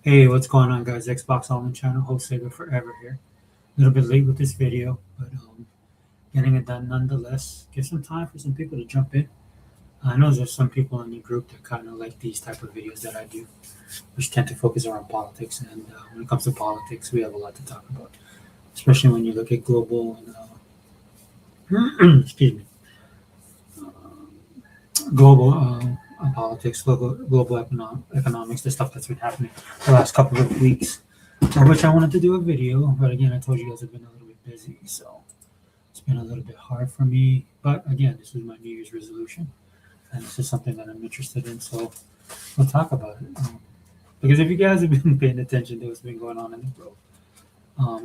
Hey, what's going on, guys? Xbox Online Channel, host Sega Forever here. A little bit late with this video, but getting it done nonetheless. Give some time for some people to jump in. I know there's some people in the group that kind of like these type of videos that I do, which tend to focus around politics. And when it comes to politics, we have a lot to talk about, especially when you look at global and excuse me, global politics, global economics, the stuff that's been happening the last couple of weeks. For which I wanted to do a video, but again, I told you guys I've been a little bit busy, so it's been a little bit hard for me. But again, this is my New Year's resolution, and this is something that I'm interested in, so we'll talk about it. Because if you guys have been paying attention to what's been going on in the world,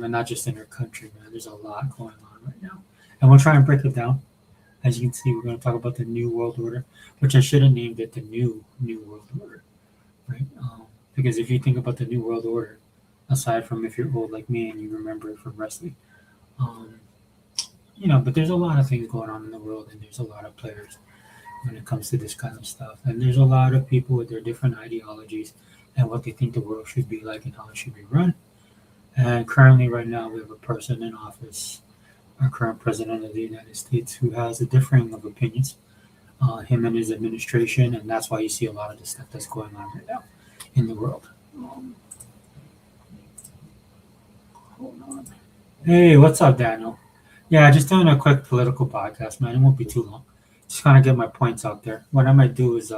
and not just in our country, man, there's a lot going on right now, and we'll try and break it down. As you can see, we're going to talk about the New World Order, which I should have named it the New World Order, right? Because if you think about the New World Order, aside from if you're old like me and you remember it from wrestling, um, but there's a lot of things going on in the world, and there's a lot of players when it comes to this kind of stuff, and there's a lot of people with their different ideologies and what they think the world should be like and how it should be run. And currently, right now, we have a person in office, our current president of the United States, who has a differing of opinions, him and his administration, and that's why you see a lot of the stuff that's going on right now in the world. Hold on. Hey, what's up, Daniel? Yeah, just doing a quick political podcast, man. It won't be too long. Just kind of get my points out there. What I might do is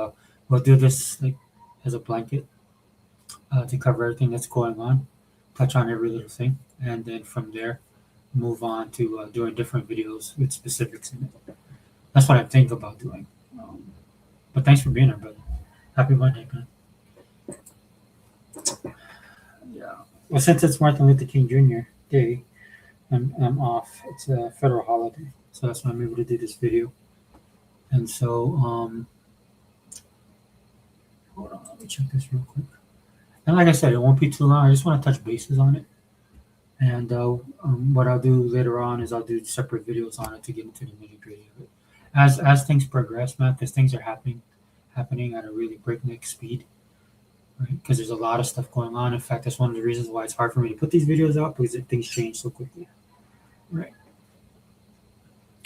we'll do this like as a blanket to cover everything that's going on, touch on every little thing, and then from there move on to doing different videos with specifics in it. That's what I think about doing. But thanks for being here, brother. Happy Monday, man. Yeah. Well, since it's Martin Luther King Jr. Day, I'm off. It's a federal holiday, so that's why I'm able to do this video. And so, hold on, let me check this real quick. And like I said, it won't be too long. I just want to touch bases on it. And what I'll do later on is I'll do separate videos on it to get into the nitty gritty of it. As things progress, man, because things are happening at a really breakneck speed, right? Because there's a lot of stuff going on. In fact, that's one of the reasons why it's hard for me to put these videos out because things change so quickly, right?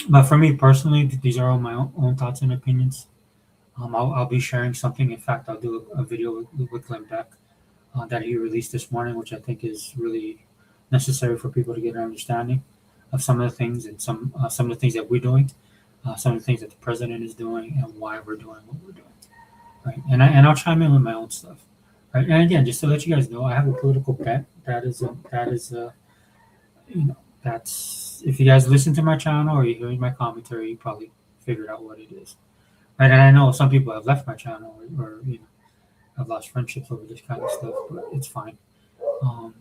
But for me personally, these are all my own thoughts and opinions. I'll be sharing something. In fact, I'll do a video with Glenn Beck that he released this morning, which I think is really necessary for people to get an understanding of some of the things and some of the things that we're doing, some of the things that the president is doing, and why we're doing what we're doing, right? And I'll chime in with my own stuff, right? And again, just to let you guys know, I have a political bet. That's if you guys listen to my channel or you hear my commentary, you probably figured out what it is, right? And I know some people have left my channel or I've lost friendships over this kind of stuff, but it's fine. Um,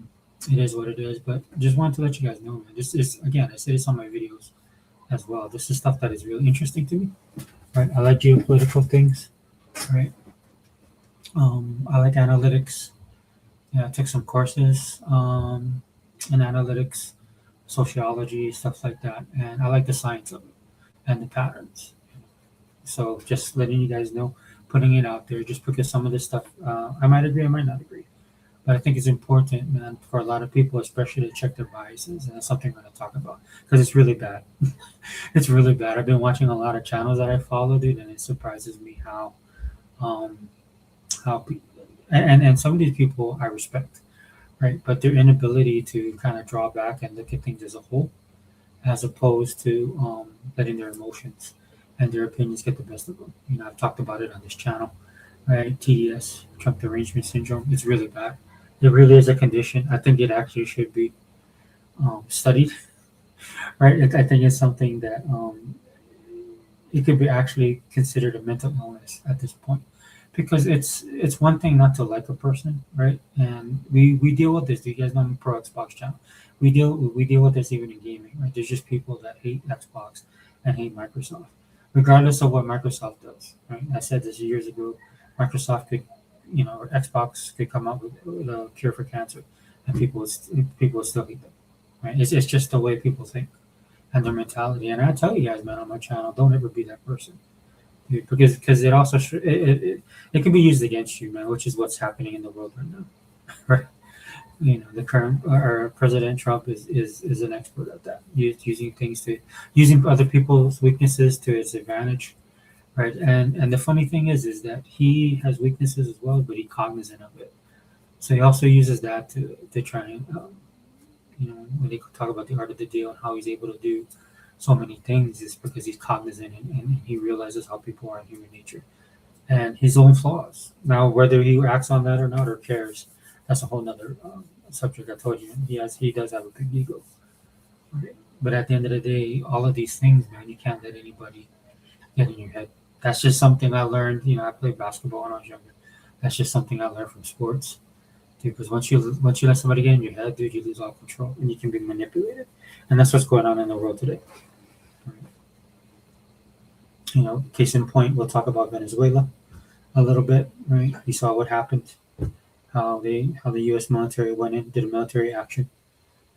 it is what it is. But just wanted to let you guys know, man. This is again, I say this on my videos as well. This is stuff that is really interesting to me, right? I like geopolitical things, right? I like analytics. Yeah, I took some courses in analytics, sociology, stuff like that, and I like the science of it and the patterns. So just letting you guys know, putting it out there, just because some of this stuff I might agree, I might not agree. But I think it's important, man, for a lot of people, especially to check their biases, and that's something I'm going to talk about because it's really bad. It's really bad. I've been watching a lot of channels that I follow, dude, and it surprises me um, how and some of these people I respect, right? But their inability to kind of draw back and look at things as a whole, as opposed to letting their emotions and their opinions get the best of them. I've talked about it on this channel, right? TDS, Trump derangement syndrome. It's really bad. It really is a condition. I think it actually should be studied, right? I think it's something that it could be actually considered a mental illness at this point, because it's one thing not to like a person, right? And we deal with this. You guys know I'm a pro Xbox channel. We deal with this even in gaming, right? There's just people that hate Xbox and hate Microsoft, regardless of what Microsoft does, right? I said this years ago. Microsoft could, or Xbox could come up with a cure for cancer, and people would still hate them, right? It's just the way people think and their mentality. And I tell you guys, man, on my channel, don't ever be that person, because it also it can be used against you, man, which is what's happening in the world right now. right? The current or President Trump is an expert at that, using other people's weaknesses to his advantage, right? And the funny thing is that he has weaknesses as well, but he's cognizant of it. So he also uses that to try and when they talk about the art of the deal and how he's able to do so many things is because he's cognizant and he realizes how people are in human nature and his own flaws. Now, whether he acts on that or not or cares, that's a whole nother subject. I told you he does have a big ego. Okay. But at the end of the day, all of these things, man, you can't let anybody get in your head. That's just something I learned. I played basketball when I was younger. That's just something I learned from sports. Dude, because once you let somebody get in your head, dude, you lose all control and you can be manipulated, and that's what's going on in the world today. Case in point, we'll talk about Venezuela a little bit. Right, you saw what happened, how the U.S. military went in, did a military action,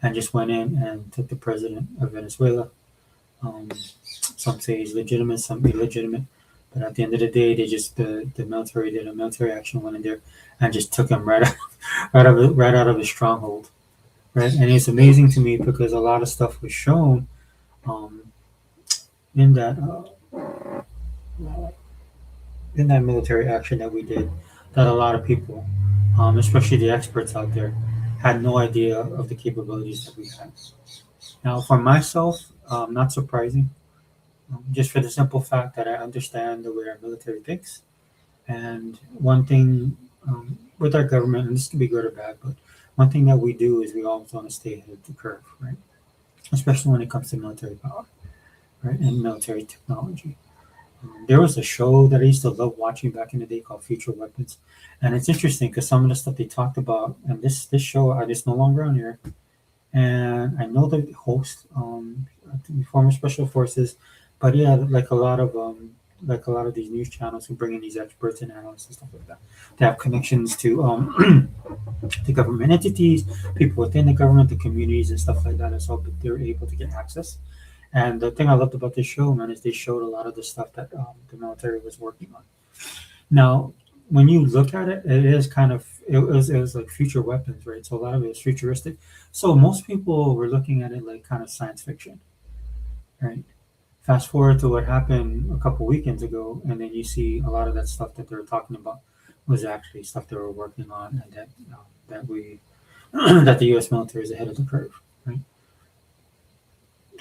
and just went in and took the president of Venezuela. Um, some say he's legitimate, some illegitimate, but at the end of the day, the military did a military action, went in there, and just took him right out of his stronghold. Right, and it's amazing to me because a lot of stuff was shown um, in that in that military action that we did that a lot of people, especially the experts out there, had no idea of the capabilities that we had. Now, for myself, not surprising, just for the simple fact that I understand the way our military thinks. And one thing with our government, and this can be good or bad, but one thing that we do is we always want to stay ahead of the curve, right? Especially when it comes to military power, right, and military technology. There was a show that I used to love watching back in the day called Future Weapons, and it's interesting because some of the stuff they talked about, and this show I just no longer on here, and I know the host, former special forces, but yeah, like a lot of these news channels who bring in these experts and analysts and stuff like that. They have connections to the government entities, people within the government, the communities and stuff like that as well. But they're able to get access. And the thing I loved about this show, man, is they showed a lot of the stuff that the military was working on. Now, when you look at it, it is kind of it was like future weapons, right? So a lot of it was futuristic. So most people were looking at it like kind of science fiction, right? Fast forward to what happened a couple weekends ago, and then you see a lot of that stuff that they were talking about was actually stuff they were working on, and that we that the U.S. military is ahead of the curve, right?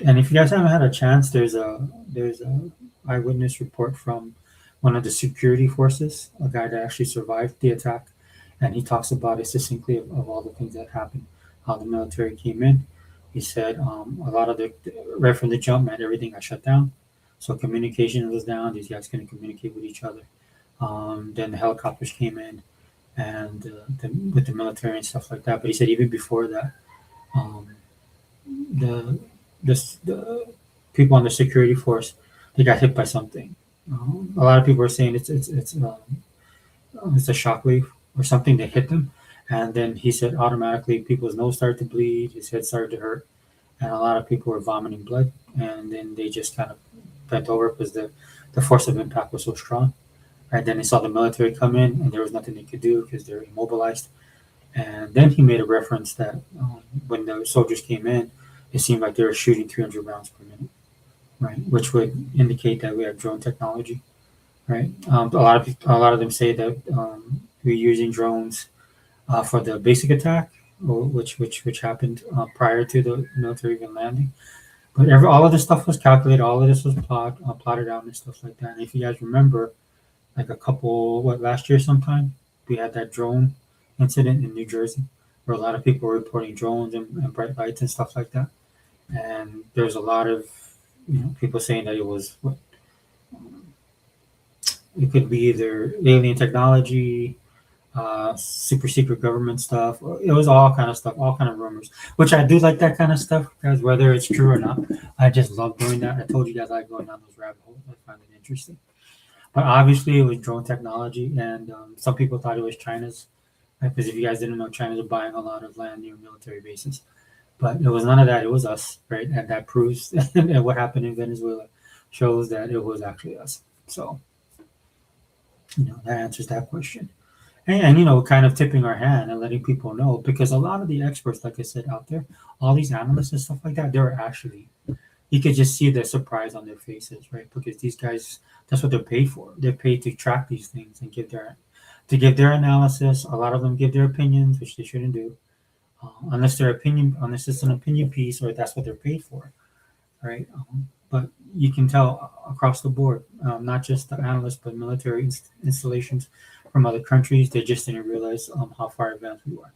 And if you guys haven't had a chance, there's a eyewitness report from one of the security forces, a guy that actually survived the attack, and he talks about it succinctly of all the things that happened, how the military came in. He said a lot of the right from the jump, man, everything got shut down, so communication was down. These guys couldn't communicate with each other. Then the helicopters came in, and with the military and stuff like that. But he said even before that, um, the the people on the security force they got hit by something. A lot of people are saying it's a shockwave or something that hit them, and then he said automatically people's nose started to bleed, his head started to hurt, and a lot of people were vomiting blood, and then they just kind of bent over because the force of impact was so strong. Right then they saw the military come in, and there was nothing they could do because they're immobilized. And then he made a reference that when the soldiers came in, it seemed like they were shooting 300 rounds per minute, right? Which would indicate that we have drone technology, right? A lot of them say that we're using drones for the basic attack, which happened prior to the military even landing. But all of this stuff was calculated, all of this was plotted out and stuff like that. And if you guys remember, like last year sometime, we had that drone incident in New Jersey where a lot of people were reporting drones and bright lights and stuff like that. And there's a lot of people saying that it was what it could be either alien technology, super secret government stuff. It was all kind of stuff, all kind of rumors. Which I do like that kind of stuff, guys. Whether it's true or not, I just love doing that. I told you guys I like going down those rabbit holes. I find it interesting. But obviously, it was drone technology, and some people thought it was China's. Right? Because if you guys didn't know, China's buying a lot of land near military bases. But it was none of that. It was us, right? And that proves and what happened in Venezuela shows that it was actually us. So, that answers that question. and kind of tipping our hand and letting people know, because a lot of the experts, like I said, out there, all these analysts and stuff like that, they're actually, you could just see the surprise on their faces, right? Because these guys, that's what they're paid for. They're paid to track these things and give their analysis. A lot of them give their opinions, which they shouldn't do, unless it's an opinion piece or that's what they're paid for, right? But you can tell across the board, not just the analysts, but military installations from other countries, they just didn't realize how far advanced we were,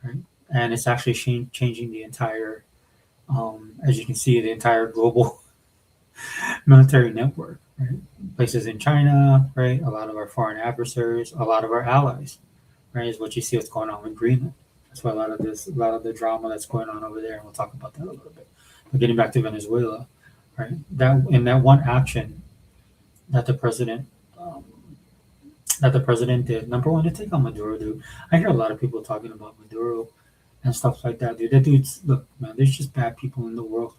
right? And it's actually changing the entire, as you can see, the entire global military network, right? Places in China, right? A lot of our foreign adversaries, a lot of our allies, right? Is what you see what's going on with Greenland. That's why a lot of the drama that's going on over there, and we'll talk about that a little bit. But getting back to Venezuela, right? That one action that the president um, that the president did, number one, to take on Maduro, dude. I hear a lot of people talking about Maduro and stuff like that, dude. That dude's look, man. There's just bad people in the world,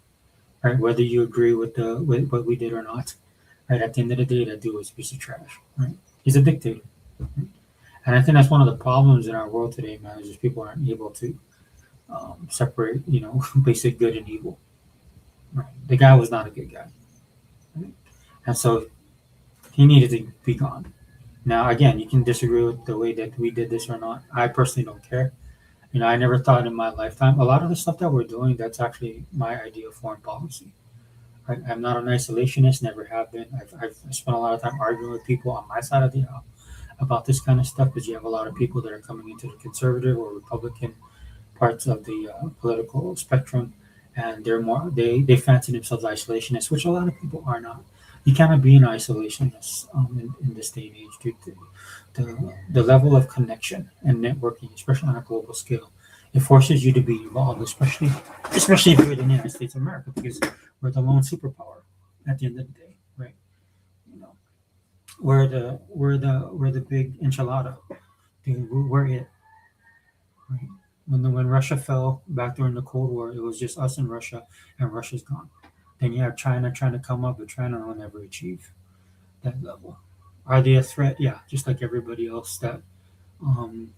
right? Whether you agree with what we did or not, right? At the end of the day, that dude was a piece of trash, right? He's a dictator, right? And I think that's one of the problems in our world today, man. Is just people aren't able to separate, basic good and evil. Right? The guy was not a good guy, right? And so he needed to be gone. Now, again, you can disagree with the way that we did this or not. I personally don't care. I never thought in my lifetime a lot of the stuff that we're doing. That's actually my idea of foreign policy. I'm not an isolationist, never have been. I've spent a lot of time arguing with people on my side of the aisle about this kind of stuff because you have a lot of people that are coming into the conservative or Republican parts of the political spectrum, and they fancy themselves isolationists, which a lot of people are not. You cannot be an isolationist in this day and age due to the level of connection and networking, especially on a global scale. It forces you to be involved, especially if you're in the United States of America, because we're the lone superpower at the end of the day, right? You know, we're the big enchilada. Dude, we're it, right? When Russia fell back during the Cold War, it was just us and Russia, and Russia's gone. Then you have China trying to come up, but China will never achieve that level. Are they a threat? Yeah, just like everybody else um,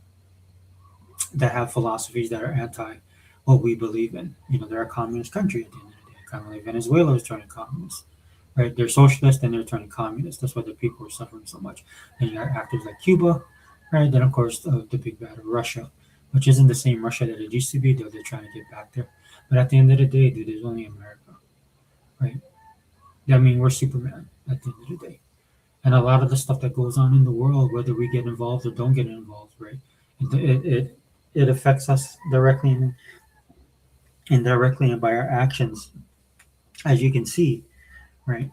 that have philosophies that are anti what we believe in. They're a communist country at the end of the day, kind of like Venezuela is turning communist, right? They're socialist and they're turning communist. That's why the people are suffering so much. And you got actors like Cuba, right? Then of course the big bad Russia, which isn't the same Russia that it used to be, though they're trying to get back there. But at the end of the day, dude, there's only America, right? I mean, we're Superman at the end of the day. And a lot of the stuff that goes on in the world, whether we get involved or don't get involved, right? It affects us directly and indirectly and by our actions, as you can see, right?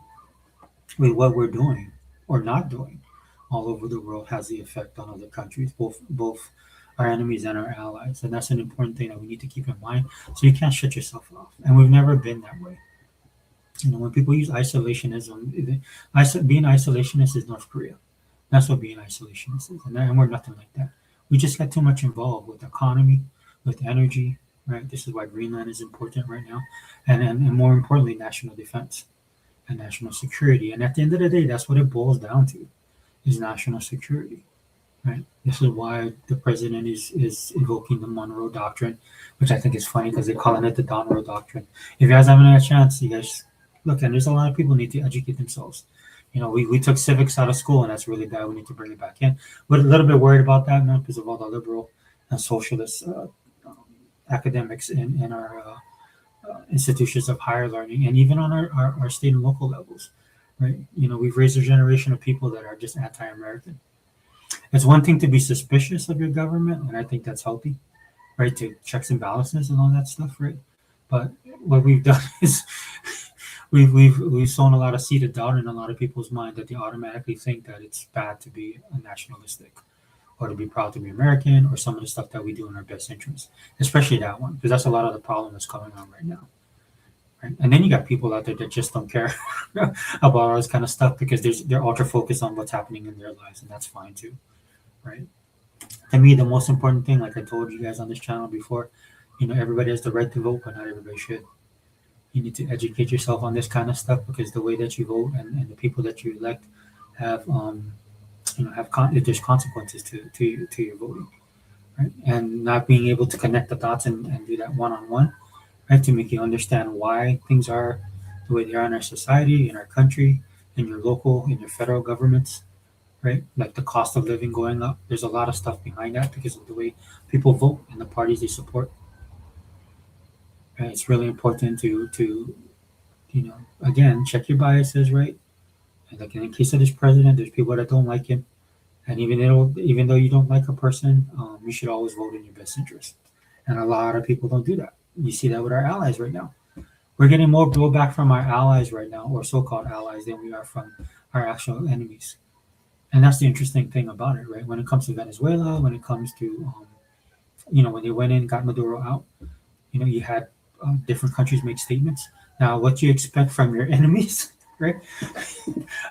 With what we're doing or not doing all over the world has the effect on other countries, both our enemies and our allies. And that's an important thing that we need to keep in mind. So you can't shut yourself off. And we've never been that way. When people use isolationism, being isolationist is North Korea. That's what being isolationist is, and we're nothing like that. We just got too much involved with economy, with energy, right? This is why Greenland is important right now, and more importantly, national defense and national security. And at the end of the day, that's what it boils down to: is national security, right? This is why the president is invoking the Monroe Doctrine, which I think is funny because they're calling it the Donroe Doctrine. If you guys haven't had a chance, you guys look, and there's a lot of people need to educate themselves. We took civics out of school, and that's really bad. We need to bring it back in. We're a little bit worried about that now because of all the liberal and socialist academics in our institutions of higher learning, and even on our state and local levels, right? We've raised a generation of people that are just anti-American. It's one thing to be suspicious of your government, and I think that's healthy, right? To checks and balances and all that stuff, right? But what we've done is we've sown a lot of seed of doubt in a lot of people's mind that they automatically think that it's bad to be a nationalistic or to be proud to be American or some of the stuff that we do in our best interest, especially that one, because that's a lot of the problem that's going on right now. Right? And then you got people out there that just don't care about all this kind of stuff because they're ultra focused on what's happening in their lives, and that's fine too, right? To me, the most important thing, like I told you guys on this channel before, everybody has the right to vote, but not everybody should. You need to educate yourself on this kind of stuff because the way that you vote and the people that you elect have if there's consequences to your voting, right? And not being able to connect the dots and do that one on one, right? To make you understand why things are the way they are in our society, in our country, in your local, in your federal governments, right? Like the cost of living going up. There's a lot of stuff behind that because of the way people vote and the parties they support. And it's really important to again check your biases, right? And like in the case of this president, there's people that don't like him, and even though you don't like a person, you should always vote in your best interest. And a lot of people don't do that. You see that with our allies right now. We're getting more blowback from our allies right now, or so-called allies, than we are from our actual enemies. And that's the interesting thing about it, right? When it comes to Venezuela, when it comes to when they went in, got Maduro out, you had different countries make statements. Now, what do you expect from your enemies, right?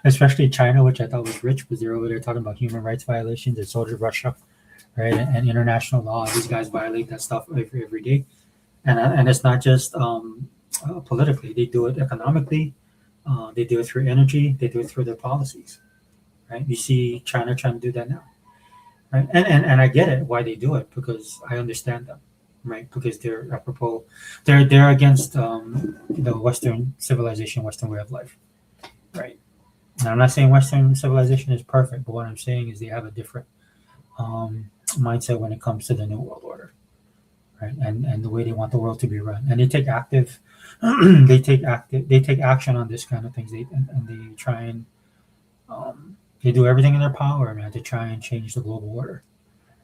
Especially China, which I thought was rich, because they're over there talking about human rights violations. They soldier Russia, right, and international law. These guys violate that stuff every day, and it's not just politically. They do it economically. They do it through energy. They do it through their policies, right? You see China trying to do that now, right? And I get it why they do it, because I understand them, right? Because they're apropos, they're against the Western civilization, Western way of life, right? And I'm not saying Western civilization is perfect, but what I'm saying is they have a different mindset when it comes to the new world order, right? And the way they want the world to be run, and they take active, they take action on this kind of things. And they try and they do everything in their power, man, to try and change the global order,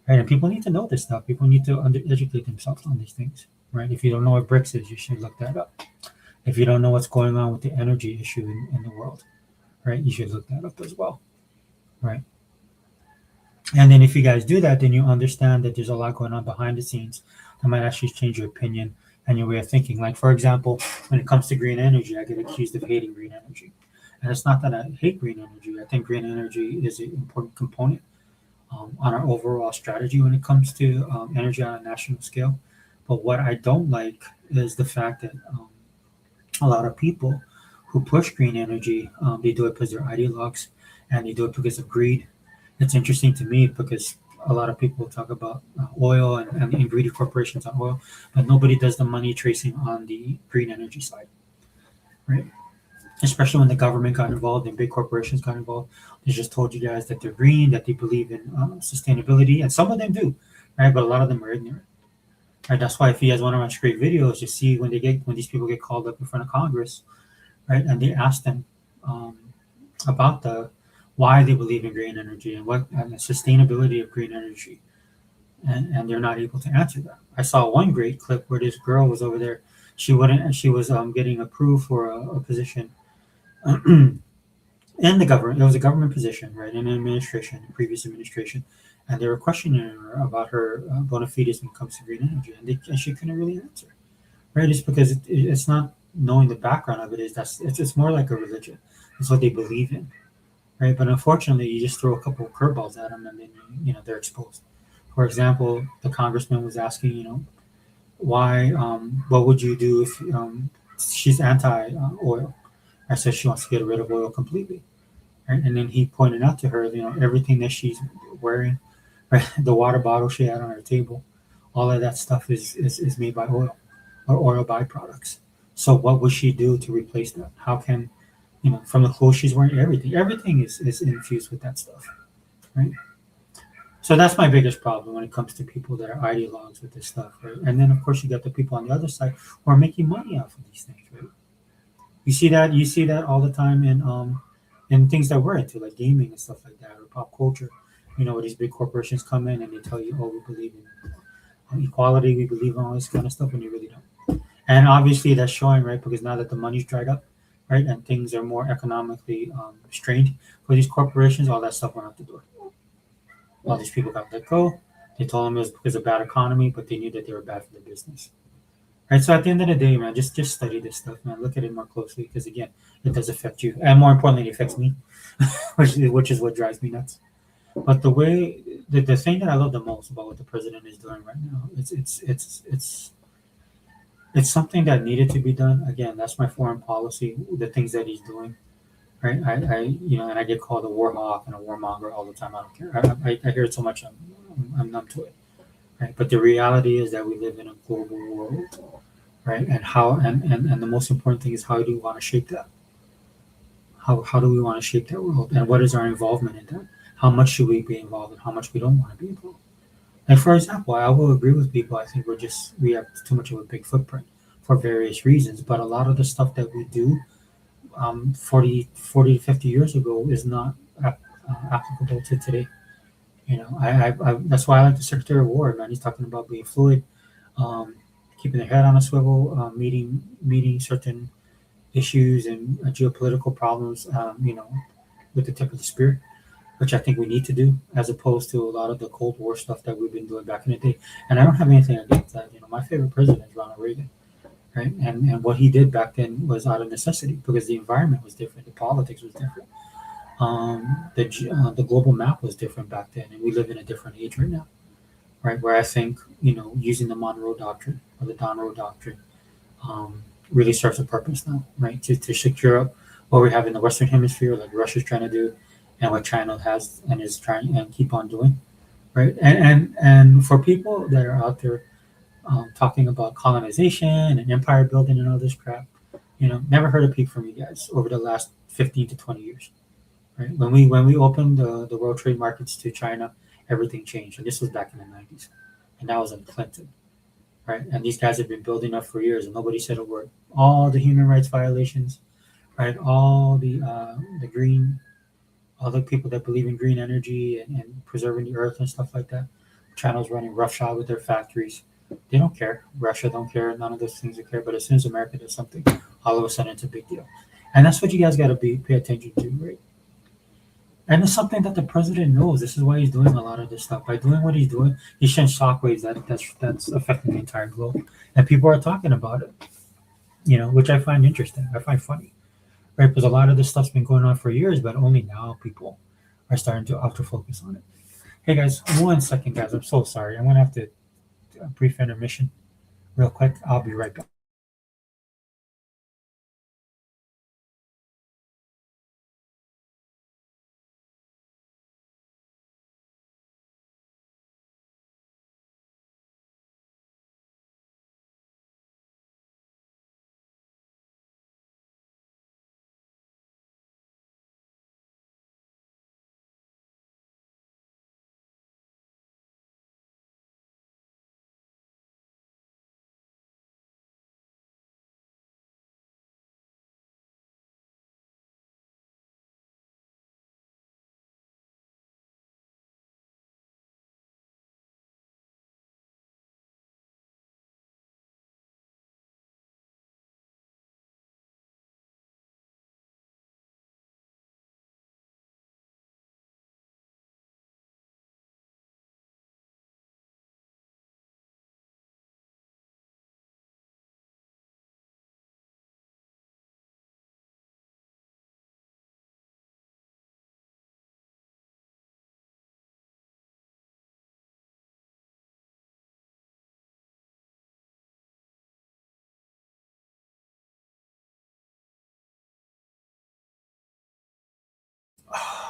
right? And people need to know this stuff. People need to educate themselves on these things, right? If you don't know what BRICS is, you should look that up. If you don't know what's going on with the energy issue in the world, right, you should look that up as well, right? And then if you guys do that, then you understand that there's a lot going on behind the scenes that might actually change your opinion and your way of thinking. Like, for example, when it comes to green energy, I get accused of hating green energy. And it's not that I hate green energy. I think green energy is an important component on our overall strategy when it comes to energy on a national scale. But what I don't like is the fact that a lot of people who push green energy, they do it because they're ideologues, and they do it because of greed. It's interesting to me because a lot of people talk about oil and greedy corporations on oil, but nobody does the money tracing on the green energy side, right? Especially when the government got involved and big corporations got involved. They just told you guys that they're green, that they believe in sustainability, and some of them do, right? But a lot of them are ignorant, right? That's why if you guys want to watch great videos, you see when these people get called up in front of Congress, right, and they ask them um, about the why they believe in green energy and the sustainability of green energy, and they're not able to answer that. I saw one great clip where this girl was over there. She was getting approved for a position in the government. It was a government position, right, in an administration, previous administration, and they were questioning her about her bona fides when it comes to green energy, and she couldn't really answer. Right, it's because it's not knowing the background of it. It's more like a religion. It's what they believe in, right? But unfortunately, you just throw a couple of curveballs at them, and then they're exposed. For example, the congressman was asking, why, what would you do if she's anti oil? I said she wants to get rid of oil completely. Right? And then he pointed out to her, everything that she's wearing, right, the water bottle she had on her table, all of that stuff is made by oil or oil byproducts. So what would she do to replace that? How can, from the clothes she's wearing, everything is infused with that stuff, right? So that's my biggest problem when it comes to people that are ideologues with this stuff, right? And then of course you got the people on the other side who are making money off of these things, right? You see that all the time in things that we're into, like gaming and stuff like that, or pop culture. Where these big corporations come in and they tell you, "Oh, we believe in equality, we believe in all this kind of stuff," when you really don't. And obviously that's showing, right? Because now that the money's dried up, right, and things are more economically strained for these corporations, all that stuff went out the door. All these people got let go. They told them it was because of bad economy, but they knew that they were bad for the business. Right. So at the end of the day, man, just study this stuff, man. Look at it more closely because again, it does affect you, and more importantly, it affects me, which is what drives me nuts. But the thing that I love the most about what the president is doing right now, it's something that needed to be done. Again, that's my foreign policy. The things that he's doing, right? And I get called a war hawk and a warmonger all the time. I don't care. I hear it so much, I'm numb to it, right? But the reality is that we live in a global world, right? And the most important thing is, how do we want to shape that? How do we want to shape that world? And what is our involvement in that? How much should we be involved and how much we don't want to be involved? Like, for example, I will agree with people. I think we have too much of a big footprint for various reasons. But a lot of the stuff that we do 40 to 50 years ago is not applicable to today. That's why I like the Secretary of War, man. He's talking about being fluid, um, keeping their head on a swivel, meeting certain issues and geopolitical problems, with the tip of the spear, which I think we need to do, as opposed to a lot of the Cold War stuff that we've been doing back in the day. And I don't have anything against that. My favorite president is Ronald Reagan, right? And what he did back then was out of necessity, because the environment was different, the politics was different, the global map was different back then, and we live in a different age right now, right? Where I think using the Monroe Doctrine or the Donroe Doctrine really serves a purpose now, right? To secure up what we have in the Western Hemisphere, like Russia's trying to do, and what China has and is trying and keep on doing, right? And for people that are out there talking about colonization and empire building and all this crap, never heard a peep from you guys over the last 15 to 20 years, right? When we opened the world trade markets to China, everything changed, and this was back in the 90s, and that was in Clinton, right? And these guys have been building up for years, and nobody said a word. All the human rights violations, right? All the green, all the people that believe in green energy and preserving the earth and stuff like that. China's running roughshod with their factories. They don't care. Russia don't care. None of those things don't care. But as soon as America does something, all of a sudden it's a big deal. And that's what you guys got to pay attention to, right? And it's something that the president knows. This is why he's doing a lot of this stuff. By doing what he's doing, he's sent shockwaves that's affecting the entire globe, and people are talking about it. Which I find interesting. I find funny, right? Because a lot of this stuff's been going on for years, but only now people are starting to auto focus on it. Hey guys, 1 second, guys. I'm so sorry. I'm gonna have to do a brief intermission, real quick. I'll be right back.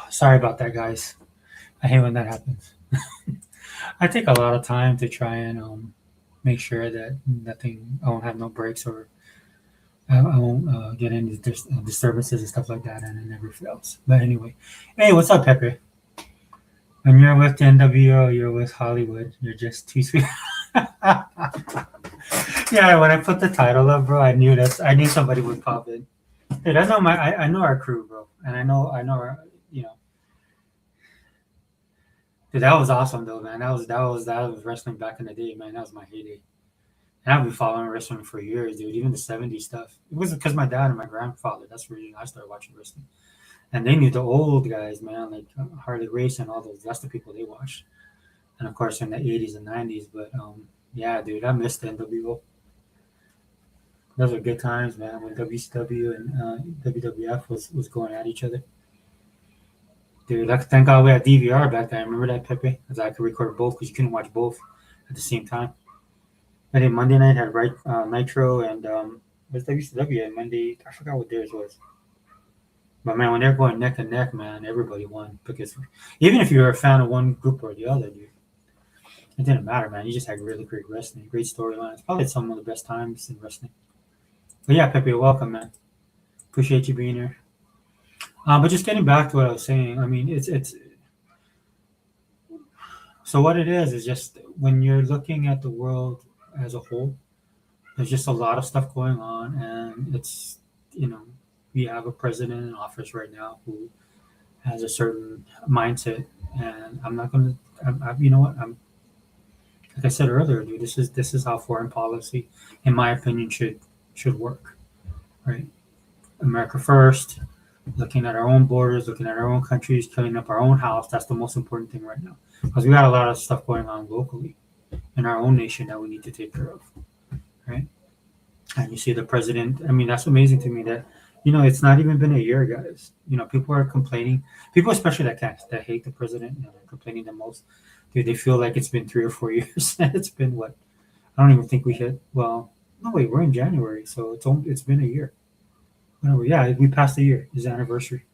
Sorry about that, guys. I hate when that happens. I take a lot of time to try and make sure that I won't have no breaks, or I won't get any disturbances and stuff like that, and it never fails. But anyway, hey, what's up, Pepe? When you're with the NWO, you're with Hollywood. You're just too sweet. Yeah, when I put the title up, bro, I knew somebody would pop in. Dude, I know our crew, bro, and I know our, dude, that was awesome though, man. That was wrestling back in the day, man. That was my heyday. And I've been following wrestling for years, dude. Even the '70s stuff. It was because my dad and my grandfather. That's where I started watching wrestling, and they knew the old guys, man, like Harley Race and all those. That's the people they watched, and of course in the '80s and '90s. But yeah, dude, I missed the NWO. Those were good times, man. When WCW and WWF was going at each other. Dude, thank God we had DVR back then. Remember that, Pepe? Because I could record both, because you couldn't watch both at the same time. I think Monday night had Nitro and what's WCW, and Monday, I forgot what theirs was. But man, when they're going neck and neck, man, everybody won because even if you're a fan of one group or the other, dude, it didn't matter, man. You just had really great wrestling, great storylines. Probably some of the best times in wrestling. But yeah, Pepe, welcome, man. Appreciate you being here. But just getting back to what I was saying, I mean, it's so what it is just when you're looking at the world as a whole, there's just a lot of stuff going on, and it's you know we have a president in office right now who has a certain mindset, and I'm not gonna, you know what, I'm like I said earlier, dude. This is how foreign policy, in my opinion, should work, right? America first, looking at our own borders, looking at our own countries, cleaning up our own house. That's the most important thing right now because we got a lot of stuff going on locally in our own nation that we need to take care of, right? And you see the president. I mean, that's amazing to me that it's not even been a year, guys. People are complaining. People, especially that hate the president, they're complaining the most. Dude, they feel like it's been 3 or 4 years. It's been what? I don't even think we hit. Well, no, wait, we're in January, so it's been a year. Whatever. Yeah, we passed a year. It's the anniversary.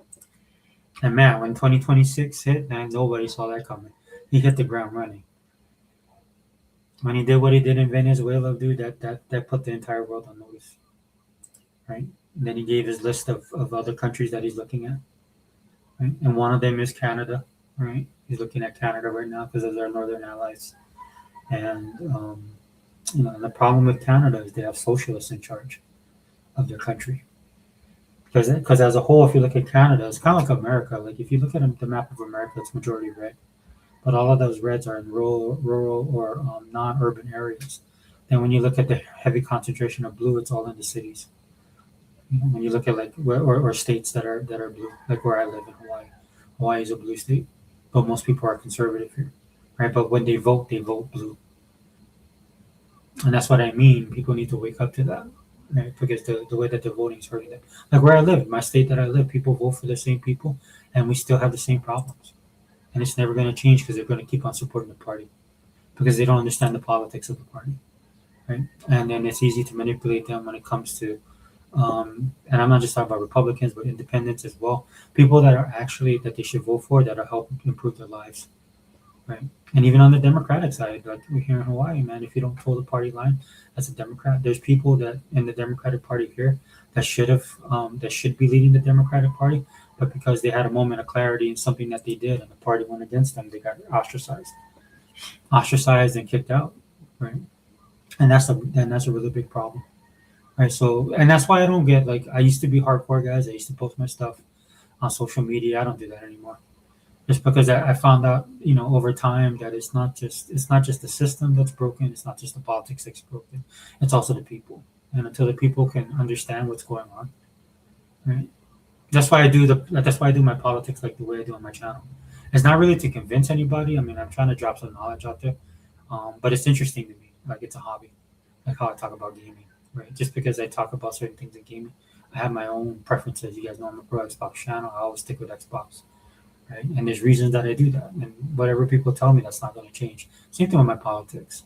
And man, when 2026 hit, man, nobody saw that coming. He hit the ground running. When he did what he did in Venezuela, dude, that put the entire world on notice, right? And then he gave his list of other countries that he's looking at, right? And one of them is Canada, right? He's looking at Canada right now because of their northern allies. And and the problem with Canada is they have socialists in charge of their country. Because as a whole, if you look at Canada, it's kind of like America. Like if you look at the map of America, it's majority red, but all of those reds are in rural or non-urban areas. Then when you look at the heavy concentration of blue, it's all in the cities. When you look at like or states that are blue, like where I live in Hawaii. Hawaii is a blue state, but most people are conservative here, right? But when they vote blue, and that's what I mean. People need to wake up to that, right? Because the way that they're voting is hurting them. Like where I live, my state that I live, people vote for the same people, and we still have the same problems. And it's never going to change because they're going to keep on supporting the party because they don't understand the politics of the party, right? And then it's easy to manipulate them when it comes to, and I'm not just talking about Republicans, but independents as well. People that are actually that they should vote for that are helping improve their lives, right? And even on the Democratic side, like we're here in Hawaii, man, if you don't toe the party line, as a Democrat, there's people that in the Democratic Party here that should be leading the Democratic Party, but because they had a moment of clarity in something that they did and the party went against them, they got ostracized and kicked out, right? And that's a really big problem, right? So, and that's why I don't get like I used to be hardcore, guys. I used to post my stuff on social media. I don't do that anymore just because I found out, over time that it's not just the system that's broken. It's not just the politics that's broken. It's also the people. And until the people can understand what's going on, right? That's why I do my politics like the way I do on my channel. It's not really to convince anybody. I mean, I'm trying to drop some knowledge out there, but it's interesting to me. Like it's a hobby, like how I talk about gaming, right? Just because I talk about certain things in gaming, I have my own preferences. You guys know I'm a pro Xbox channel. I always stick with Xbox. Right? And there's reasons that I do that. And whatever people tell me, that's not going to change. Same thing with my politics.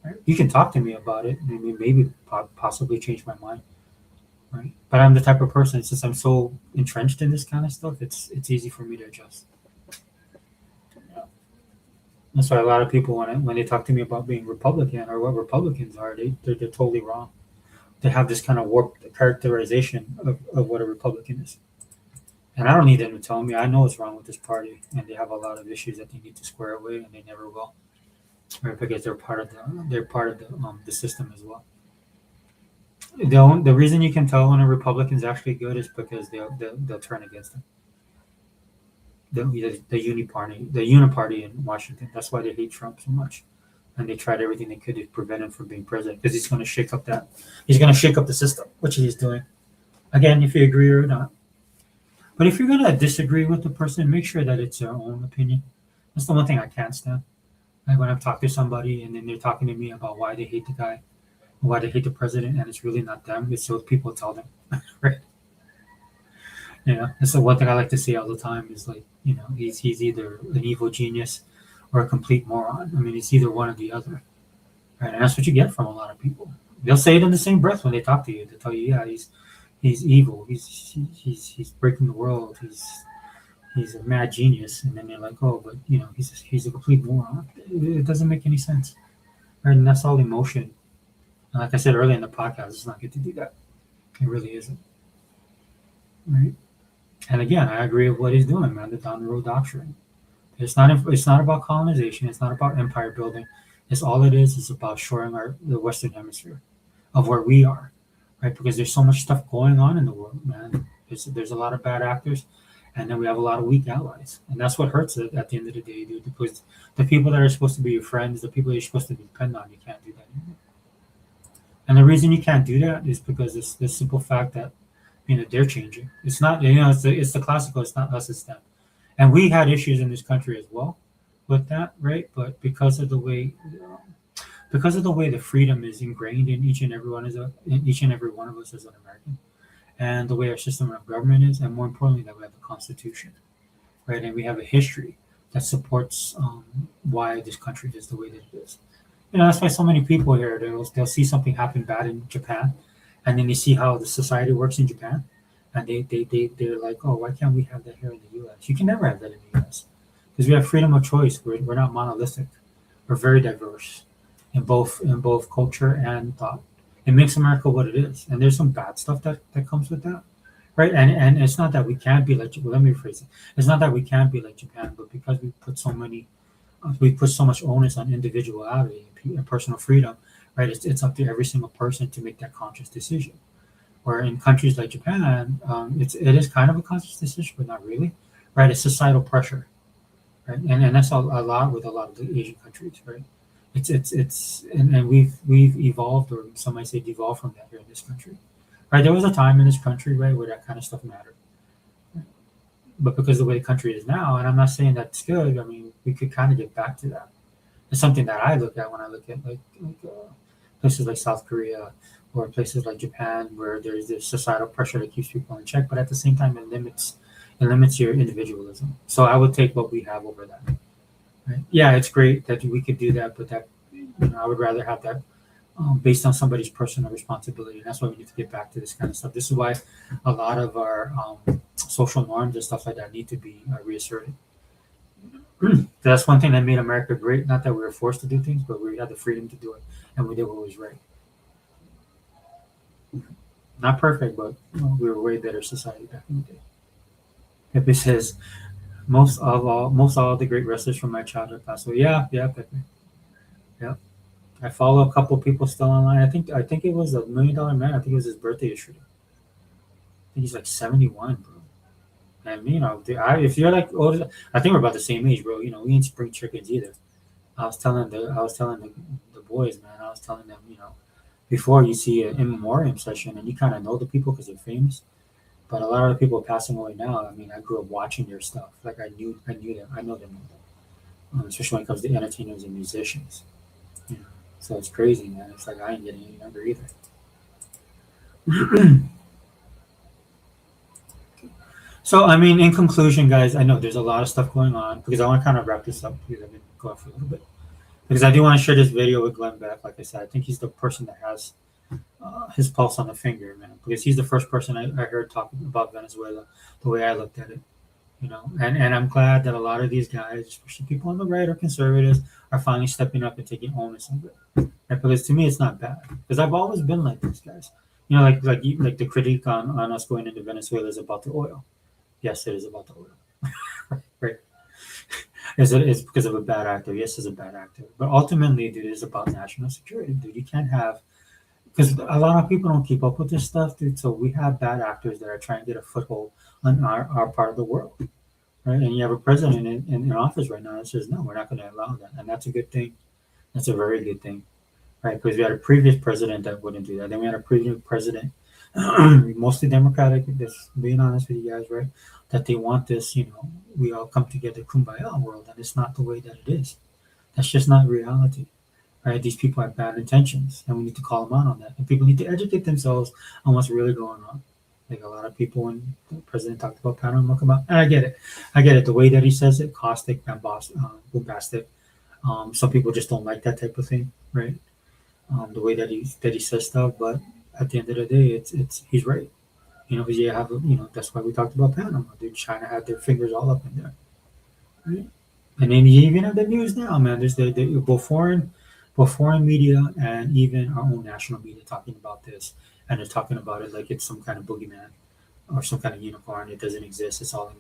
Right? You can talk to me about it, and maybe possibly change my mind. Right? But I'm the type of person, since I'm so entrenched in this kind of stuff, it's easy for me to adjust. Yeah. That's why a lot of people, when they talk to me about being Republican or what Republicans are, they're totally wrong. They have this kind of warped characterization of what a Republican is. And I don't need them to tell me. I know what's wrong with this party, and they have a lot of issues that they need to square away, and they never will, right? Because they're part of the system as well. The reason you can tell when a Republican's actually good is because they'll turn against them. The uniparty in Washington. That's why they hate Trump so much, and they tried everything they could to prevent him from being president because he's going to shake up that. He's going to shake up the system, which he's doing. Again, if you agree or not. But if you're going to disagree with the person, make sure that it's their own opinion. That's the one thing I can't stand. Like when I've talked to somebody and then they're talking to me about why they hate the guy, why they hate the president, and it's really not them. It's what people tell them, right? That's the one thing I like to say all the time is like, he's either an evil genius or a complete moron. I mean, it's either one or the other, right? And that's what you get from a lot of people. They'll say it in the same breath when they talk to you. They tell you, yeah, he's he's evil. He's breaking the world. He's a mad genius. And then they're like, oh, but he's a complete moron. It doesn't make any sense. Right? And that's all emotion. And like I said earlier in the podcast, it's not good to do that. It really isn't. Right? And again, I agree with what he's doing, man. The down the road doctrine. It's not about colonization. It's not about empire building. It's all it is about shoring the Western Hemisphere of where we are, right? Because there's so much stuff going on in the world, man. There's a lot of bad actors, and then we have a lot of weak allies, and that's what hurts it at the end of the day, dude. Because the people that are supposed to be your friends, the people that you're supposed to depend on, you can't do that anymore. And the reason you can't do that is because it's the simple fact that they're changing. It's not it's the classical. It's not us, it's them. And we had issues in this country as well with that, right? But because of the way the freedom is ingrained in each and every one of us as an American, and the way our system of government is, and more importantly, that we have a constitution, right? And we have a history that supports why this country is the way that it is. That's why so many people here they'll see something happen bad in Japan, and then they see how the society works in Japan, and they're like, oh, why can't we have that here in the U.S.? You can never have that in the U.S. because we have freedom of choice. We're not monolithic. We're very diverse in both culture and thought. It makes America what it is, and there's some bad stuff that comes with that, right? And it's not that we can't be like. Well, let me rephrase it. It's not that we can't be like Japan, but because we put so much onus on individuality and personal freedom, right? It's up to every single person to make that conscious decision. Where in countries like Japan, it is kind of a conscious decision, but not really, right? It's societal pressure, right? And that's a lot with a lot of the Asian countries, right? And we've evolved, or some might say devolved from that here in this country, right? There was a time in this country, right, where that kind of stuff mattered, right? But because of the way the country is now, and I'm not saying that's good. I mean, we could kind of get back to that. It's something that I look at when I look at places like South Korea or places like Japan, where there's this societal pressure that keeps people in check, but at the same time, it limits your individualism. So I would take what we have over that. Right? Yeah, it's great that we could do that, but I would rather have that based on somebody's personal responsibility. And that's why we need to get back to this kind of stuff. This is why a lot of our social norms and stuff like that need to be reasserted. That's one thing that made America great. Not that we were forced to do things, but we had the freedom to do it, and we did what was right. Not perfect, but we were a way better society back in the day. Pepe says most all the great wrestlers from my childhood passed away. Yeah, yeah, Pepe. Yeah, I follow a couple people still online. I think it was $1 million man. I think it was his birthday yesterday. I think he's like 71, bro. And if you're like older, I think we're about the same age, bro. We ain't spring chickens either. I was telling the boys, man. I was telling them, before you see an in memoriam session and you kind of know the people because they're famous. But a lot of the people passing away now. I mean, I grew up watching their stuff. Like I knew them. I know them, especially when it comes to entertainers and musicians. You know, so it's crazy, man. It's like I ain't getting any younger either. So, I mean, in conclusion, guys, I know there's a lot of stuff going on because I want to kind of wrap this up because I've been going for a little bit. Because I do want to share this video with Glenn Beck. Like I said, I think he's the person that has his pulse on the finger, man. Because he's the first person I heard talk about Venezuela the way I looked at it. And I'm glad that a lot of these guys, especially people on the right or conservatives, are finally stepping up and taking onus of it. Right? Because to me, it's not bad. Because I've always been like these guys. Like the critique on us going into Venezuela is about the oil. Yes, it is about the oil. Right? It's because of a bad actor. Yes, it's a bad actor. But ultimately, dude, it's about national security, dude. You can't have, because a lot of people don't keep up with this stuff, dude. So we have bad actors that are trying to get a foothold on our part of the world, right? And you have a president in office right now that says, no, we're not going to allow that. And that's a good thing. That's a very good thing, right? Because we had a previous president that wouldn't do that. Then we had a previous president, mostly Democratic, just being honest with you guys, right? That they want this, we all come together, kumbaya world, and it's not the way that it is. That's just not reality, right? These people have bad intentions, and we need to call them out on that. And people need to educate themselves on what's really going on. Like a lot of people, when the president talked about Panama, come out, and I get it. The way that he says it, caustic, bombastic. Some people just don't like that type of thing, right? The way that he says stuff, but at the end of the day, it's he's right. Because you have, that's why we talked about Panama. Dude, China had their fingers all up in there, right? And then you even have the news now, man. There's both foreign media and even our own national media talking about this, and they're talking about it like it's some kind of boogeyman or some kind of unicorn. It doesn't exist. It's all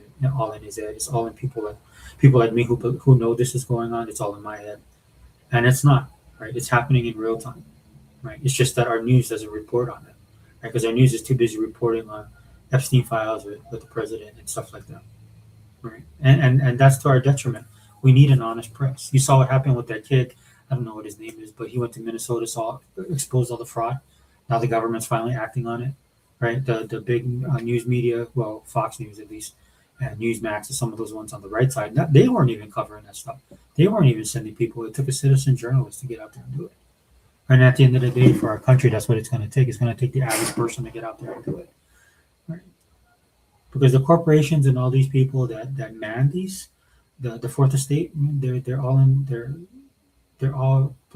in his head. It's all in people like me who know this is going on. It's all in my head, and it's not, right. It's happening in real time, right. It's just that our news doesn't report on it, right, because our news is too busy reporting on Epstein files with the president and stuff like that, right. And that's to our detriment. We need an honest press. You saw what happened with that kid. I don't know what his name is, but he went to Minnesota, saw exposed all the fraud. Now the government's finally acting on it, right? The big news media, well, Fox News at least, and Newsmax, and some of those ones on the right side, they weren't even covering that stuff. They weren't even sending people. It took a citizen journalist to get out there and do it. And at the end of the day, for our country, that's what it's going to take. It's going to take the average person to get out there and do it, right? Because the corporations and all these people that man these, the fourth estate, they're all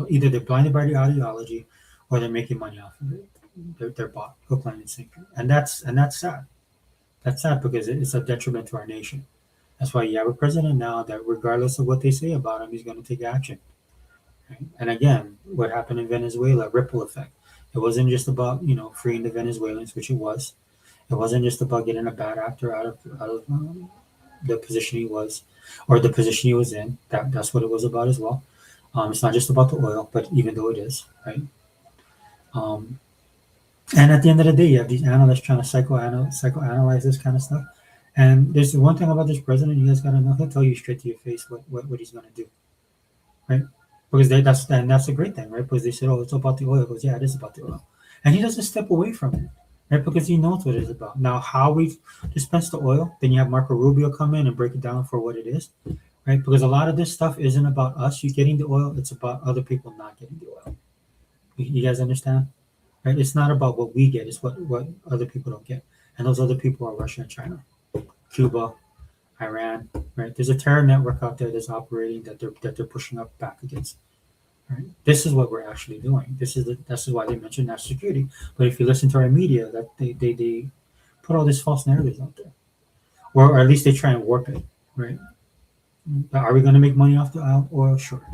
either they're blinded by the ideology, or they're making money off of it. They're bought hook, line, and sinker, and that's sad. That's sad because it's a detriment to our nation. That's why you have a president now that, regardless of what they say about him, he's going to take action. Right? And again, what happened in Venezuela, ripple effect. It wasn't just about freeing the Venezuelans, which it was. It wasn't just about getting a bad actor out of the position he was, or the position he was in. That's what it was about as well. It's not just about the oil, but even though it is, right? Um, and at the end of the day, you have these analysts trying to psychoanalyze this kind of stuff. And there's one thing about this president, you guys got to know, he'll tell you straight to your face what he's going to do, right? Because that's a great thing, right? Because they said, oh, it's about the oil. He goes, yeah, it is about the oil. And he doesn't step away from it, right? Because he knows what it is about. Now, how we dispense the oil, then you have Marco Rubio come in and break it down for what it is, right? Because a lot of this stuff isn't about us, you getting the oil. It's about other people not getting the oil. You guys understand? Right? It's not about what we get. It's what other people don't get. And those other people are Russia and China, Cuba, Iran, right? There's a terror network out there that's operating that they're pushing up back against. Right? This is what we're actually doing. This is why they mention national security. But if you listen to our media, that they put all these false narratives out there, or at least they try and warp it, right? Are we going to make money off the oil? Sure.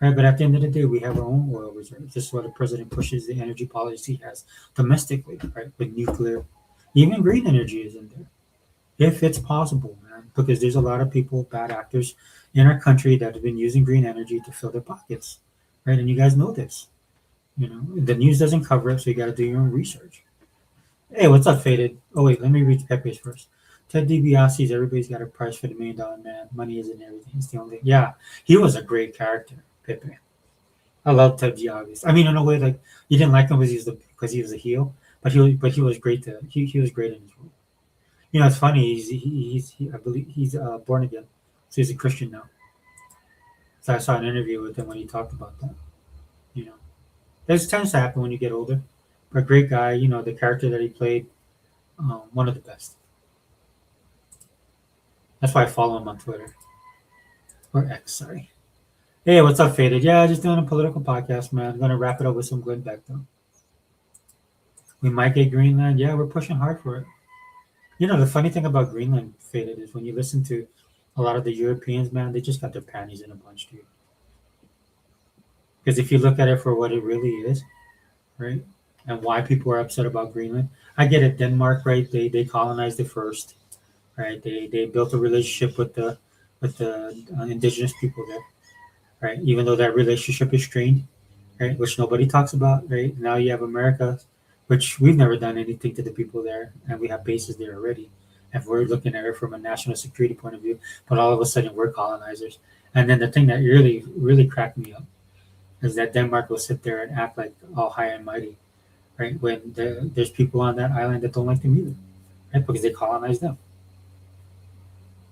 Right, but at the end of the day, we have our own oil reserves. This is why the president pushes the energy policy he has domestically, right? With nuclear, even green energy is in there, if it's possible, man. Because there's a lot of people, bad actors in our country that have been using green energy to fill their pockets, right? And you guys know this. The news doesn't cover it, so you got to do your own research. Hey, what's up, Faded? Oh wait, let me read Pepe's first. Ted DiBiase's Everybody's Got a Price for the $1 Million Man. Money isn't everything. It's the only. Yeah, he was a great character, Pepe. I love Ted DiBiase. I mean, in a way, like you didn't like him because he was a heel, but he was great. He was great in his role. It's funny. I believe he's born again, so he's a Christian now. So I saw an interview with him when he talked about that. You know, this tends to happen when you get older. But great guy. The character that he played, one of the best. That's why I follow him on Twitter or X. Sorry. Hey, what's up, Faded? Yeah, just doing a political podcast, man. I'm gonna wrap it up with some Glenn Beck, though. We might get Greenland. Yeah, we're pushing hard for it. The funny thing about Greenland, Faded, is when you listen to a lot of the Europeans, man, they just got their panties in a bunch, dude. Because if you look at it for what it really is, right, and why people are upset about Greenland, I get it. Denmark, right? They colonized it first, right? They built a relationship with the indigenous people there, right? Even though that relationship is strained, right? Which nobody talks about, right? Now you have America, which we've never done anything to the people there, and we have bases there already. And we're looking at it from a national security point of view, but all of a sudden we're colonizers. And then the thing that really, really cracked me up is that Denmark will sit there and act like all high and mighty, right? When there's people on that island that don't like them either, right? Because they colonized them,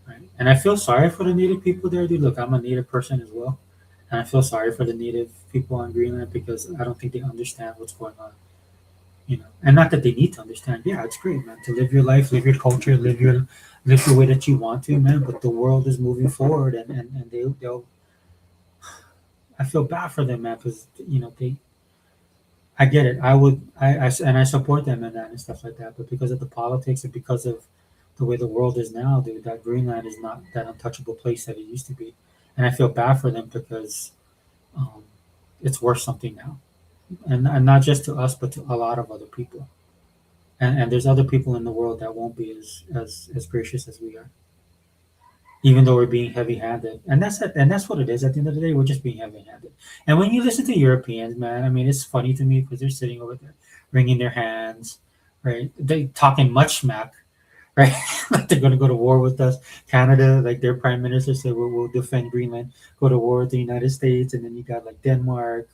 right? And I feel sorry for the native people there, dude. Look, I'm a native person as well. And I feel sorry for the native people on Greenland because I don't think they understand what's going on. And not that they need to understand. Yeah, it's great, man, to live your life, live your culture, live the way that you want to, man. But the world is moving forward, and they'll. I feel bad for them, man, because they I get it. I would, and I support them in that and stuff like that. But because of the politics and because of the way the world is now, dude, that Greenland is not that untouchable place that it used to be. And I feel bad for them because um, it's worth something now, and not just to us, but to a lot of other people. And there's other people in the world that won't be as gracious as we are, even though we're being heavy-handed. And that's it. And that's what it is. At the end of the day, we're just being heavy-handed. And when you listen to Europeans, man, I mean, it's funny to me because they're sitting over there, wringing their hands, right? They talking much smack, right? Like they're going to go to war with us. Canada, like their prime minister said, we'll defend Greenland, go to war with the United States. And then you got like Denmark,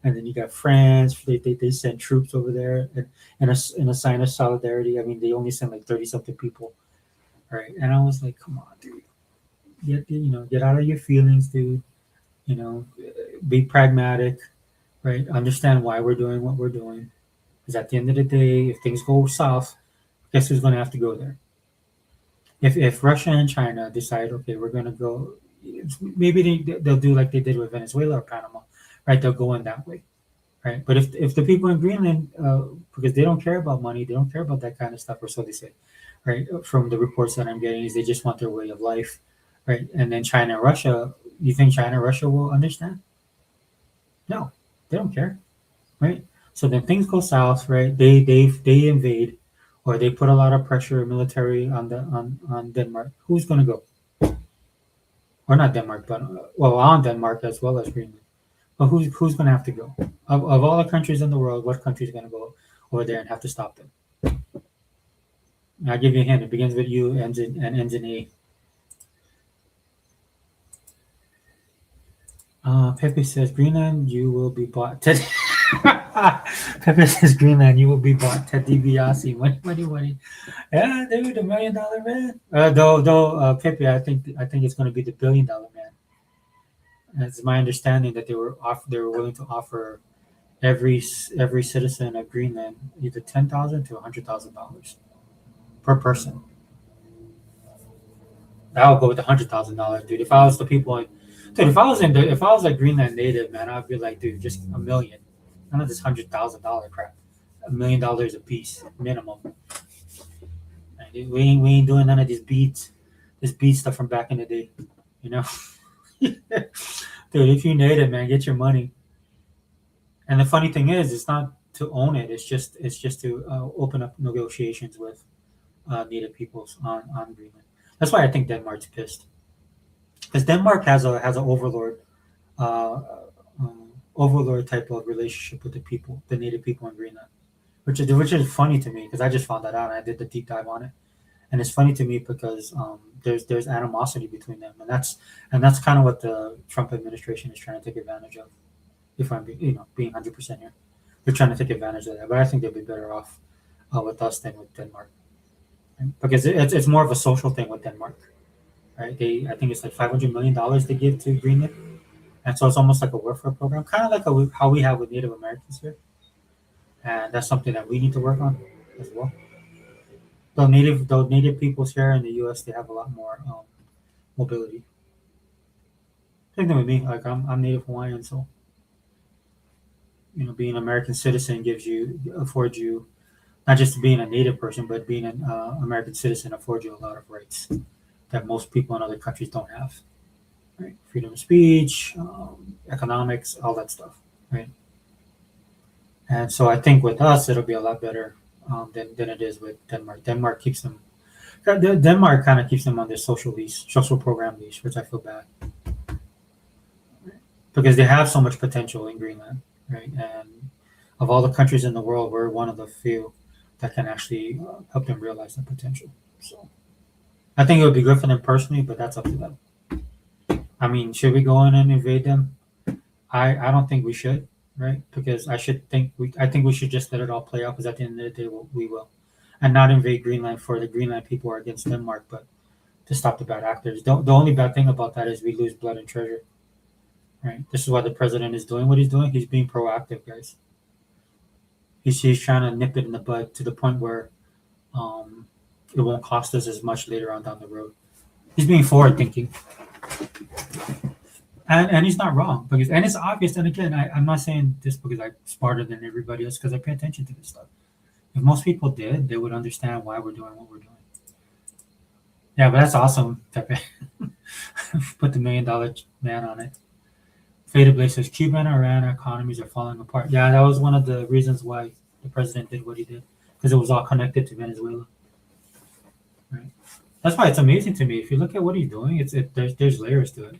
and then you got France. They send troops over there, and in a sign of solidarity. I mean, they only sent like 30 something people, right? And I was like, come on, dude, get out of your feelings, dude. You know, be pragmatic, right? Understand why we're doing what we're doing. Because at the end of the day, if things go south, guess who's going to have to go there? If Russia and China decide, okay, we're going to go, maybe they'll do like they did with Venezuela or Panama, right? They'll go in that way, right? But if the people in Greenland, because they don't care about money, they don't care about that kind of stuff, or so they say, right? From the reports that I'm getting, is they just want their way of life, right? And then China and Russia, you think China and Russia will understand? No, they don't care, right? So then things go south, right? They invade, or they put a lot of pressure military on Denmark. Who's going to go? Or not Denmark, but well, on Denmark as well as Greenland. But who's going to have to go? Of all the countries in the world, what country is going to go over there and have to stop them? I'll give you a hint. It begins with U, ends in A. Pepe says Greenland, you will be bought. Ted Pepe says Greenland, you will be bought. Ted DiBiase, money. Yeah, dude, $1 million man. Though Pepe, I think it's going to be the $1 billion man. And it's my understanding that they were willing to offer every citizen of Greenland either $10,000 to $100,000 per person. I would go with $100,000, dude. If I was the people, dude, if I was a Greenland native, man, I'd be like, dude, just a million. None of this $100,000 crap. $1 million a piece minimum. And we ain't doing none of this beat stuff from back in the day, you know. Dude, if you native, man, get your money. And the funny thing is, it's not to own it. It's just to open up negotiations with native peoples on Greenland. That's why I think Denmark's pissed because Denmark has an uh, overlord type of relationship with the native people in Greenland, which is funny to me because I just found that out and I did the deep dive on it, and it's funny to me because there's animosity between them, and that's kind of what the Trump administration is trying to take advantage of. If I'm being 100% here, they're trying to take advantage of that, but I think they'll be better off with us than with Denmark, right? Because it's more of a social thing with Denmark, right? I think it's like $500 million they give to Greenland, and so it's almost like a welfare program, kind of like how we have with Native Americans here, and that's something that we need to work on as well. Though native peoples here in the U.S. they have a lot more mobility. Same thing with me. Like I'm Native Hawaiian, so being an American citizen affords you not just being a native person, but being an American citizen affords you a lot of rights that most people in other countries don't have. Right? Freedom of speech, economics, all that stuff. Right? And so I think with us, it'll be a lot better than it is with Denmark. Denmark kind of keeps them on their social leash, social program leash, which I feel bad because they have so much potential in Greenland, right? And of all the countries in the world, we're one of the few that can actually help them realize that potential. So I think it would be good for them personally, but that's up to them. I mean, should we go in and invade them? I don't think we should, right? Because I think we should just let it all play out. Because at the end of the day, we will, and not invade Greenland for the Greenland people are against Denmark, but to stop the bad actors. The only bad thing about that is we lose blood and treasure, right? This is why the president is doing what he's doing. He's being proactive, guys. He's trying to nip it in the bud to the point where um, it won't cost us as much later on down the road. He's being forward thinking. And he's not wrong because and it's obvious. And again, I'm not saying this because I'm smarter than everybody else because I pay attention to this stuff. If most people did, they would understand why we're doing what we're doing. Yeah, but that's awesome. Pepe. Put the $1 million man on it. Faded Blade says Cuba and Iran economies are falling apart. Yeah, that was one of the reasons why the president did what he did because it was all connected to Venezuela. Right. That's why it's amazing to me. If you look at what he's doing, there's layers to it.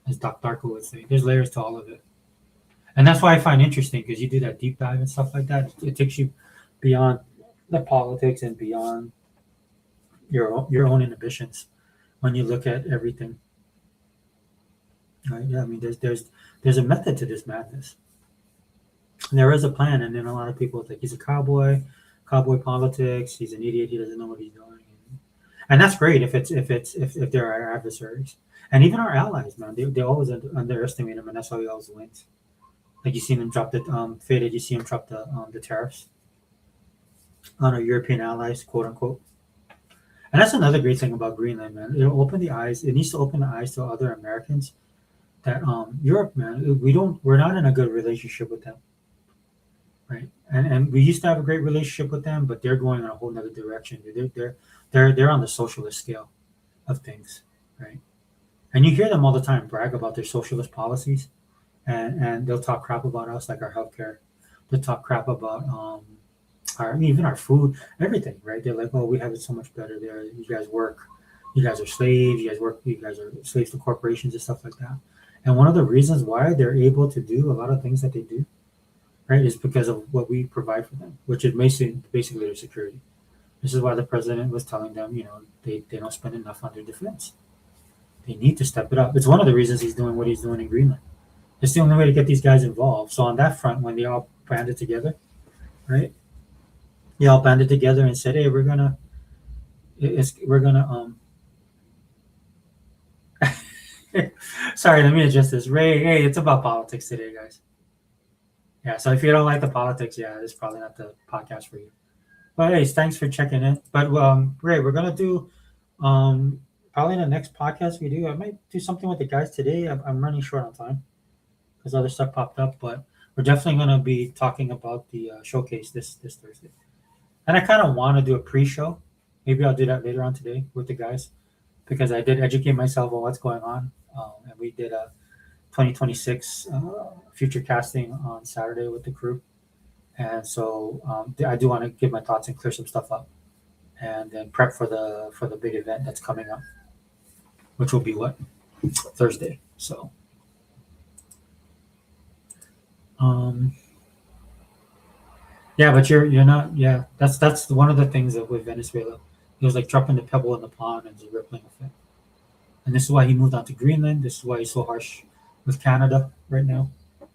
As Doc Darko would say, there's layers to all of it, and that's why I find interesting because you do that deep dive and stuff like that. It takes you beyond the politics and beyond your own inhibitions when you look at everything. Right? Yeah, I mean, there's a method to this madness. And there is a plan, and then a lot of people think he's a cowboy politics. He's an idiot. He doesn't know what he's doing, and that's great if they're our adversaries, and even our allies, man. They always underestimate him, and that's how he always wins. Like you seen him drop the faded. You see him drop the tariffs on our European allies, quote unquote. And that's another great thing about Greenland, man. It'll open the eyes. It needs to open the eyes to other Americans that Europe, man, we're not in a good relationship with them, right? And we used to have a great relationship with them, but they're going in a whole nother direction. They're on the socialist scale of things, right? And you hear them all the time brag about their socialist policies, and they'll talk crap about us, like our healthcare. They'll talk crap about even our food, everything, right? They're like, oh, we have it so much better there. You guys work, you guys are slaves, you guys are slaves to corporations and stuff like that. And one of the reasons why they're able to do a lot of things that they do, right, is because of what we provide for them, which is basically their security. This is why the president was telling them, they don't spend enough on their defense. They need to step it up. It's one of the reasons he's doing what he's doing in Greenland. It's the only way to get these guys involved. So on that front, when they all banded together, right, they all banded together and said, hey, we're gonna sorry, let me adjust this. Ray, hey, it's about politics today, guys. Yeah, so if you don't like the politics, yeah, it's probably not the podcast for you. But hey, thanks for checking in. But Ray, we're gonna do probably in the next podcast we do. I might do something with the guys today. I'm running short on time because other stuff popped up, but we're definitely gonna be talking about the showcase this Thursday. And I kind of want to do a pre-show. Maybe I'll do that later on today with the guys because I did educate myself on what's going on. And we did a 2026 future casting on Saturday with the crew. And so I do want to give my thoughts and clear some stuff up and then prep for the big event that's coming up, which will be what? Thursday. So yeah, but you're not. Yeah, that's one of the things that with Venezuela, it was like dropping the pebble in the pond and it's a rippling effect. And this is why he moved on to Greenland. This is why he's so harsh with Canada right now,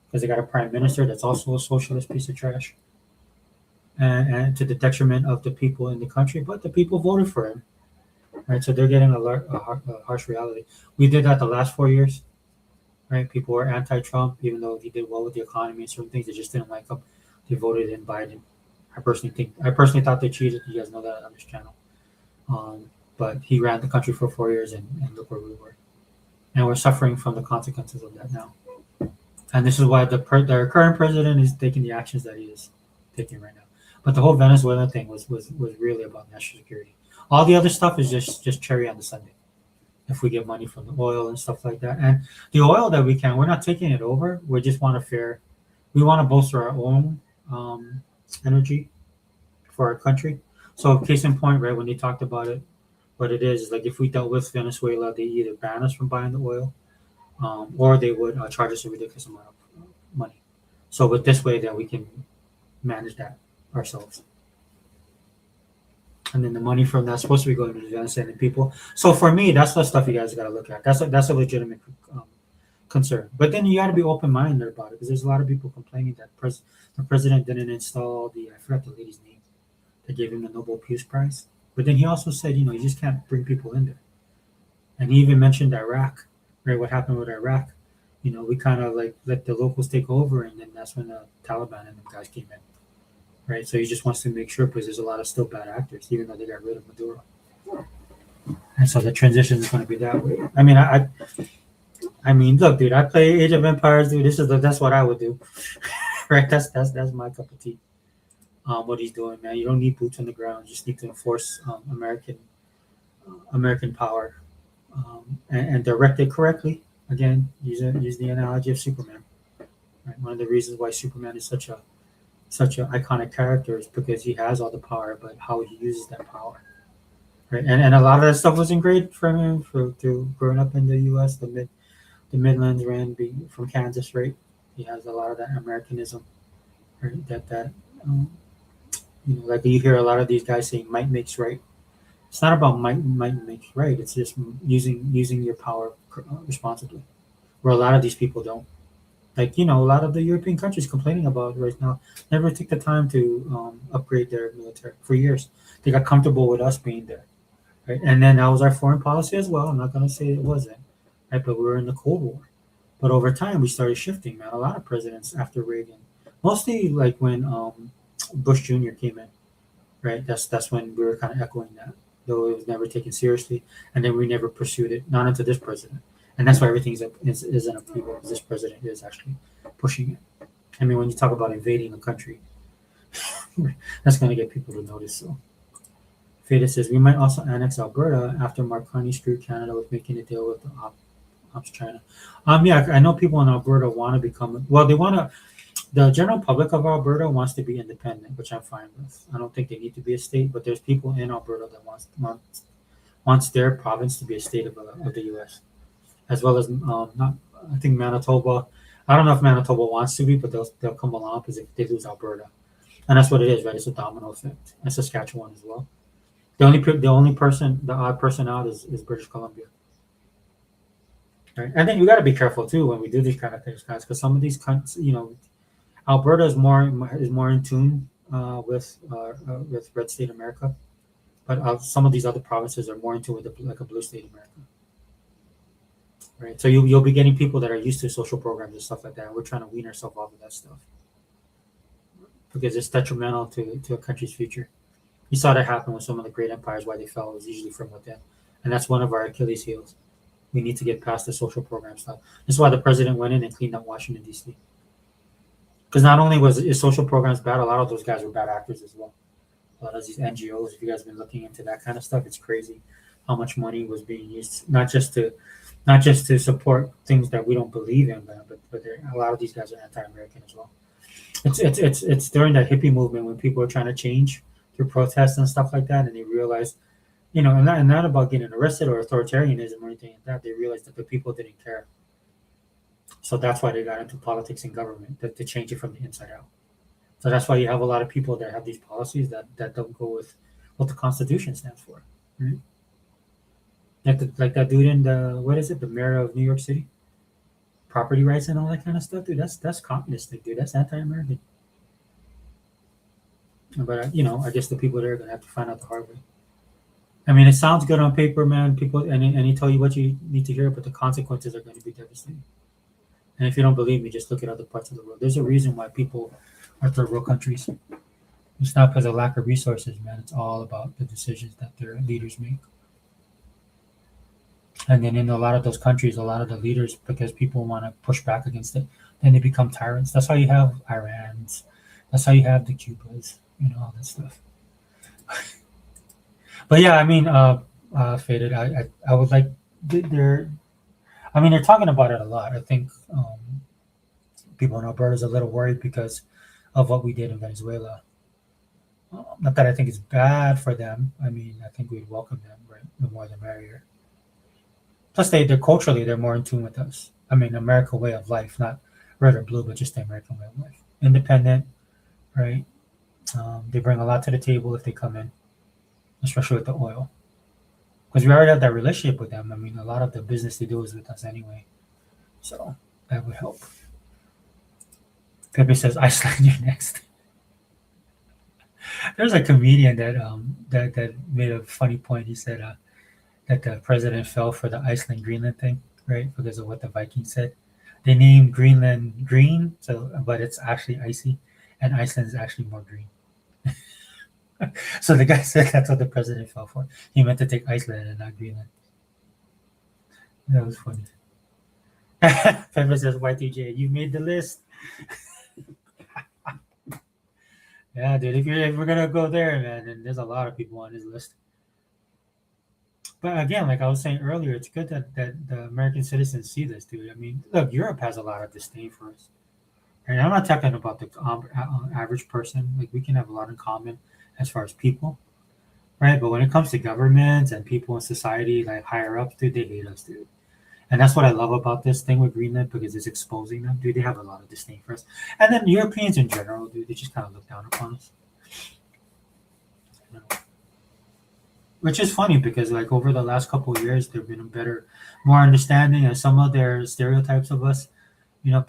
because they got a prime minister that's also a socialist piece of trash, and to the detriment of the people in the country. But the people voted for him, right? So they're getting a harsh reality. We did that the last 4 years, right? People were anti-Trump, even though he did well with the economy and certain things. They just didn't like him. They voted in Biden. I personally thought they cheated. You guys know that on this channel. But he ran the country for 4 years, and look where we were. And we're suffering from the consequences of that now. And this is why the current president is taking the actions that he is taking right now. But the whole Venezuela thing was really about national security. All the other stuff is just cherry on the sundae. If we get money from the oil and stuff like that, and the oil that we can, we're not taking it over. We just want we want to bolster our own energy for our country. So case in point, right, when they talked about it, what it is like if we dealt with Venezuela, they either ban us from buying the oil, or they would charge us a ridiculous amount of money. So with this way that we can manage that ourselves. And then the money from that's supposed to be going to the Venezuelan people. So for me, that's the stuff you guys got to look at. That's a legitimate concern. But then you got to be open-minded about it because there's a lot of people complaining that the president didn't install I forgot the lady's name that gave him the Nobel Peace Prize. But then he also said, you just can't bring people in there. And he even mentioned Iraq, right? What happened with Iraq? We kind of like let the locals take over, and then that's when the Taliban and the guys came in, right? So he just wants to make sure because there's a lot of still bad actors, even though they got rid of Maduro. And so the transition is going to be that way. I mean, I I mean, look, dude, I play Age of Empires, dude. That's what I would do, right? That's my cup of tea. What he's doing, man. You don't need boots on the ground. You just need to enforce American power, and direct it correctly. Again, use the analogy of Superman. Right? One of the reasons why Superman is such an iconic character is because he has all the power, but how he uses that power. Right? And a lot of that stuff wasn't great for him through growing up in the U.S. The Midlands, ran being from Kansas, right? He has a lot of that Americanism, right? That um, like you hear a lot of these guys saying might makes right. It's not about might makes right. It's just using your power responsibly. Where a lot of these people don't. Like a lot of the European countries complaining about right now never took the time to upgrade their military for years. They got comfortable with us being there, right? And then that was our foreign policy as well. I'm not gonna say it wasn't, right? But we were in the Cold War. But over time, we started shifting, man. A lot of presidents after Reagan, mostly like when Bush Jr. came in, right? That's when we were kind of echoing that, though it was never taken seriously, and then we never pursued it, not until this president, and that's why is an upheaval. Because this president is actually pushing it. I mean, when you talk about invading a country, that's going to get people to notice. So, Fada says we might also annex Alberta after Mark Carney screwed Canada with making a deal with the ops China. Yeah, I know people in Alberta want to become well. They want to. The general public of Alberta wants to be independent, which I'm fine with. I don't think they need to be a state, but there's people in Alberta that wants their province to be a state of the U.S. as well as not. I think Manitoba. I don't know if Manitoba wants to be, but they'll come along because if they lose Alberta, and that's what it is, right? It's a domino effect. And Saskatchewan as well. The odd person out is British Columbia. Right? And then you got to be careful too when we do these kind of things, guys, because some of these countries, Alberta is more in tune with red state America, but some of these other provinces are more in tune with like a blue state America, right? So you'll be getting people that are used to social programs and stuff like that. And we're trying to wean ourselves off of that stuff because it's detrimental to a country's future. You saw that happen with some of the great empires. Why they fell was usually from within, and that's one of our Achilles heels. We need to get past the social program stuff. That's why the president went in and cleaned up Washington D.C. Because not only was his social programs bad, a lot of those guys were bad actors as well. A lot of these NGOs, if you guys have been looking into that kind of stuff, it's crazy how much money was being used, not just to support things that we don't believe in, but a lot of these guys are anti-American as well. It's during the hippie movement when people are trying to change through protests and stuff like that, and they realize, and not about getting arrested or authoritarianism or anything like that. They realized that the people didn't care. So that's why they got into politics and government, to change it from the inside out. So that's why you have a lot of people that have these policies that don't go with what the Constitution stands for. Right? Like that dude in the mayor of New York City, property rights and all that kind of stuff, dude. That's communistic, dude. That's anti-American. But I guess the people there are gonna have to find out the hard way. I mean, it sounds good on paper, man. People and he tell you what you need to hear, but the consequences are going to be devastating. And if you don't believe me, just look at other parts of the world. There's a reason why people are third world countries. It's not because of lack of resources, man. It's all about the decisions that their leaders make. And then in a lot of those countries, a lot of the leaders, because people want to push back against it, then they become tyrants. That's how you have Irans. That's how you have the Cubas, all that stuff. But yeah, I mean, Faded. I would like they're. I mean, they're talking about it a lot. I think people in Alberta is a little worried because of what we did in Venezuela. Not that I think it's bad for them. I mean, I think we'd welcome them, right? The more the merrier. Plus, they're culturally they're more in tune with us. I mean, American way of life, not red or blue, but just the American way of life. Independent, right? They bring a lot to the table if they come in, especially with the oil. Because we already have that relationship with them. I mean, a lot of the business they do is with us anyway. So that would help. Pepe says, Iceland, you're next. There's a comedian that made a funny point. He said that the president fell for the Iceland Greenland thing, right? Because of what the Vikings said. They named Greenland green, but it's actually icy, and Iceland is actually more green. So the guy said that's what the president fell for. He meant to take Iceland and not Greenland. That was funny. Pepper says Y2J, you made the list. Yeah, dude. If we're gonna go there, man, and there's a lot of people on his list. But again, like I was saying earlier, it's good that the American citizens see this, dude. I mean, look, Europe has a lot of disdain for us. And I'm not talking about the average person. Like we can have a lot in common as far as people, right? But when it comes to governments and people in society, like higher ups, dude, they hate us, dude. And that's what I love about this thing with Greenland because it's exposing them, dude. They have a lot of disdain for us, and then Europeans in general, dude, they just kind of look down upon us. You know? Which is funny because like over the last couple of years, there've been a better, more understanding, and some of their stereotypes of us,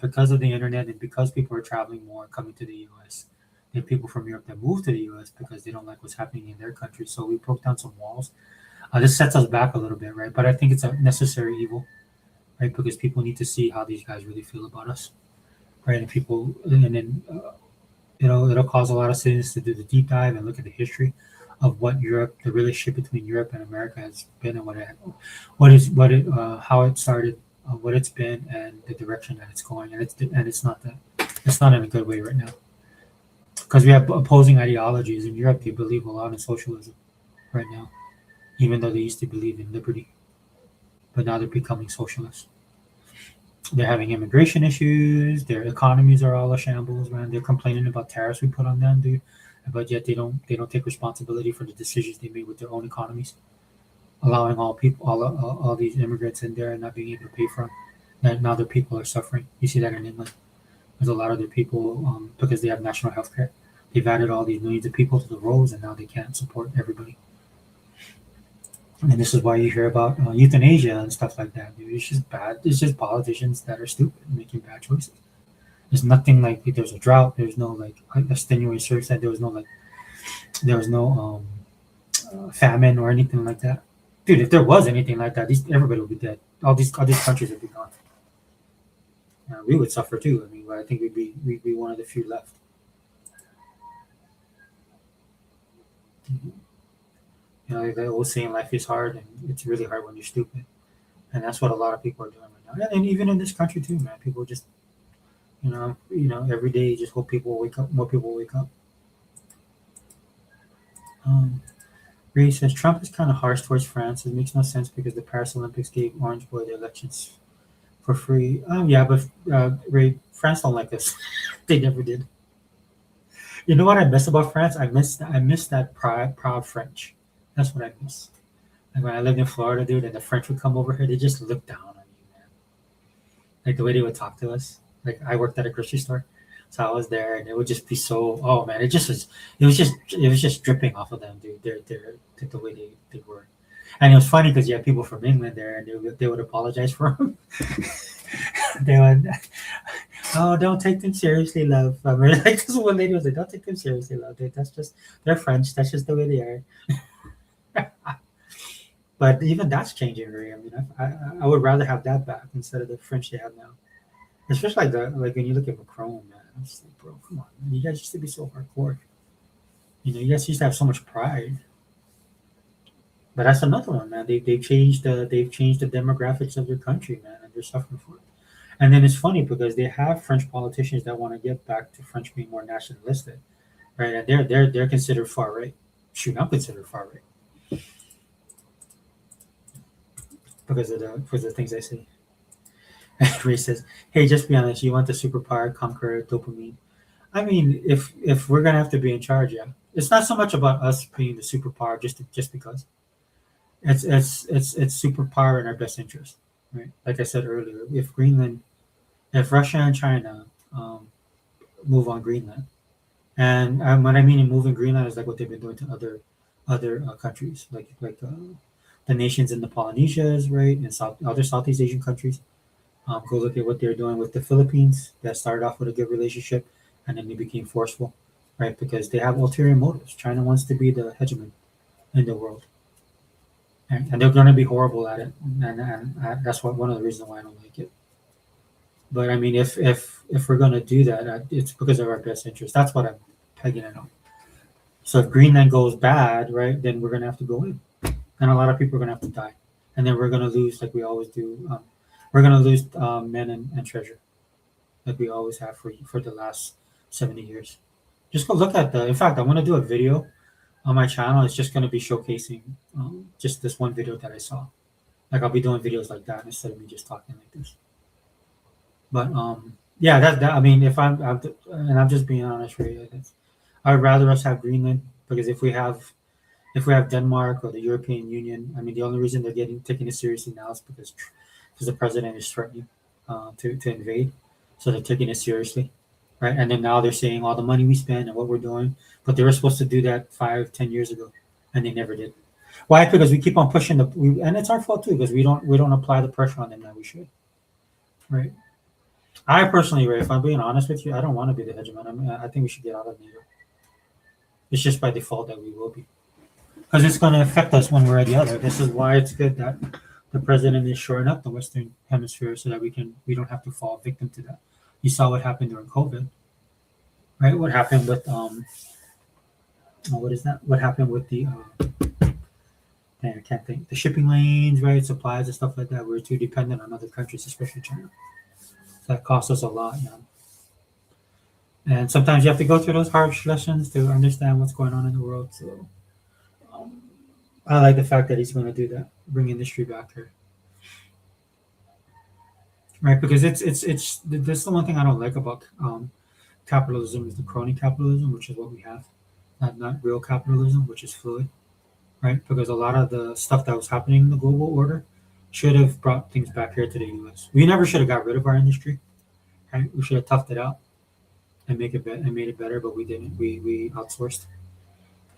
because of the internet and because people are traveling more and coming to the U.S. There are people from Europe that move to the U.S. because they don't like what's happening in their country. So we broke down some walls. This sets us back a little bit, right? But I think it's a necessary evil, right? Because people need to see how these guys really feel about us, right? And people, and then it'll cause a lot of citizens to do the deep dive and look at the history of what Europe, the relationship between Europe and America has been, and how it started, what it's been, and the direction that it's going, and it's not in a good way right now because we have opposing ideologies in Europe. They believe a lot in socialism right now, even though they used to believe in liberty, but now they're becoming socialists. They're having immigration issues. Their economies are all a shambles, man. They're complaining about tariffs we put on them, dude. But yet they don't take responsibility for the decisions they made with their own economies, allowing all these immigrants in there and not being able to pay for them. And now their people are suffering. You see that in England. There's a lot of their people because they have national health care. They've added all these millions of people to the rolls, and now they can't support everybody. And this is why you hear about euthanasia and stuff like that. Dude. It's just bad. It's just politicians that are stupid making bad choices. There's nothing like there's a drought. There's no like extenuating circumstance. There was no famine or anything like that. Dude, if there was anything like that, everybody would be dead. All these countries would be gone. We would suffer too. I mean, but I think we'd be one of the few left. Like the old saying, life is hard, and it's really hard when you're stupid. And that's what a lot of people are doing right now. And even in this country too, man. People just, every day just hope people wake up. More people wake up. Um, Ray says Trump is kind of harsh towards France. It makes no sense because the Paris Olympics gave Orange Boy the elections for free. Yeah, but Ray, France don't like us. They never did. You know what I miss about France? I miss that proud French. That's what I miss. Like when I lived in Florida, dude, and the French would come over here, they just look down on you, man. Like the way they would talk to us. Like I worked at a grocery store, so I was there, and it would just be so. Oh man, it was just dripping off of them, dude. The way they were, and it was funny because you had people from England there, and they would apologize for them. They would, oh, don't take them seriously, love. I mean, like this one lady was like, don't take them seriously, love. Dude, they're French. That's just the way they are. But even that's changing, Ray. I mean, I would rather have that back instead of the French they have now. Especially like when you look at Macron, man. I'm just like, bro, come on, man. You guys used to be so hardcore. You guys used to have so much pride. But that's another one, man. They've changed the demographics of their country, man, and they're suffering for it. And then it's funny because they have French politicians that want to get back to French being more nationalistic, right? And they're considered far right. Shoot, I'm considered far right because of the things I say. Ray says, "Hey, just be honest. You want the superpower conquer dopamine? I mean, if we're gonna have to be in charge, yeah. It's not so much about us being the superpower just because it's superpower in our best interest, right? Like I said earlier, if Russia and China move on Greenland, and what I mean in moving Greenland is like what they've been doing to other countries, like the nations in the Polynesias, right, and other Southeast Asian countries. Go look at what they're doing with the Philippines. That started off with a good relationship, and then they became forceful, right? Because they have ulterior motives. China wants to be the hegemon in the world, and they're going to be horrible at it. And that's one of the reasons why I don't like it. But I mean, if we're going to do that, it's because of our best interest. That's what I'm pegging it on. So if Greenland goes bad, right, then we're going to have to go in, and a lot of people are going to have to die, and then we're going to lose like we always do. we're gonna lose men and treasure like we always have for the last 70 years. Just go look at the. In fact, I want to do a video on my channel. It's just gonna be showcasing just this one video that I saw. Like I'll be doing videos like that instead of me just talking like this. But yeah, that I mean, if and I'm just being honest, right? I'd rather us have Greenland because if we have Denmark or the European Union, I mean, the only reason they're getting taking it seriously now is because the president is threatening to invade, so they're taking it seriously, right? And then now they're saying all the money we spend and what we're doing, but they were supposed to do that 5, 10 years ago, and they never did. Why? Because we keep on pushing and it's our fault too because we don't apply the pressure on them that we should, right? I personally, Ray, if I'm being honest with you, I don't want to be the hegemon. I mean, I think we should get out of NATO. It's just by default that we will be, because it's going to affect us one way or the other. This is why it's good that the president is shoring up the Western Hemisphere so that we don't have to fall victim to that. You saw what happened during COVID, right? What happened with what is that? What happened with the I can't think the shipping lanes, right? Supplies and stuff like that. We're too dependent on other countries, especially China. So that costs us a lot, And sometimes you have to go through those harsh lessons to understand what's going on in the world. So I like the fact that he's going to do that, bring industry back here, right? Because it's this is the one thing I don't like about capitalism is the crony capitalism, which is what we have, not real capitalism, which is fluid, right? Because a lot of the stuff that was happening in the global order should have brought things back here to the U.S. We never should have got rid of our industry, right? We should have toughed it out and made it better, but we didn't. We outsourced.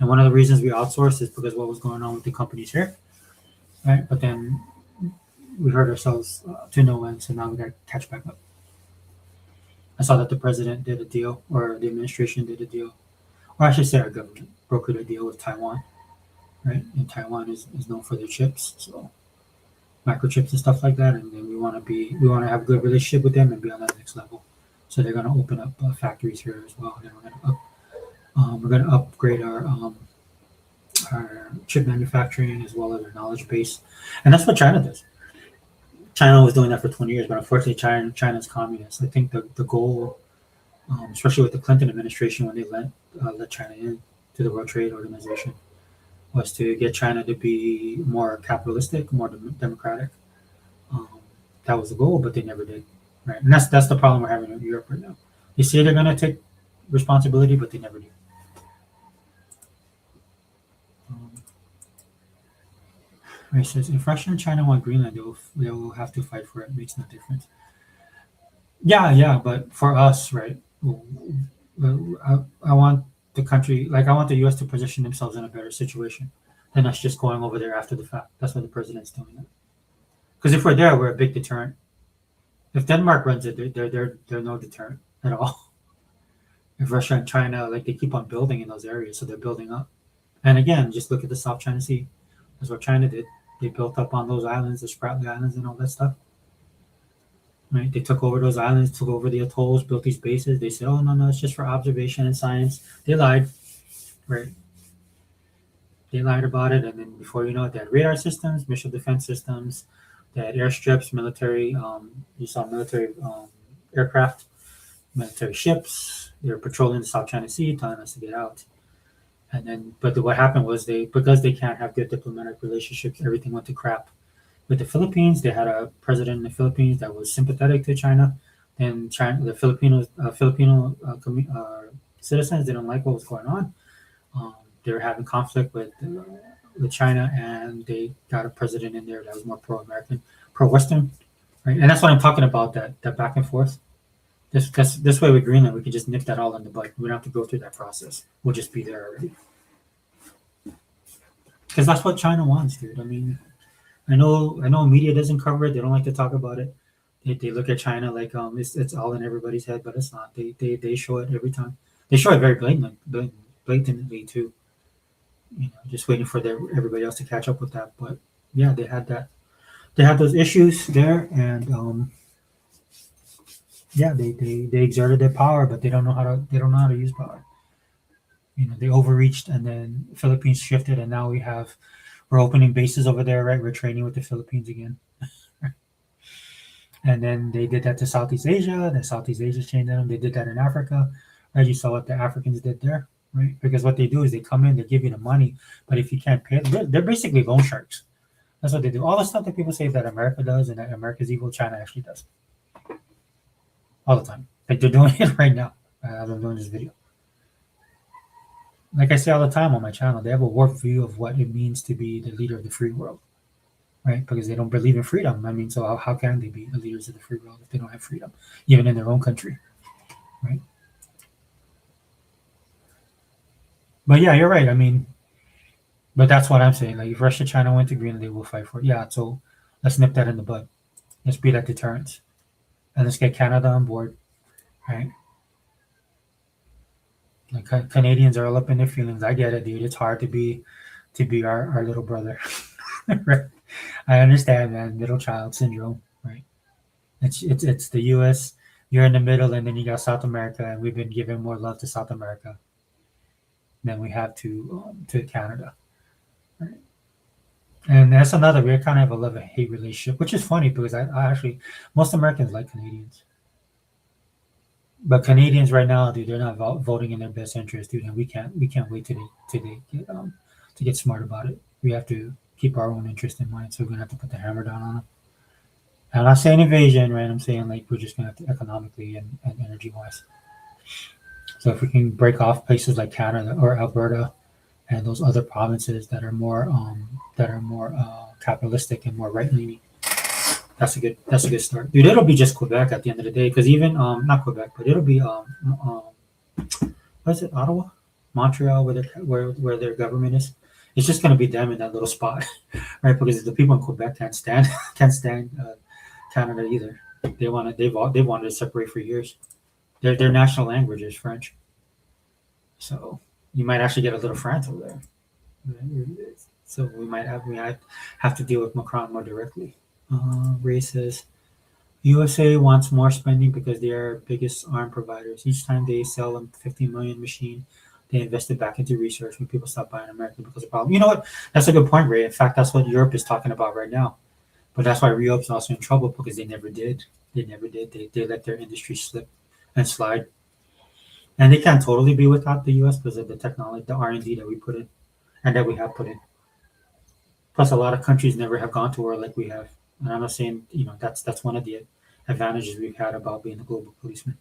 And one of the reasons we outsourced is because what was going on with the companies here, right? But then we hurt ourselves to no end, so now we got to catch back up. I saw that the president did a deal, or the administration did a deal, or I should say our government brokered a deal with Taiwan, right? And Taiwan is known for their chips, so microchips and stuff like that. And then we want to have a good relationship with them and be on that next level. So they're going to open up factories here as well, and we're going to upgrade our chip manufacturing as well as our knowledge base, and that's what China does. China was doing that for 20 years, but unfortunately, China's communist. I think the goal, especially with the Clinton administration when they let China in to the World Trade Organization, was to get China to be more capitalistic, more democratic. That was the goal, but they never did. Right, and that's the problem we're having in Europe right now. They say they're going to take responsibility, but they never do. Right, says if Russia and China want Greenland, they will have to fight for it. It makes no difference. Yeah, but for us, right? I want the country, like I want the U.S. to position themselves in a better situation than us just going over there after the fact. That's why the president's doing it. Because if we're there, we're a big deterrent. If Denmark runs it, they're no deterrent at all. If Russia and China, like they keep on building in those areas, so they're building up. And again, just look at the South China Sea. That's what China did. They built up on those islands, the Spratly Islands, and all that stuff. Right? They took over those islands, took over the atolls, built these bases. They said, "Oh no, it's just for observation and science." They lied, right? They lied about it, and then before you know it, they had radar systems, missile defense systems. They had airstrips, military. You saw military aircraft, military ships. They were patrolling the South China Sea, telling us to get out. And then, but what happened was because they can't have good diplomatic relationships, everything went to crap. With the Philippines, they had a president in the Philippines that was sympathetic to China. Then the Filipino citizens didn't like what was going on. They were having conflict with China, and they got a president in there that was more pro-American, pro-Western, right? And that's what I'm talking about, that back and forth. This way with Greenland, we can just nip that all in the bud. We don't have to go through that process. We'll just be there already. Because that's what China wants, dude. I mean, I know media doesn't cover it. They don't like to talk about it. They look at China like it's all in everybody's head, but it's not. They show it every time. They show it very blatantly too. Just waiting for everybody else to catch up with that. But yeah, they had that. They had those issues there, and yeah, they exerted their power, but they don't know how to use power. They overreached, and then Philippines shifted, and now we're opening bases over there, right? We're training with the Philippines again. And then they did that to Southeast Asia. Then Southeast Asia changed them. They did that in Africa. Right? You saw what the Africans did there, right? Because what they do is they come in, they give you the money, but if you can't pay, they're basically loan sharks. That's what they do. All the stuff that people say that America does and that America's evil, China actually does all the time. Like they're doing it right now. As I'm doing this video. Like I say all the time on my channel, they have a warped view of what it means to be the leader of the free world, right? Because they don't believe in freedom. I mean, so how can they be the leaders of the free world if they don't have freedom, even in their own country, right? But yeah, you're right. I mean, but that's what I'm saying. Like, if Russia, China went to Greenland, they will fight for it. Yeah, so let's nip that in the bud. Let's be that deterrent, and let's get Canada on board, right? Like Canadians are all up in their feelings. I get it, dude. It's hard to be our little brother. Right? I understand, man. Middle child syndrome, right? It's the U.S. You're in the middle, and then you got South America, and we've been giving more love to South America than we have to Canada, right? And that's another. We kind of have a love and hate relationship, which is funny because I actually most Americans like Canadians, but Canadians right now, dude, they're not voting in their best interest, dude, and we can't wait till they get smart about it. We have to keep our own interest in mind, so we're gonna have to put the hammer down on them. I'm not saying invasion, right? I'm saying like we're just gonna have to economically and energy wise. So if we can break off places like Canada or Alberta and those other provinces that are more capitalistic and more right leaning, that's a good start, dude. It'll be just Quebec at the end of the day, because even not Quebec, but it'll be what is it, Ottawa, Montreal, where their government is. It's just gonna be them in that little spot, right? Because the people in Quebec can't stand Canada either. They wanted to separate for years. Their national language is French, so you might actually get a little France over there. So we might have to deal with Macron more directly. Races. USA wants more spending because they are biggest arm providers. Each time they sell a 15 million machine, they invest it back into research. When people stop buying American because of problem. You know what? That's a good point, Ray. In fact, that's what Europe is talking about right now. But that's why Europe's also in trouble because they never did. They never did. They let their industry slip and slide. And they can't totally be without the US because of the technology, the R&D that we put in and that we have put in. Plus, a lot of countries never have gone to war like we have. And I'm not saying, that's one of the advantages we've had about being a global policeman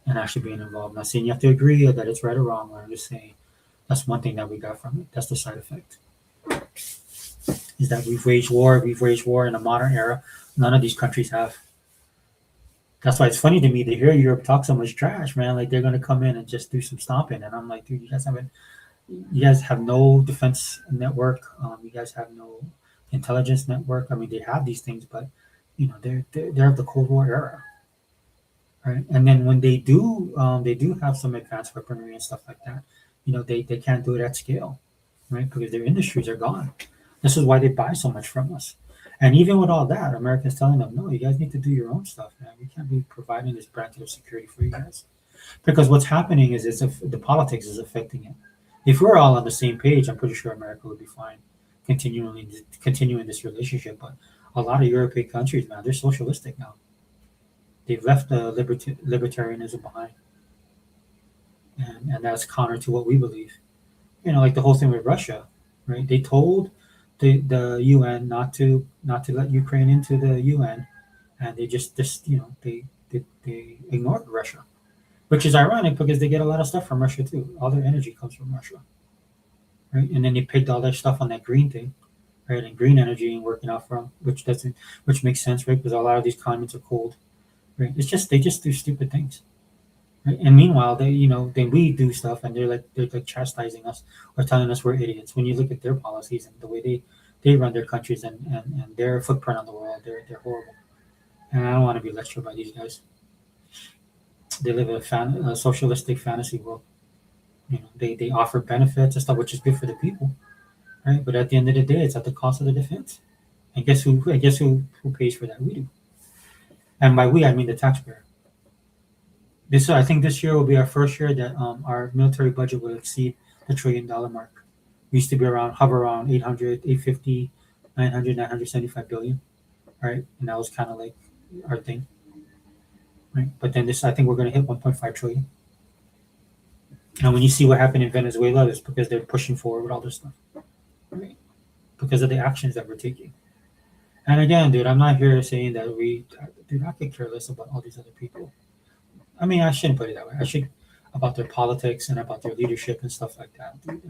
and actually being involved. I'm not saying you have to agree that it's right or wrong. I'm just saying that's one thing that we got from it. That's the side effect. Is that we've waged war in a modern era. None of these countries have. That's why it's funny to me to hear Europe talk so much trash, man. Like they're gonna come in and just do some stomping, and I'm like, dude, you guys have no defense network. You guys have no intelligence network. I mean, they have these things, but they're of the Cold War era, right? And then when they do have some advanced weaponry and stuff like that. They can't do it at scale, right? Because their industries are gone. This is why they buy so much from us. And even with all that, America's telling them, no, you guys need to do your own stuff, man. We can't be providing this blanket of security for you guys. Because what's happening is if the politics is affecting it. If we're all on the same page, I'm pretty sure America would be fine continuing this relationship. But a lot of European countries, man, they're socialistic now. They've left the libertarianism behind, and that's counter to what we believe. Like the whole thing with Russia, right? They told the UN not to let Ukraine into the UN, and they just they ignored Russia, which is ironic because they get a lot of stuff from Russia too. All their energy comes from Russia, right? And then they picked all their stuff on that green thing, right? And green energy ain't working out for them, which makes sense, right? Because a lot of these climates are cold, right? It's just they just do stupid things. Right? And meanwhile, then we do stuff, and they're like chastising us or telling us we're idiots. When you look at their policies and the way they run their countries and their footprint on the world, they're horrible. And I don't want to be lectured by these guys. They live in a socialistic fantasy world. They offer benefits and stuff, which is good for the people, right? But at the end of the day, it's at the cost of the defense. And guess who? I guess who pays for that? We do. And by we, I mean the taxpayer. I think this year will be our first year that our military budget will exceed the $1 trillion mark. We used to be hover around 800, 850, 900, 975 billion, right? And that was kind of like our thing, right? But then this, I think we're going to hit 1.5 trillion. And when you see what happened in Venezuela, it's because they're pushing forward with all this stuff, right? Because of the actions that we're taking. And again, dude, I'm not here saying that dude, I could care less about all these other people. I mean, I shouldn't put it that way. I should about their politics and about their leadership and stuff like that. Dude,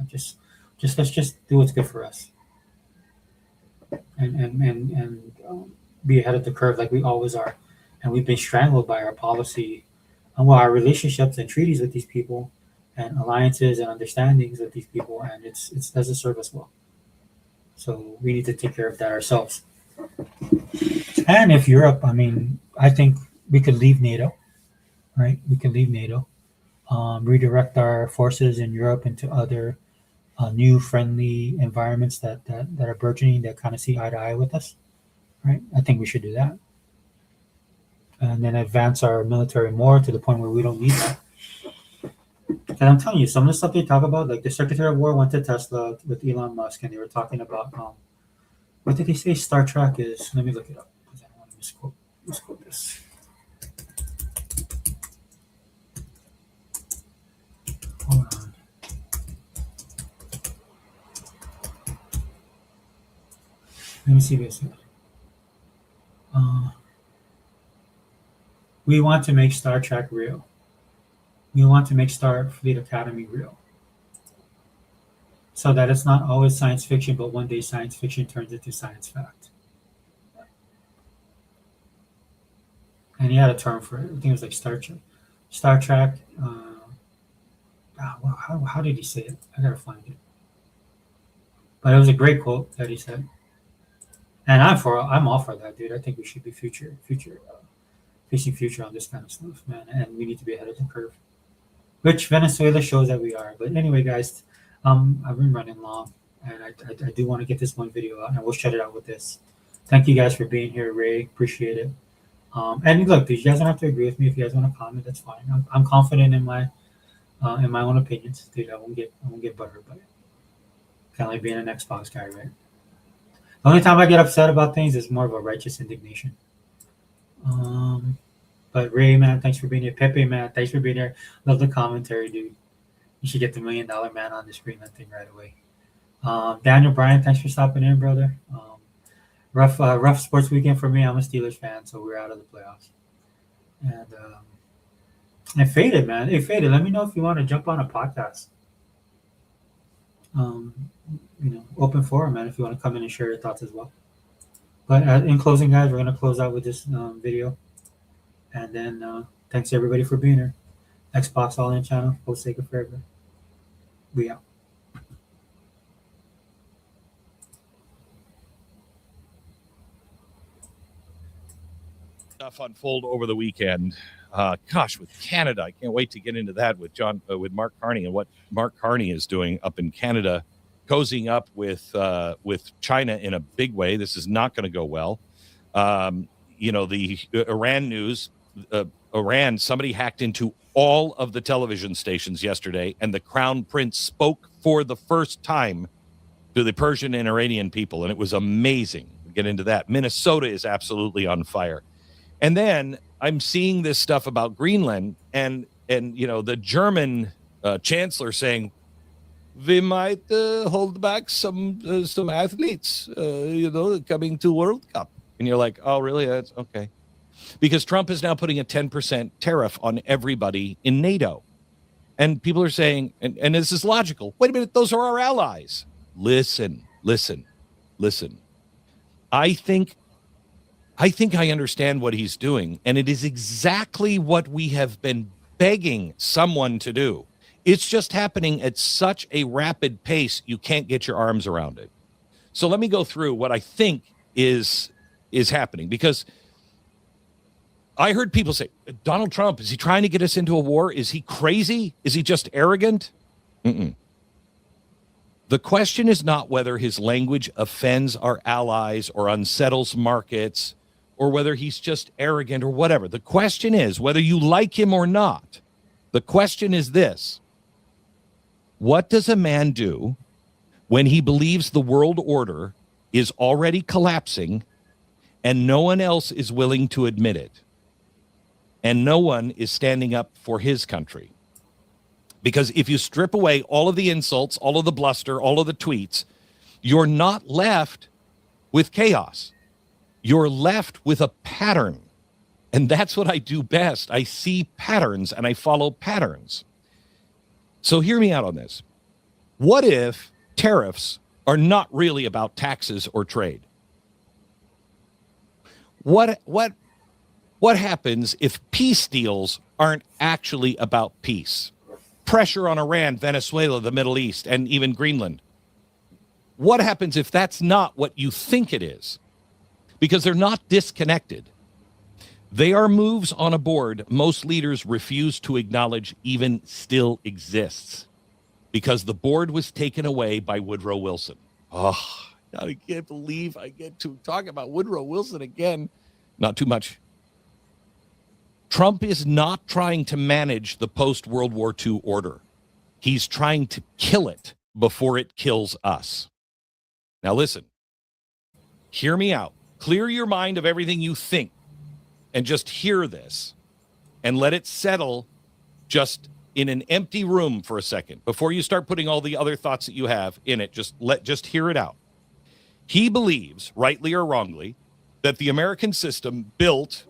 let's just do what's good for us, and be ahead of the curve like we always are. And we've been strangled by our policy, and well, our relationships and treaties with these people, and alliances and understandings with these people, and it doesn't serve us well. So we need to take care of that ourselves. And if Europe, I mean, I think we could leave NATO, right? We can leave NATO, redirect our forces in Europe into other new friendly environments that are burgeoning, that kind of see eye to eye with us, right? I think we should do that. And then advance our military more to the point where we don't need that. And I'm telling you, some of the stuff they talk about, like the Secretary of War went to Tesla with Elon Musk, and they were talking about what did they say Star Trek is? Let me look it up because I don't want to misquote this. Hold on. Let me see this. We want to make Star Trek real. We want to make Starfleet Academy real. So that it's not always science fiction, but one day science fiction turns into science fact. And he had a term for it. I think it was like Star Trek. Star Trek. How did he say it? I gotta find it. But it was a great quote that he said. And I'm all for that, dude. I think we should be facing future on this kind of stuff, man. And we need to be ahead of the curve, which Venezuela shows that we are. But anyway, guys, I've been running long, and I do want to get this one video out, and we'll shut it out with this. Thank you guys for being here, Ray. Appreciate it. And look, you guys don't have to agree with me. If you guys want to comment, that's fine. I'm confident in my own opinions, dude. I won't get buttered by it. Kind of like being an Xbox guy, right? The only time I get upset about things is more of a righteous indignation. But Ray, man, thanks for being here. Pepe, man, thanks for being here. Love the commentary, dude. You should get the $1 Million Man on the Greenland thing right away. Daniel Bryan, thanks for stopping in, brother. Rough sports weekend for me. I'm a Steelers fan, so we're out of the playoffs. And it faded, man. It faded. Let me know if you want to jump on a podcast. Open forum, man. If you want to come in and share your thoughts as well. But in closing, guys, we're gonna close out with this video, and then thanks everybody for being here. Xbox All In channel, post Sega forever. We out. Stuff unfold over the weekend. Gosh, with Canada, I can't wait to get into that with Mark Carney and what Mark Carney is doing up in Canada, cozying up with China in a big way. This is not going to go well. The Iran news. Iran, somebody hacked into all of the television stations yesterday, and the Crown Prince spoke for the first time to the Persian and Iranian people, and it was amazing. We'll get into that. Minnesota is absolutely on fire. And then I'm seeing this stuff about Greenland, and the German chancellor saying, we might hold back some athletes, coming to World Cup. And you're like, oh, really? That's okay. Because Trump is now putting a 10% tariff on everybody in NATO. And people are saying, and this is logical, wait a minute, those are our allies. Listen. I think I understand what he's doing, and it is exactly what we have been begging someone to do. It's just happening at such a rapid pace, you can't get your arms around it. So let me go through what I think is happening, because I heard people say, Donald Trump, is he trying to get us into a war? Is he crazy? Is he just arrogant? Mm-mm. The question is not whether his language offends our allies or unsettles markets or whether he's just arrogant or whatever. The question is, whether you like him or not, the question is this: what does a man do when he believes the world order is already collapsing And no one else is willing to admit it. And no one is standing up for his country. Because if you strip away all of the insults, all of the bluster, all of the tweets, you're not left with chaos. You're left with a pattern. And that's what I do best. I see patterns and I follow patterns. So hear me out on this. What if tariffs are not really about taxes or trade? What happens if peace deals aren't actually about peace? Pressure on Iran, Venezuela, the Middle East, and even Greenland. What happens if that's not what you think it is? Because they're not disconnected. They are moves on a board most leaders refuse to acknowledge even still exists. Because the board was taken away by Woodrow Wilson. Oh, I can't believe I get to talk about Woodrow Wilson again. Not too much. Trump is not trying to manage the post-World War II order. He's trying to kill it before it kills us. Now listen, hear me out. Clear your mind of everything you think and just hear this and let it settle just in an empty room for a second before you start putting all the other thoughts that you have in it. Just hear it out. He believes, rightly or wrongly, that the American system built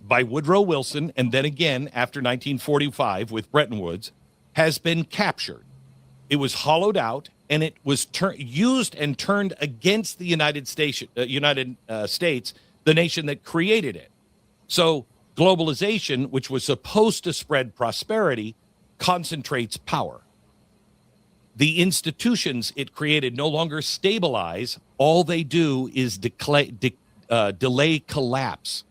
by Woodrow Wilson and then again after 1945 with Bretton Woods has been captured. It was hollowed out and it was used and turned against the United States, the nation that created it. So globalization, which was supposed to spread prosperity, concentrates power. The institutions it created no longer stabilize. All they do is delay collapse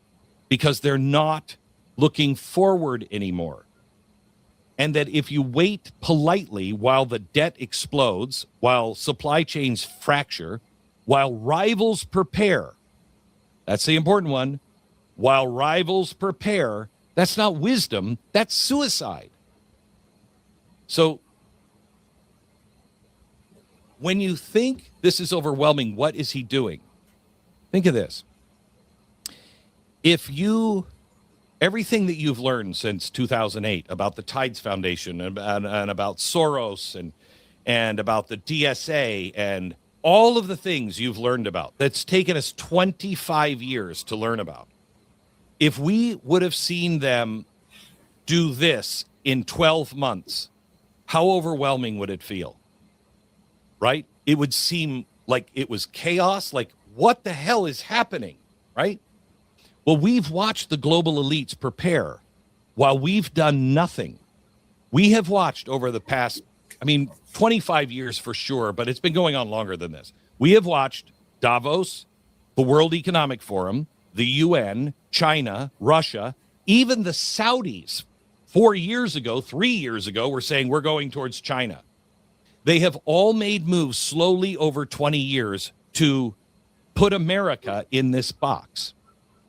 because they're not looking forward anymore. And that if you wait politely while the debt explodes, while supply chains fracture, while rivals prepare, that's the important one, while rivals prepare, that's not wisdom, that's suicide. So when you think this is overwhelming, what is he doing? Think of this. Everything that you've learned since 2008 about the Tides Foundation and about Soros and about the DSA and all of the things you've learned about, that's taken us 25 years to learn about. If we would have seen them do this in 12 months, how overwhelming would it feel? Right? It would seem like it was chaos, like what the hell is happening, right? Well, we've watched the global elites prepare while we've done nothing. We have watched over the past, 25 years for sure, but it's been going on longer than this. We have watched Davos, the World Economic Forum, the UN, China, Russia, even the Saudis 4 years ago, 3 years ago, were saying we're going towards China. They have all made moves slowly over 20 years to put America in this box.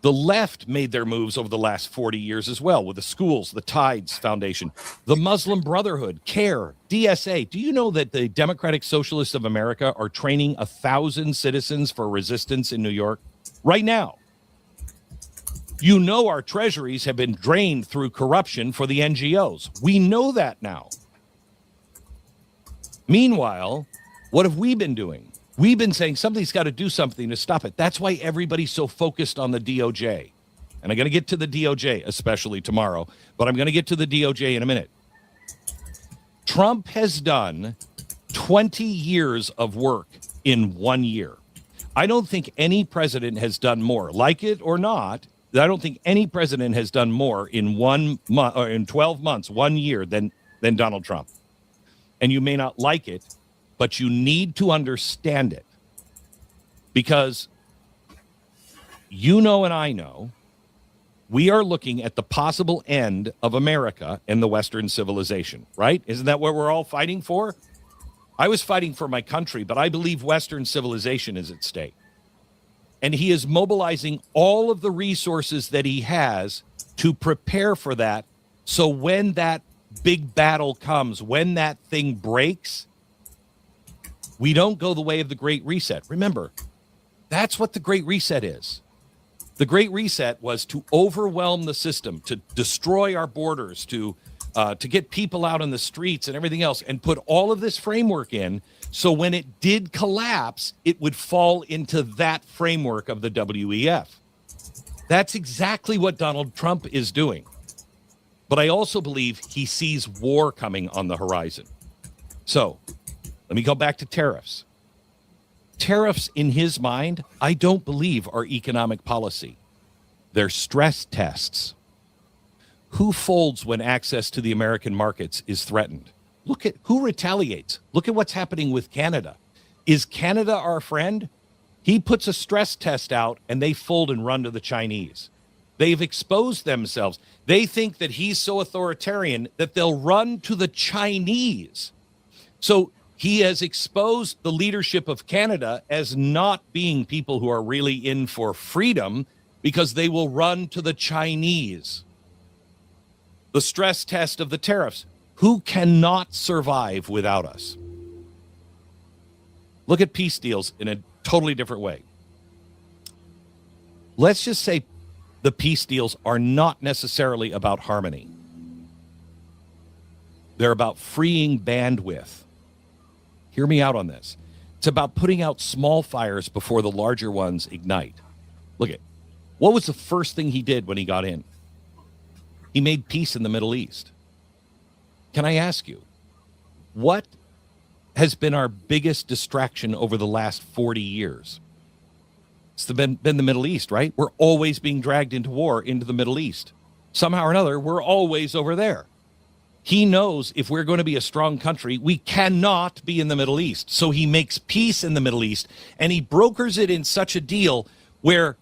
The left made their moves over the last 40 years as well with the schools, the Tides Foundation, the Muslim Brotherhood, CARE, DSA. Do you know that the Democratic Socialists of America are training 1,000 citizens for resistance in New York right now? You know our treasuries have been drained through corruption for the NGOs. We know that now. Meanwhile, what have we been doing? We've been saying somebody's got to do something to stop it. That's why everybody's so focused on the DOJ. And I'm going to get to the DOJ, especially tomorrow, but I'm going to get to the DOJ in a minute. Trump has done 20 year of work in 1 year. I don't think any president has done more, like it or not. I don't think any president has done more in 1 month or in 12 months, 1 year than Donald Trump. And you may not like it, but you need to understand it, because you know and I know we are looking at the possible end of America and the Western civilization, right? Isn't that what we're all fighting for? I was fighting for my country, but I believe Western civilization is at stake. And he is mobilizing all of the resources that he has to prepare for that. So when that big battle comes, when that thing breaks, we don't go the way of the Great Reset. Remember, that's what the Great Reset is. The Great Reset was to overwhelm the system, to destroy our borders, to get people out on the streets and everything else, and put all of this framework in. So when it did collapse, it would fall into that framework of the WEF. That's exactly what Donald Trump is doing. But I also believe he sees war coming on the horizon. So let me go back to tariffs. Tariffs, in his mind, I don't believe are economic policy. They're stress tests. Who folds when access to the American markets is threatened? Look at who retaliates. Look at what's happening with Canada. Is Canada our friend? He puts a stress test out and they fold and run to the Chinese. They've exposed themselves. They think that he's so authoritarian that they'll run to the Chinese. So he has exposed the leadership of Canada as not being people who are really in for freedom because they will run to the Chinese. The stress test of the tariffs. Who cannot survive without us? Look at peace deals in a totally different way. Let's just say the peace deals are not necessarily about harmony. They're about freeing bandwidth. Hear me out on this. It's about putting out small fires before the larger ones ignite. Look at what was the first thing he did when he got in? He made peace in the Middle East. Can I ask you, what has been our biggest distraction over the last 40 years? It's been the Middle East, right? We're always being dragged into war into the Middle East. Somehow or another, we're always over there. He knows if we're going to be a strong country, we cannot be in the Middle East. So he makes peace in the Middle East, and he brokers it in such a deal where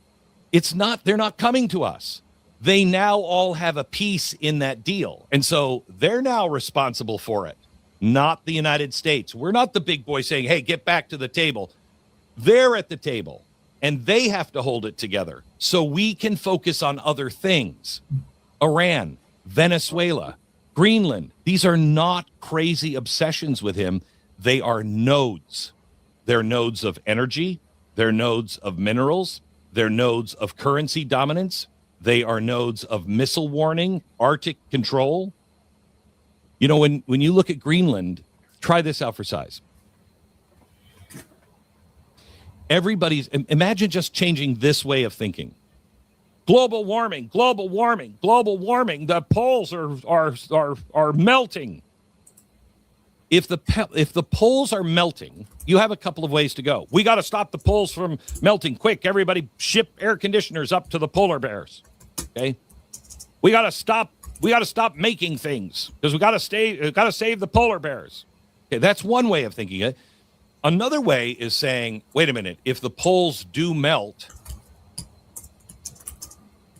they're not coming to us. They now all have a piece in that deal. And so they're now responsible for it, not the United States. We're not the big boy saying, hey, get back to the table. They're at the table, and they have to hold it together so we can focus on other things. Iran, Venezuela, Greenland. These are not crazy obsessions with him. They are nodes. They're nodes of energy. They're nodes of minerals. They're nodes of currency dominance. They are nodes of missile warning, Arctic control. You know, when you look at Greenland, try this out for size. Imagine just changing this way of thinking. Global warming, global warming, global warming. The poles are melting. If the poles are melting, you have a couple of ways to go. We got to stop the poles from melting. Quick, everybody ship air conditioners up to the polar bears. Okay? We got to stop making things because we got to save the polar bears. Okay, that's one way of thinking it. Another way is saying, wait a minute, if the poles do melt,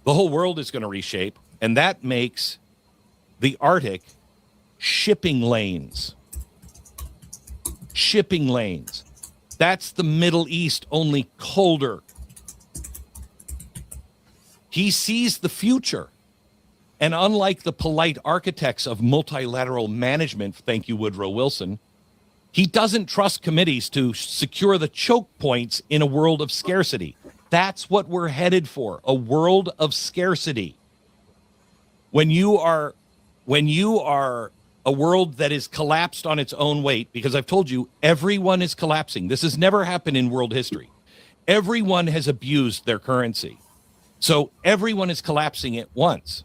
the whole world is going to reshape, and that makes the Arctic shipping lanes. Shipping lanes. That's the Middle East, only colder. He sees the future. And unlike the polite architects of multilateral management, thank you, Woodrow Wilson, he doesn't trust committees to secure the choke points in a world of scarcity. That's what we're headed for, a world of scarcity. When you are a world that is collapsed on its own weight, because I've told you, everyone is collapsing. This has never happened in world history. Everyone has abused their currency. So everyone is collapsing at once.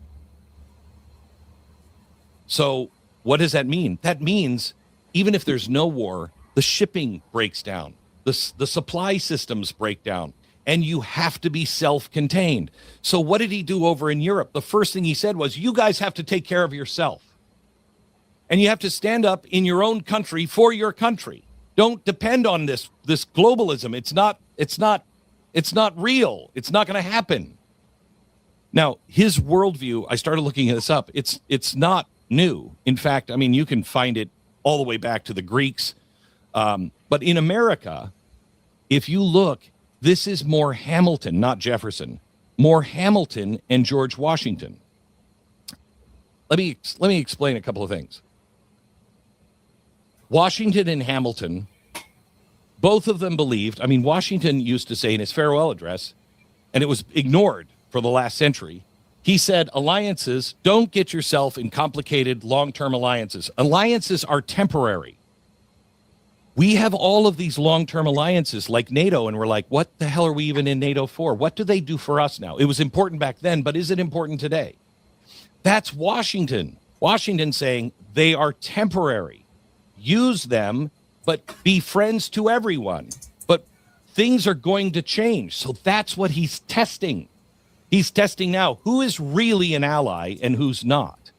So what does that mean? That means even if there's no war, the shipping breaks down. The supply systems break down. And you have to be self-contained. So what did he do over in Europe? The first thing he said was, you guys have to take care of yourself. And you have to stand up in your own country for your country. Don't depend on this globalism. It's not real. It's not going to happen. Now, his worldview, I started looking this up. It's not new. In fact, I mean, you can find it all the way back to the Greeks. But in America, if you look, this is more Hamilton, not Jefferson, more Hamilton and George Washington. Let me explain a couple of things. Washington and Hamilton, both of them believed, I mean, Washington used to say in his farewell address, and it was ignored for the last century. He said, alliances, don't get yourself in complicated long-term alliances. Alliances are temporary. We have all of these long-term alliances like NATO, and we're like, what the hell are we even in NATO for? What do they do for us now? It was important back then, but is it important today? That's Washington. Washington saying they are temporary. Use them, but be friends to everyone. But things are going to change. So that's what he's testing. He's testing now who is really an ally and who's not.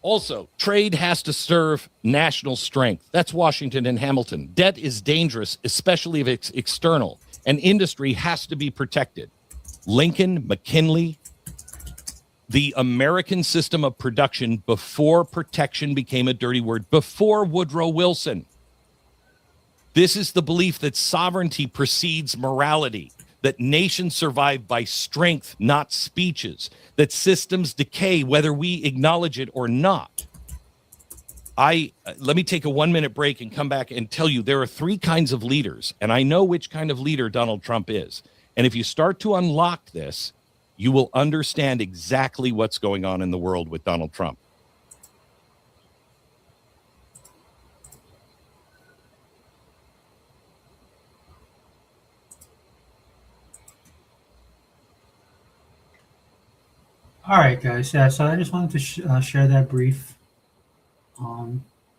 Also, trade has to serve national strength. That's Washington and Hamilton. Debt is dangerous, especially if it's external, and industry has to be protected. Lincoln, McKinley, the American system of production before protection became a dirty word, before Woodrow Wilson. This is the belief that sovereignty precedes morality, that nations survive by strength, not speeches, that systems decay whether we acknowledge it or not. Let me take a 1-minute break and come back and tell you there are 3 kinds of leaders, and I know which kind of leader Donald Trump is. And if you start to unlock this, you will understand exactly what's going on in the world with Donald Trump. All right, guys. Yeah, so I just wanted to share that brief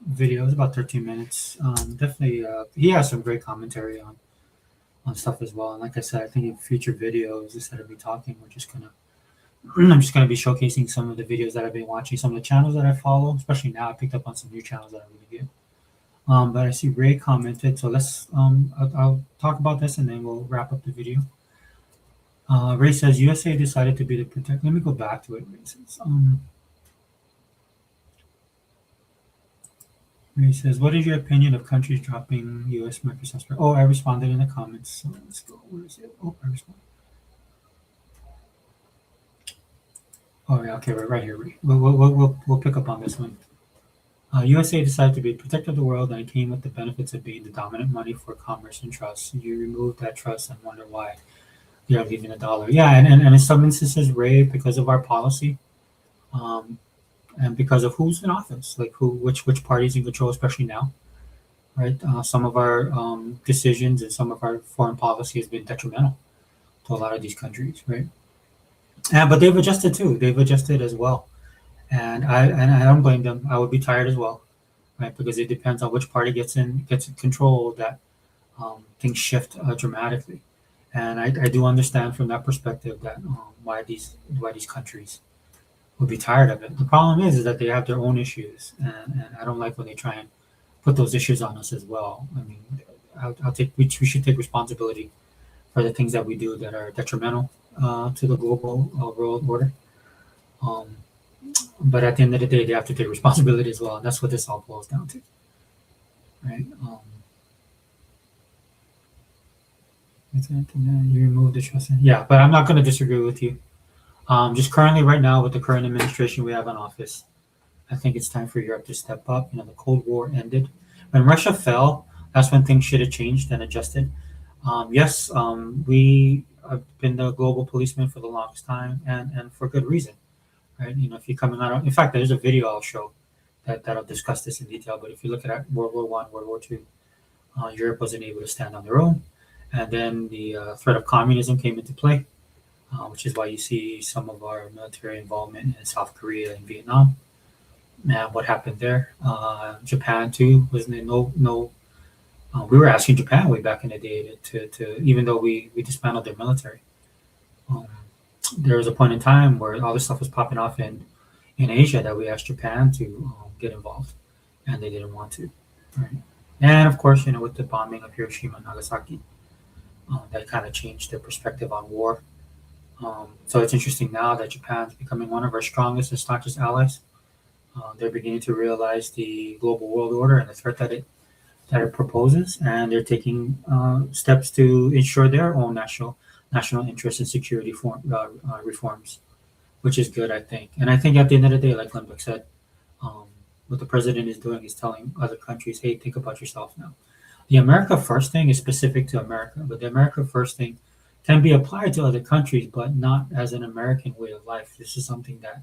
video. It's about 13 minutes. Definitely, he has some great commentary on stuff as well. And like I said, I think in future videos, instead of me talking, I'm just gonna be showcasing some of the videos that I've been watching, some of the channels that I follow. Especially now, I picked up on some new channels that are really good. But I see Ray commented, so let's I'll talk about this and then we'll wrap up the video. Ray says USA decided to be the protect. Let me go back to it. Ray says, Ray says, what is your opinion of countries dropping US Microsoft? Oh, I responded in the comments. So let's go. Where is it? Oh, I responded. Oh yeah, okay, right here. Ray. We'll pick up on this one. USA decided to be the protector of the world, and it came with the benefits of being the dominant money for commerce and trust. You remove that trust and wonder why they are leaving the dollar. Yeah, and in some instances, Ray, because of our policy, and because of who's in office, like which parties in control, especially now, right? Some of our decisions and some of our foreign policy has been detrimental to a lot of these countries, right? But they've adjusted too. They've adjusted as well, and I don't blame them. I would be tired as well, right? Because it depends on which party gets in control that things shift dramatically. And I do understand from that perspective that why these countries would be tired of it. The problem is that they have their own issues, and I don't like when they try and put those issues on us as well. I mean, we should take responsibility for the things that we do that are detrimental to the global world order. But at the end of the day, they have to take responsibility as well, and that's what this all boils down to, right? You remove the trust. Yeah, but I'm not going to disagree with you. Just currently, right now, with the current administration we have in office, I think it's time for Europe to step up. The Cold War ended. When Russia fell, that's when things should have changed and adjusted. Yes, we have been the global policeman for the longest time, and for good reason, right? If you're coming out, in fact, there's a video I'll show that'll discuss this in detail. But if you look at World War I, World War II, Europe wasn't able to stand on their own. And then the threat of communism came into play, which is why you see some of our military involvement in South Korea and Vietnam. And what happened there? Japan too wasn't it? We were asking Japan way back in the day to even though we dismantled their military. There was a point in time where all this stuff was popping off in Asia that we asked Japan to get involved, and they didn't want to. Right? And of course, with the bombing of Hiroshima and Nagasaki. That kind of changed their perspective on war. So it's interesting now that Japan's becoming one of our strongest and staunchest allies. They're beginning to realize the global world order and the threat that it proposes, and they're taking steps to ensure their own national interest and security reforms, which is good, I think. And I think at the end of the day, like Lindbeck said, what the president is doing is telling other countries, hey, think about yourself now. The America First thing is specific to America, but the America First thing can be applied to other countries, but not as an American way of life. This is something that,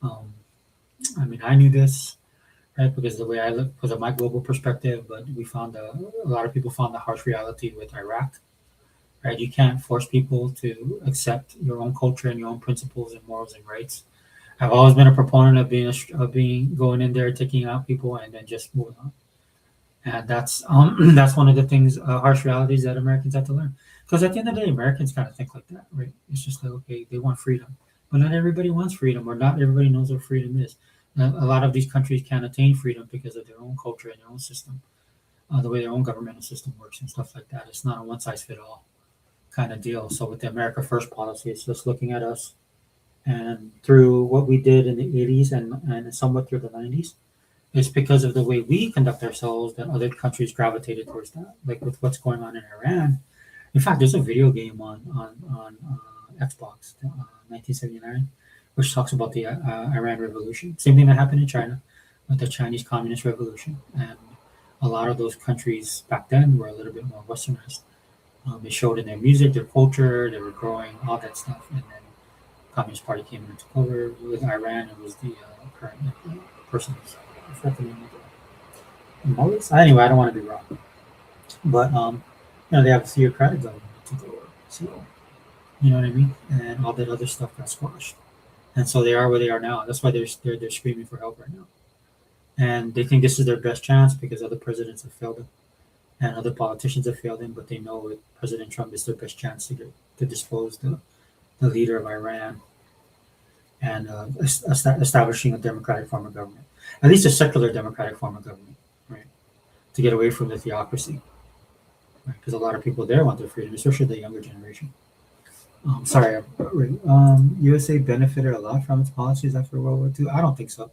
um, I mean, I knew this, right? Because the way I look, because of my global perspective, but a lot of people found the harsh reality with Iraq, right? You can't force people to accept your own culture and your own principles and morals and rights. I've always been a proponent of being going in there, taking out people, and then just moving on. And that's that's one of the things, harsh realities that Americans have to learn. Because at the end of the day, Americans kind of think like that, right? It's just like, okay, they want freedom, but not everybody wants freedom, or not everybody knows what freedom is. A lot of these countries can't attain freedom because of their own culture and their own system, the way their own governmental system works and stuff like that. It's not a one size fit all kind of deal. So with the America First policy, it's just looking at us, and through what we did in the 80s and somewhat through the 90s, it's because of the way we conduct ourselves that other countries gravitated towards that. Like with what's going on in Iran. In fact, there's a video game on Xbox, 1979, which talks about the Iran Revolution. Same thing that happened in China with the Chinese Communist Revolution, and a lot of those countries back then were a little bit more westernized. It showed in their music, their culture, they were growing, all that stuff, and then Communist Party came in and took over. With Iran, it was the current person. I forgot the name of it. Maurice? Anyway, I don't want to be wrong, but they have a theocratic government to go over. So you know what I mean, and all that other stuff got squashed, and so they are where they are now. That's why they're screaming for help right now, and they think this is their best chance because other presidents have failed them, and other politicians have failed them. But they know with President Trump, it's their best chance to dispose the leader of Iran, and establishing a democratic form of government, at least a secular democratic form of government, right? To get away from the theocracy, right? Because a lot of people there want their freedom, especially the younger generation. Sorry, USA benefited a lot from its policies after World War II. I don't think so.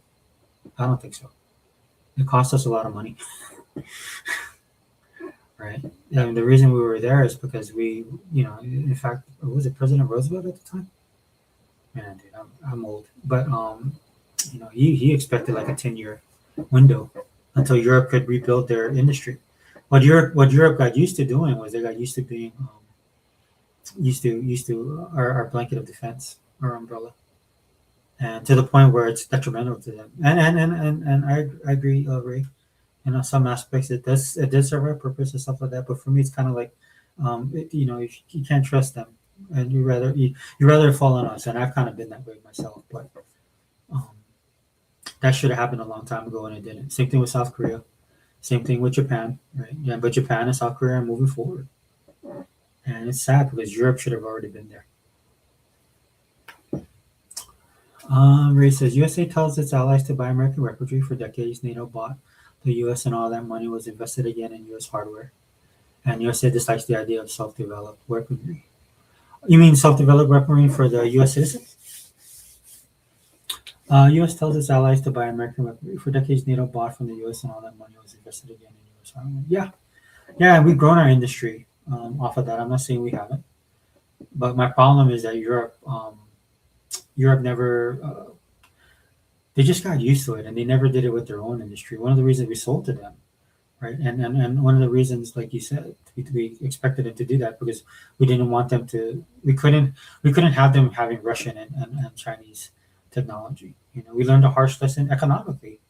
I don't think so. It cost us a lot of money, right? I mean, the reason we were there is because in fact, was it President Roosevelt at the time? Man, dude, I'm old, but he expected like a 10-year window until Europe could rebuild their industry. What Europe got used to doing was they got used to being used to our blanket of defense, our umbrella, and to the point where it's detrimental to them. And I agree, Ray. Some aspects it does serve a purpose and stuff like that. But for me, it's kind of like, you can't trust them, and you rather fall on us. And I've kind of been that way myself. But um, that should have happened a long time ago, and it didn't. Same thing with South Korea. Same thing with Japan, right? Yeah, but Japan and South Korea are moving forward, and it's sad because Europe should have already been there. Ray says USA tells its allies to buy American weaponry. For decades, NATO bought the US, and all that money was invested again in US hardware. And USA dislikes the idea of self-developed weaponry. You mean self-developed weaponry for the US citizens? US tells its allies to buy American weaponry. For decades, NATO bought from the US, and all that money was invested again in US hardware. Yeah, yeah, we've grown our industry off of that. I'm not saying we haven't, but my problem is that Europe never. They just got used to it, and they never did it with their own industry. One of the reasons we sold to them, right, and one of the reasons, like you said, we expected them to do that because we didn't want them to. We couldn't have them having Russian and Chinese technology. We learned a harsh lesson economically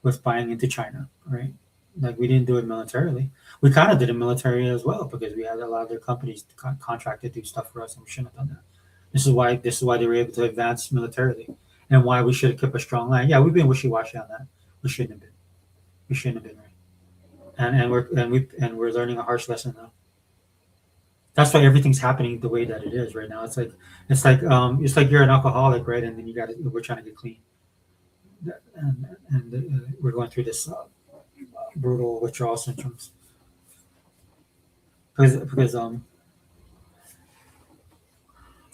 with buying into China, right? Like we didn't do it militarily. We kind of did it military as well because we had a lot of their companies contract to do stuff for us, and we shouldn't have done that. This is why they were able to advance militarily, and why we should have kept a strong line. Yeah, we've been wishy washy on that. We shouldn't have been. We shouldn't have been, right. And we're learning a harsh lesson now. That's why everything's happening the way that it is right now. It's like you're an alcoholic, right? And then we're trying to get clean, and we're going through this brutal withdrawal symptoms because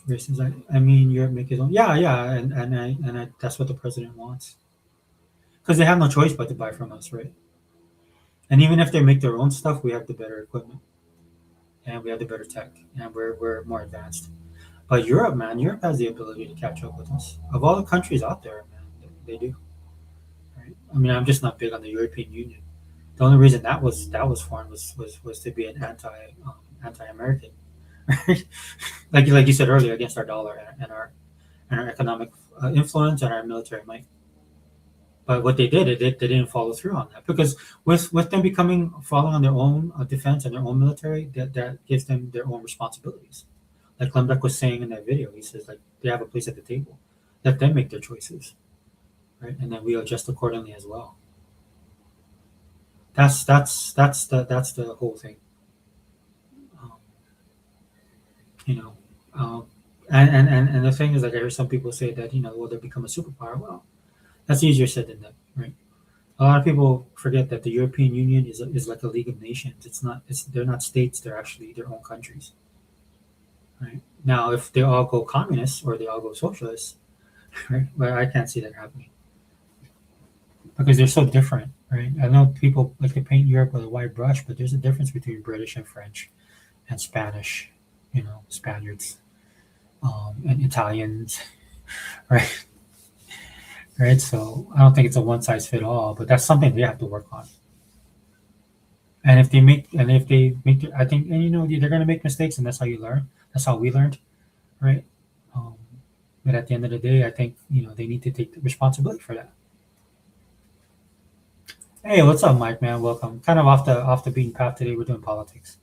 races. I mean, Europe make his own. Yeah, yeah, and that's what the president wants because they have no choice but to buy from us, right? And even if they make their own stuff, we have the better equipment and we have the better tech, and we're more advanced. But Europe, man, Europe has the ability to catch up with us. Of all the countries out there, man, they do. Right? I mean, I'm just not big on the European Union. The only reason that was formed was to be an anti-American. right? Like you said earlier, against our dollar and our economic influence and our military might. But what they did, they didn't follow through on that because with them becoming falling on their own defense and their own military, that gives them their own responsibilities. Like Lembeck was saying in that video, he says like they have a place at the table. Let them make their choices, right? And then we adjust accordingly as well. That's the whole thing. Um, you know, um, and the thing is like I hear some people say that will they become a superpower? Well, that's easier said than done, right? A lot of people forget that the European Union is like a league of nations. It's not. They're not states. They're actually their own countries. Right now, if they all go communists or they all go socialists, right? Well, I can't see that happening because they're so different, right? I know people like to paint Europe with a wide brush, but there's a difference between British and French and Spanish. Spaniards and Italians, right? Right. So I don't think it's a one size fit all, but that's something they have to work on. And if they make I think they're gonna make mistakes, and that's how you learn. That's how we learned, right? Um, but at the end of the day, I think they need to take the responsibility for that. Hey, what's up, Mike? Man, welcome. Kind of off the beaten path today. We're doing politics,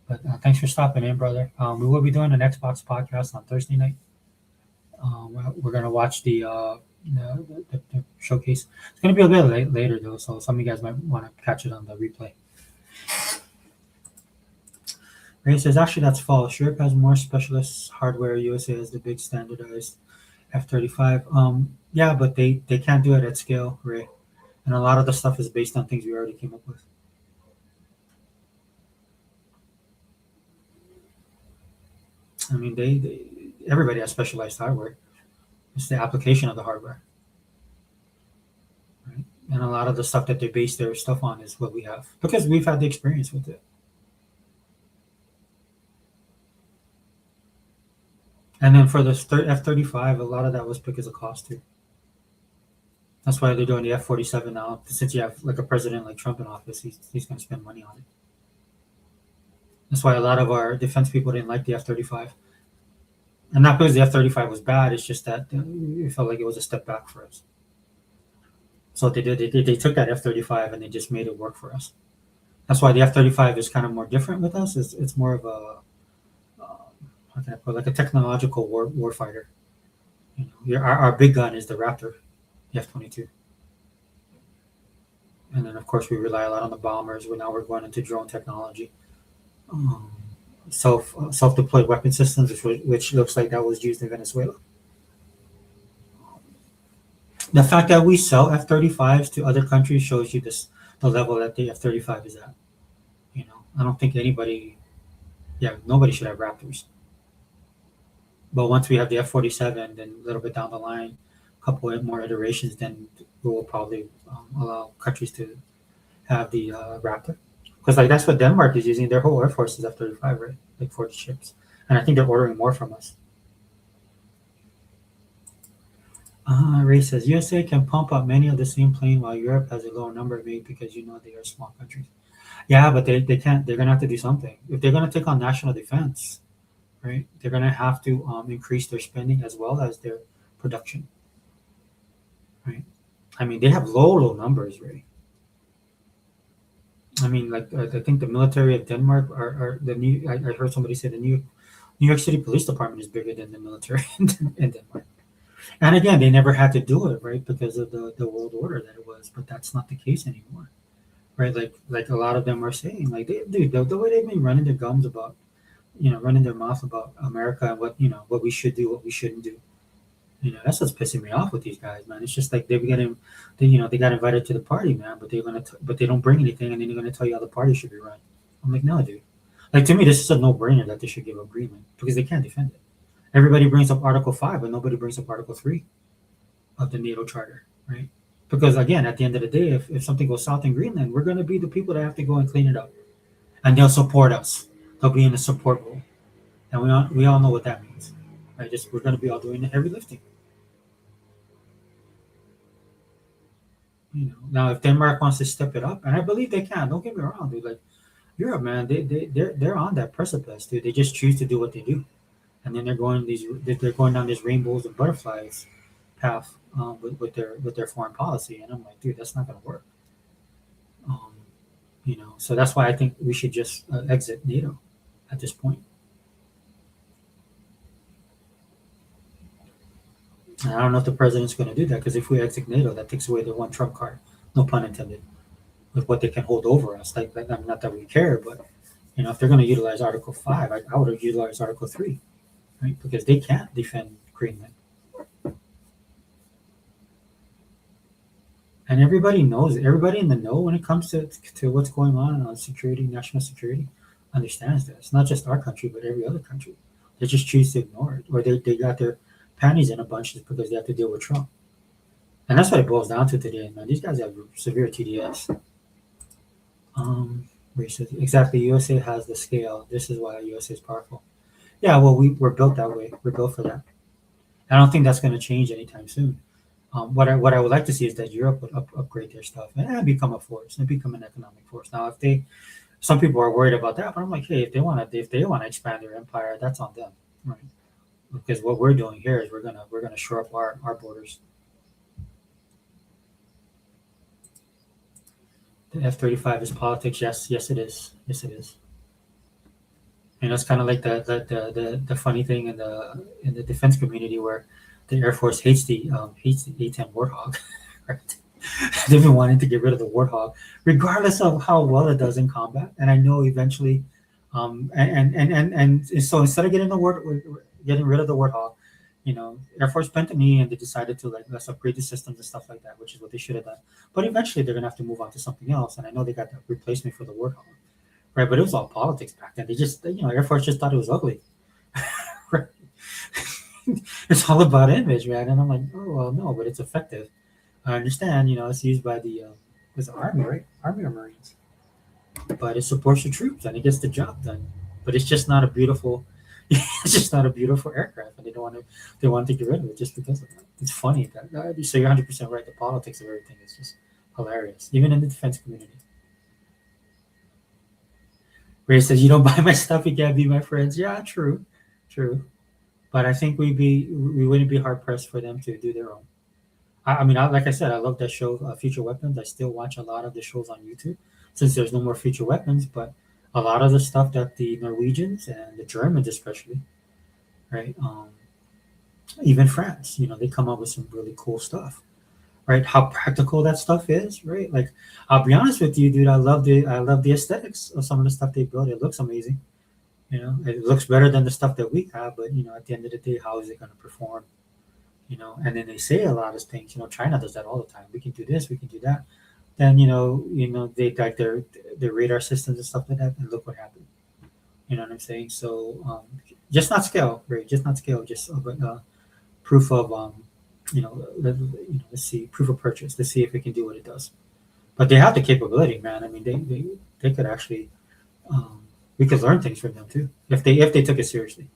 but thanks for stopping in, brother. We will be doing an Xbox podcast on Thursday night. We're gonna watch the showcase. It's gonna be a bit later though, so some of you guys might want to catch it on the replay. Ray says, actually, that's false. Europe has more specialist hardware. USA has the big standardized F-35. Yeah, but they can't do it at scale, Ray. And a lot of the stuff is based on things we already came up with. I mean, everybody has specialized hardware. It's the application of the hardware, right? And a lot of the stuff that they base their stuff on is what we have because we've had the experience with it. And then for the F-35, a lot of that was because of cost too. That's why they're doing the F-47 now. Since you have like a president like Trump in office, he's going to spend money on it. That's why a lot of our defense people didn't like the F-35, and not because the F-35 was bad. It's just that it felt like it was a step back for us. So what they did, they took that F-35 and they just made it work for us. That's why the F-35 is kind of more different with us. It's more of a how can I put it, like a technological war fighter. Our big gun is the Raptor, the F-22. And then of course we rely a lot on the bombers. We're going into drone technology, um, self deployed weapon systems, which looks like that was used in Venezuela. The fact that we sell F-35s to other countries shows you the level that the F-35 is at. I don't think nobody should have Raptors. But once we have the F-47, then a little bit down the line, a couple of more iterations, then we will probably allow countries to have the Raptor. Because like that's what Denmark is using. Their whole air force is F-35, right? Like 40 ships, and I think they're ordering more from us. Ray says USA can pump out many of the same plane while Europe has a lower number made because they are small countries. Yeah, but they can't. They're gonna have to do something if they're gonna take on national defense, right? They're gonna have to increase their spending as well as their production, right? I mean, they have low numbers, Ray. I mean, like I think the military of Denmark are the new. I heard somebody say the New York City Police Department is bigger than the military in Denmark. And again, they never had to do it, right, because of the world order that it was. But that's not the case anymore, right? Like a lot of them are saying, like the way they've been running their gums about, running their mouth about America and what we should do, what we shouldn't do. That's what's pissing me off with these guys, man. It's just like they got invited to the party, man, but they don't bring anything, and then they're gonna tell you how the party should be run. I'm like, no, dude. Like to me, this is a no-brainer that they should give up Greenland because they can't defend it. Everybody brings up Article 5, but nobody brings up Article 3 of the NATO Charter, right? Because again, at the end of the day, if something goes south in Greenland, we're going to be the people that have to go and clean it up, and they'll support us. They'll be in a support role, and we all know what that means, right? Just we're going to be all doing the heavy lifting. Now if Denmark wants to step it up, and I believe they can, don't get me wrong, dude. Like Europe, man, they're on that precipice, dude. They just choose to do what they do, and then they're going down these rainbows and butterflies path with their foreign policy, and I'm like, dude, that's not gonna work. Um, so that's why I think we should just exit NATO at this point. And I don't know if the president's going to do that because if we exit NATO, that takes away their one trump card, no pun intended, with what they can hold over us. Like I mean, not that we care, but if they're going to utilize Article 5, I would have utilized Article 3, right? Because they can't defend Greenland. And everybody knows it. Everybody in the know when it comes to what's going on security, national security, understands that. It's not just our country, but every other country. They just choose to ignore it, or they got their panties in a bunch just because they have to deal with Trump. And that's what it boils down to today, man. These guys have severe TDS. Where he says, exactly, USA has the scale. This is why USA is powerful. Yeah, well, we're built that way. We're built for that. I don't think that's going to change anytime soon. What I would like to see is that Europe would upgrade their stuff and become a force and become an economic force. Now, some people are worried about that, but I'm like, hey, if they want to expand their empire, that's on them, right? Because what we're doing here is we're gonna shore up our borders. The F-35 is politics. Yes, yes, it is. Yes, it is. It's kind of like the funny thing in the defense community where the Air Force hates the A-10 Warthog, right? They've been wanting to get rid of the Warthog, regardless of how well it does in combat. And I know eventually, and so instead of getting rid of the Warthog, Air Force bent the knee and they decided to, like, let's upgrade the systems and stuff like that, which is what they should have done. But eventually they're gonna have to move on to something else. And I know they got the replacement for the Warthog, right? But it was all politics back then. They just, Air Force just thought it was ugly. Right? It's all about image, man. And I'm like, oh well, no, but it's effective. I understand, it's used by the army, right? Army or Marines, but it supports the troops and it gets the job done. But it's just not a beautiful, it's just not a beautiful aircraft, and they want to get rid of it just because of that. It's funny that so you're 100% right. The politics of everything is just hilarious, even in the defense community. Ray says, "You don't buy my stuff, you can't be my friends." Yeah, true, true. But I think we wouldn't be hard pressed for them to do their own. I mean, like I said, I love that show, Future Weapons. I still watch a lot of the shows on YouTube since there's no more Future Weapons. But a lot of the stuff that the Norwegians and the Germans, especially, right, even France, they come up with some really cool stuff, right? How practical that stuff is, right? Like, I'll be honest with you, dude. I love the aesthetics of some of the stuff they build. It looks amazing. It looks better than the stuff that we have. But at the end of the day, how is it going to perform? And then they say a lot of things. China does that all the time. We can do this, we can do that. Then they got their radar systems and stuff like that, and look what happened. You know what I'm saying? So just not scale, right? Just not scale. Just proof of let's see, proof of purchase. Let's see if it can do what it does. But they have the capability, man. I mean, they could actually. We could learn things from them too if they took it seriously.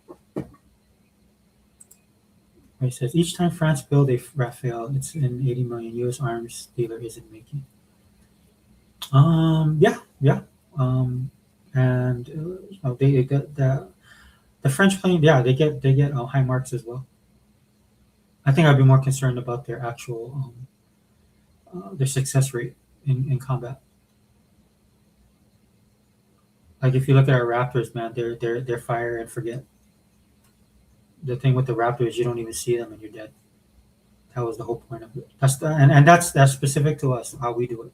He says each time France build a Rafale, it's an 80 million U.S. arms dealer isn't making. Yeah, yeah. And they get the French plane. Yeah, they get high marks as well. I think I'd be more concerned about their actual their success rate in combat. Like if you look at our Raptors, man, they're fire and forget. The thing with the Raptors, you don't even see them and you're dead. That was the whole point of it. And that's specific to us how we do it,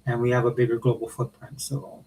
and we have a bigger global footprint. So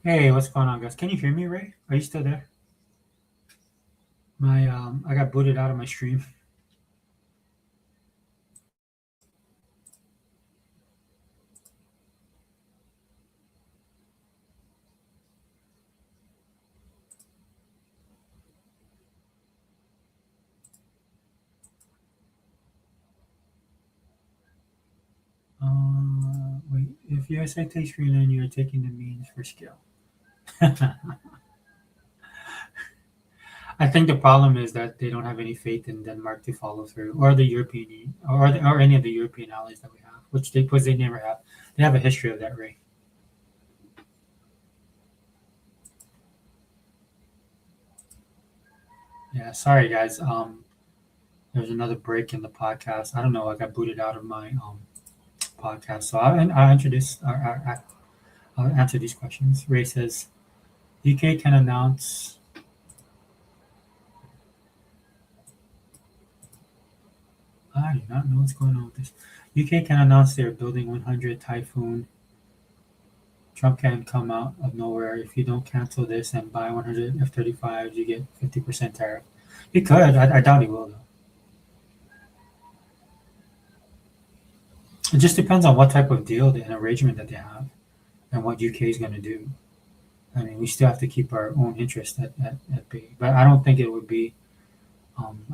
Hey, what's going on, guys? Can you hear me, Ray? Are you still there? I got booted out of my stream. Wait. If you say take Greenland, you're taking the means for scale. I think the problem is that they don't have any faith in Denmark to follow through, or the European, or any of the European allies that we have, which they never have. They have a history of that, Ray. Yeah. Sorry, guys. There's another break in the podcast. I don't know. I got booted out of my podcast, so I'll introduce. I'll answer these questions. Ray says UK can announce. I do not know what's going on with this. UK can announce they're building 100 Typhoon. Trump can come out of nowhere. If you don't cancel this and buy 100 F-35s, you get 50% tariff. He could. I doubt he will, though. It just depends on what type of deal and arrangement that they have and what UK is going to do. I mean, we still have to keep our own interest at bay. But I don't think it would be.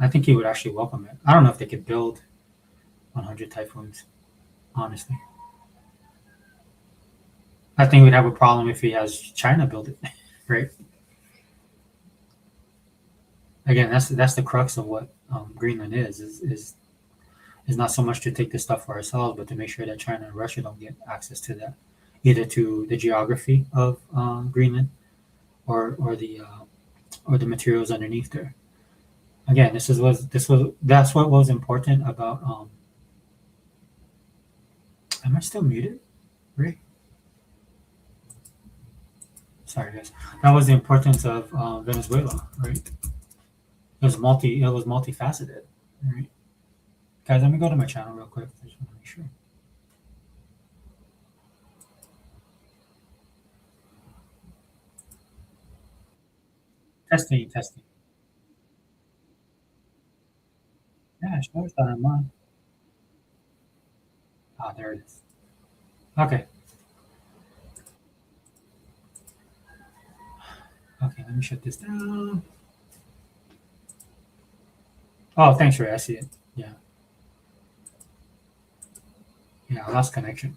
I think he would actually welcome it. I don't know if they could build 100 Typhoons, honestly. I think we'd have a problem if he has China build it, right? Again, that's the crux of what Greenland is not so much to take this stuff for ourselves, but to make sure that China and Russia don't get access to that, either to the geography of Greenland or the materials underneath there. Again, that's what was important about. Am I still muted? Right? Sorry, guys. That was the importance of Venezuela, right? It was multifaceted, right? Guys, let me go to my channel real quick. I just want to make sure. Testing, testing. Yeah, sure. It's not on mine. Ah, there it is. Okay. Okay, let me shut this down. Oh, thanks, Ray. I see it. Yeah. Yeah, I lost connection.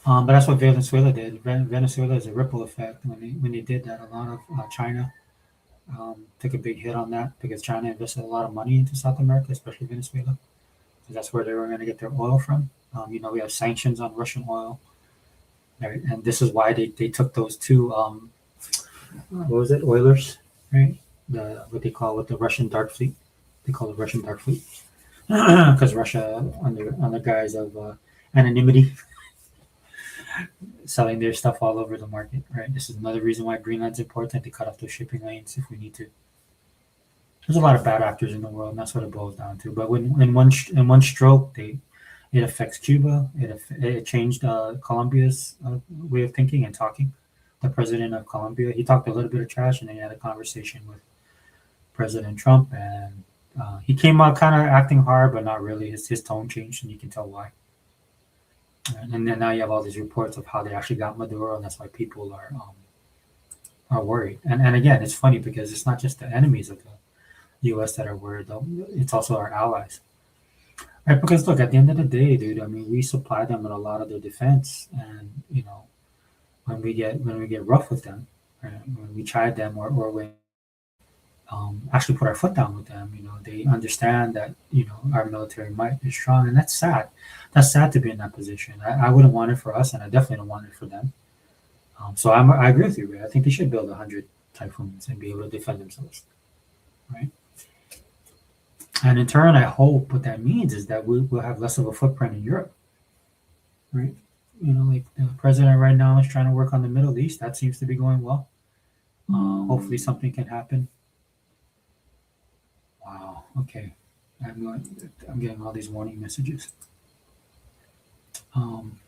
But that's what Venezuela did. Venezuela is a ripple effect. When they did that, a lot of China took a big hit on that because China invested a lot of money into South America, especially Venezuela. So that's where they were going to get their oil from. We have sanctions on Russian oil, right? And this is why they took those two. What was it? Oilers, right? What they call with the Russian Dark Fleet. They call it Russian Dark Fleet because Russia, under guise of anonymity, selling their stuff all over the market. Right. This is another reason why Greenland's important to cut off those shipping lanes if we need to. There's a lot of bad actors in the world, and that's what it boils down to. But when in one stroke, it affects Cuba. It changed Colombia's way of thinking and talking. The president of Colombia, he talked a little bit of trash, and then he had a conversation with President Trump, and he came out kind of acting hard, but not really. His tone changed, and you can tell why. And then now you have all these reports of how they actually got Maduro, and that's why people are worried. And again, it's funny because it's not just the enemies of the U.S. that are worried, though. It's also our allies, right? Because look, at the end of the day, dude, I mean, we supply them with a lot of their defense, and when we get rough with them, right? When we chide them, or when actually put our foot down with them. They understand that our military might is strong, and that's sad. That's sad to be in that position. I wouldn't want it for us, and I definitely don't want it for them. So I agree with you, Ray. I think they should build 100 Typhoons and be able to defend themselves, right? And in turn, I hope what that means is that we'll have less of a footprint in Europe, right? Like the president right now is trying to work on the Middle East. That seems to be going well. Hopefully, something can happen. Wow. Okay. I'm getting all these warning messages.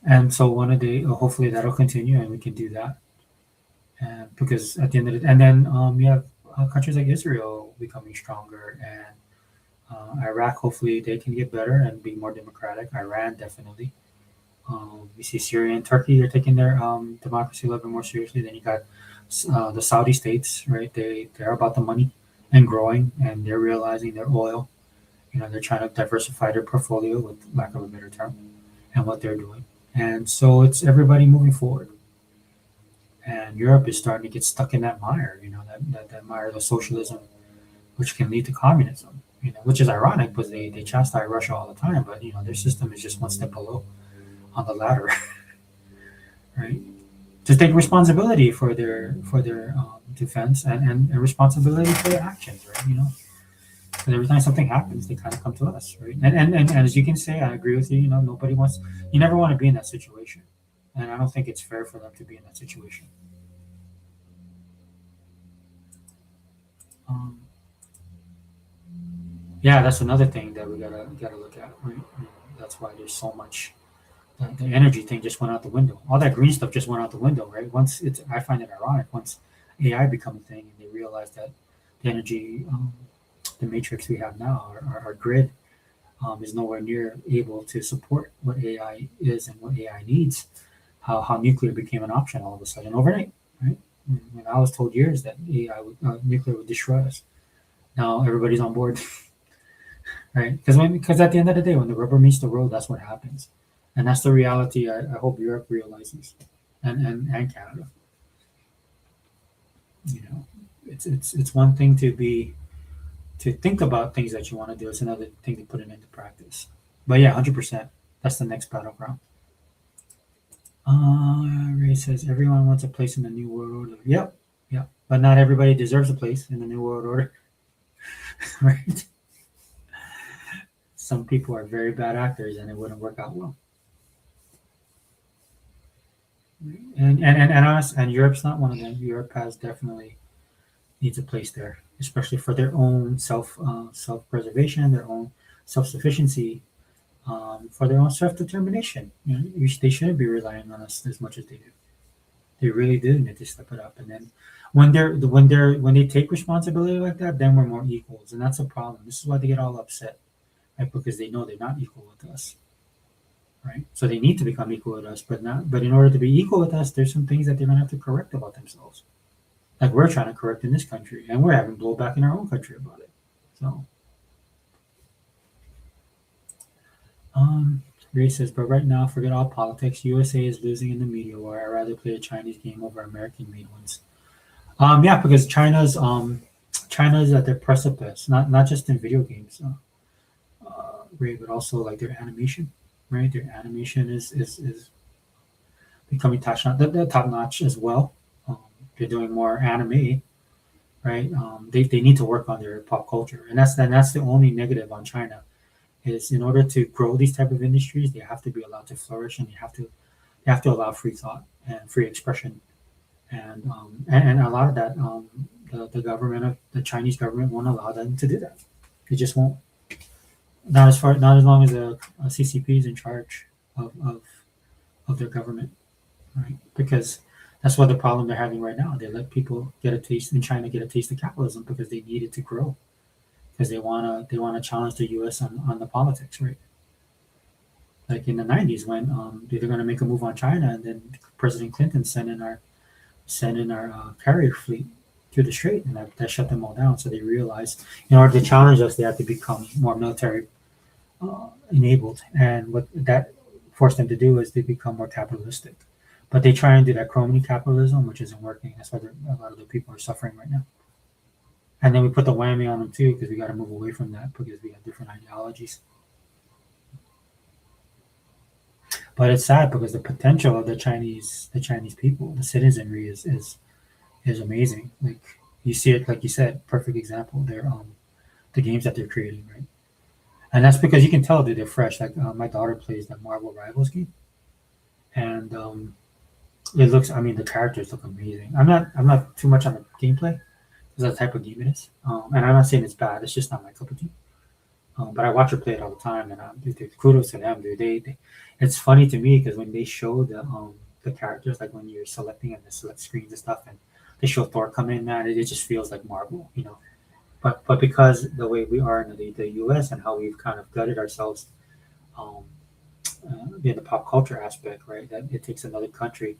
And so one of the hopefully that'll continue and we can do that. And because at the end of the and then you have countries like Israel becoming stronger and Iraq hopefully they can get better and be more democratic. Iran definitely. We see Syria and Turkey are taking their democracy a little bit more seriously. Then you got the Saudi states, right? They're about the money and growing, and they're realizing their oil. You know, they're trying to diversify their portfolio, with lack of a better term, and what they're doing. And so it's everybody moving forward. And Europe is starting to get stuck in that mire. You know, that mire of socialism, which can lead to communism. You know, which is ironic because they chastise Russia all the time, but you know their system is just one step below on the ladder, right? To take responsibility for their defense and responsibility for their actions, right? You know, because every time something happens, they kind of come to us, right? And as you can say, I agree with you. You know, nobody wants, you never want to be in that situation, and I don't think it's fair for them to be in that situation. Um, yeah, that's another thing that we gotta look at, right? You know, that's why there's so much. The energy thing just went out the window. All that green stuff just went out the window, right? Once it's, I find it ironic once AI become a thing and they realize that the energy, the matrix we have now, our grid, is nowhere near able to support what AI is and what AI needs. How nuclear became an option all of a sudden overnight, right? When I was told years that AI would, nuclear would destroy us. Now everybody's on board, right? Because at the end of the day, when the rubber meets the road, that's what happens, and that's the reality. I hope Europe realizes, and Canada. You know, it's one thing to think about things that you want to do. It's another thing to put it into practice. But yeah, 100%. That's the next battleground. Ray says everyone wants a place in the new world order. Yep, yep. But not everybody deserves a place in the new world order, right? Some people are very bad actors, and it wouldn't work out well. And us and Europe's not one of them. Europe has definitely needs a place there, especially for their own self preservation, their own self sufficiency, for their own self determination. You know, they shouldn't be relying on us as much as they do. They really do need to step it up. And then when they take responsibility like that, then we're more equals, and that's a problem. This is why they get all upset, right? Because they know they're not equal with us, right? So they need to become equal with us, but not. But in order to be equal with us, there's some things that they're gonna have to correct about themselves, like we're trying to correct in this country, and we're having blowback in our own country about it. So, Ray says, but right now, forget all politics. USA is losing in the media war. I'd rather play a Chinese game over American-made ones. Yeah, because China's at their precipice, not just in video games, Ray, but also like their animation, right? Their animation is becoming top notch as well. Um, they're doing more anime, right? They need to work on their pop culture, and that's the only negative on China is in order to grow these type of industries, they have to be allowed to flourish, and they have to allow free thought and free expression, and a lot of that the government of the Chinese government won't allow them to do that. They just won't. Not as long as a CCP is in charge of, of of their government, right? Because that's what the problem they're having right now. They let people get a taste in China, get a taste of capitalism because they need it to grow, because they wanna challenge the U.S. on the politics, right? Like in the '90s when they were going to make a move on China, and then President Clinton sent in our carrier fleet through the strait, and that shut them all down. So they realized in order to challenge us, they had to become more military enabled, and what that forced them to do is they become more capitalistic. But they try and do that crony capitalism, which isn't working. That's why a lot of the people are suffering right now. And then we put the whammy on them too, because we got to move away from that because we have different ideologies. But it's sad because the potential of the Chinese people, the citizenry is amazing. Like you see it, like you said, perfect example. They're the games that they're creating, right? And that's because you can tell that they're fresh. Like my daughter plays the Marvel Rivals game, and it looks. I mean, the characters look amazing. I'm not too much on the gameplay because that's the type of game it is. And I'm not saying it's bad. It's just not my cup of tea. But I watch her play it all the time, and kudos to them, dude. It's funny to me because when they show the characters, like when you're selecting and the select screens and stuff, and they show Thor come in, man, it just feels like Marvel, you know. But because the way we are in the U.S. and how we've kind of gutted ourselves um, in the pop culture aspect, right? That it takes another country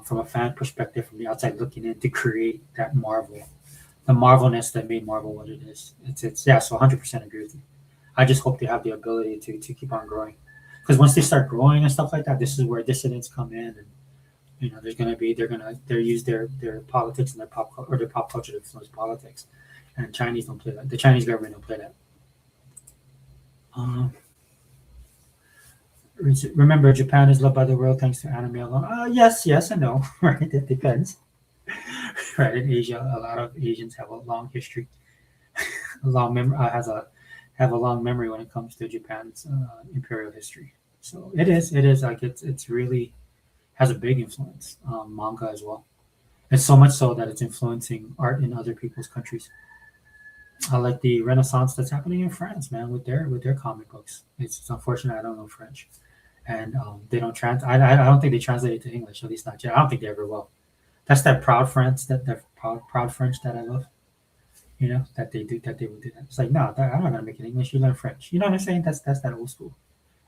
from a fan perspective, from the outside looking in, to create that Marvel, the Marvelness that made Marvel what it is. It's yeah. So 100% agree with you. I just hope they have the ability to keep on growing, because once they start growing and stuff like that, this is where dissidents come in, and you know there's gonna be they're use their politics and their pop culture to influence politics, and Chinese don't play that. The Chinese government don't play that. Um, Remember, Japan is loved by the world thanks to anime alone. Yes, yes, and no. Right, it depends. Right, in Asia, a lot of Asians have a long history, a long mem- has a have a long memory when it comes to Japan's imperial history. So it is like it's really has a big influence. Manga as well. It's so much so that it's influencing art in other people's countries. I like the renaissance that's happening in France, man, with their comic books. It's unfortunate I don't know French, and they don't I don't think they translate it to English, at least not yet. I don't think they ever will. That's that proud French, that proud French that I love. You know that they do that they would do that. It's like no, I'm not gonna make it English. You learn French. You know what I'm saying? That's that old school,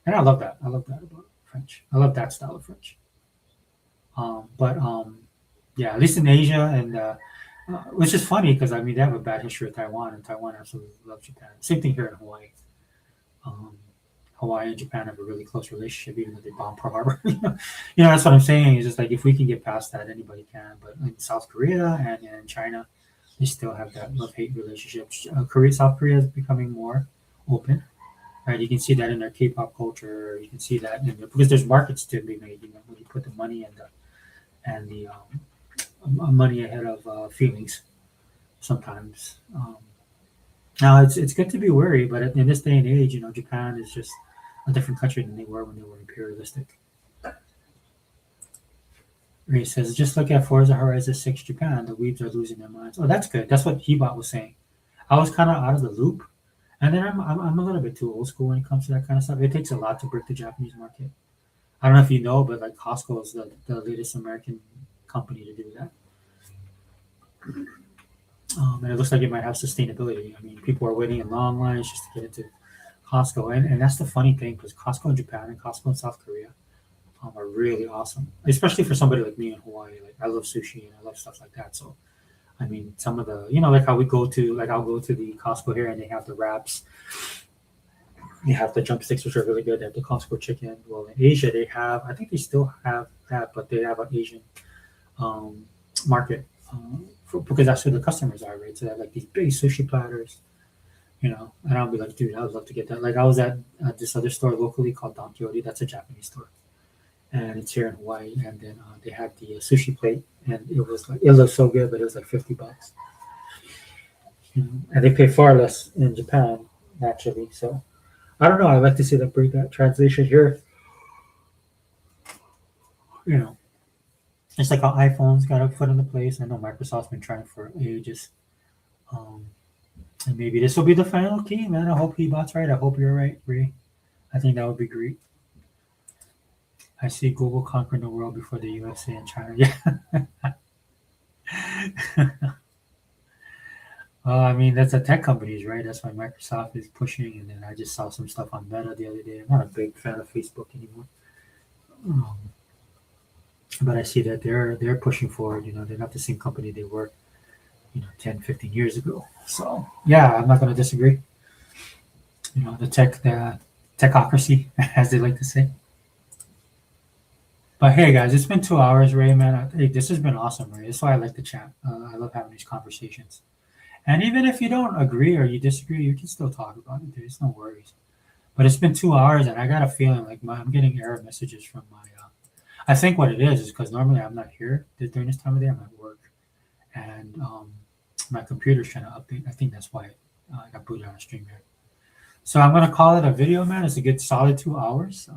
and I love that. I love that about French. I love that style of French. But yeah, at least in Asia, and which is funny because I mean they have a bad history with Taiwan, and Taiwan absolutely loves Japan. Same thing here in Hawaii. Um, Hawaii and Japan have a really close relationship, even though they bomb Pearl Harbor. That's what I'm saying. It's just like if we can get past that, anybody can. But in South Korea and China, they still have that love hate relationship. South Korea is becoming more open, right? You can see that in their K-pop culture. You can see that because there's markets to be made. When you put the money and the money ahead of feelings sometimes. Now it's good to be wary, but in this day and age, Japan is just a different country than they were when they were imperialistic. Ray says, just look at Forza Horizon 6 Japan. The weebs are losing their minds. Oh, that's good. That's what Hebot was saying. I was kind of out of the loop, and then I'm a little bit too old school when it comes to that kind of stuff. It takes a lot to break the Japanese market. I don't know if you know, but like Costco is the latest American company to do that. And it looks like it might have sustainability. I mean, people are waiting in long lines just to get into Costco, and that's the funny thing because Costco in Japan and Costco in South Korea are really awesome, especially for somebody like me in Hawaii. Like I love sushi and I love stuff like that. So, I mean, some of the like how we go to I'll go to the Costco here and they have the wraps, they have the jump sticks which are really good. They have the Costco chicken. Well, in Asia they have, I think they still have that, but they have an Asian market. Because that's who the customers are, right? So they have like these big sushi platters, and I'll be like, dude, I would love to get that. Like I was at this other store locally called Don Quixote. That's a Japanese store, and it's here in Hawaii. And then they had the sushi plate, and it looked so good, but it was like $50. And they pay far less in Japan naturally. So I don't know. I like to see them bring that translation here. You know, it's like how iPhones got a foot in the place. I know Microsoft's been trying for ages. Um, And maybe this will be the final key, man. I hope Hebot's right. I hope you're right, Ray. I think that would be great. I see Google conquering the world before the USA and China. Yeah. I mean, that's the tech companies, right? That's why Microsoft is pushing. And then I just saw some stuff on Meta the other day. I'm not a big fan of Facebook anymore. Um, but I see that they're pushing forward. They're not the same company they were, 10, 15 years ago. So, yeah, I'm not going to disagree. The techocracy, as they like to say. But hey, guys, it's been 2 hours, Ray, man. Hey, this has been awesome, Ray. That's why I like to chat. I love having these conversations. And even if you don't agree or you disagree, you can still talk about it. There's no worries. But it's been 2 hours, and I got a feeling like I'm getting error messages from my. I think what it is because normally I'm not here during this time of day. I'm at work, and my computer's trying to update. I think that's why I got booted on a stream here. So I'm gonna call it a video, man. It's a good solid 2 hours.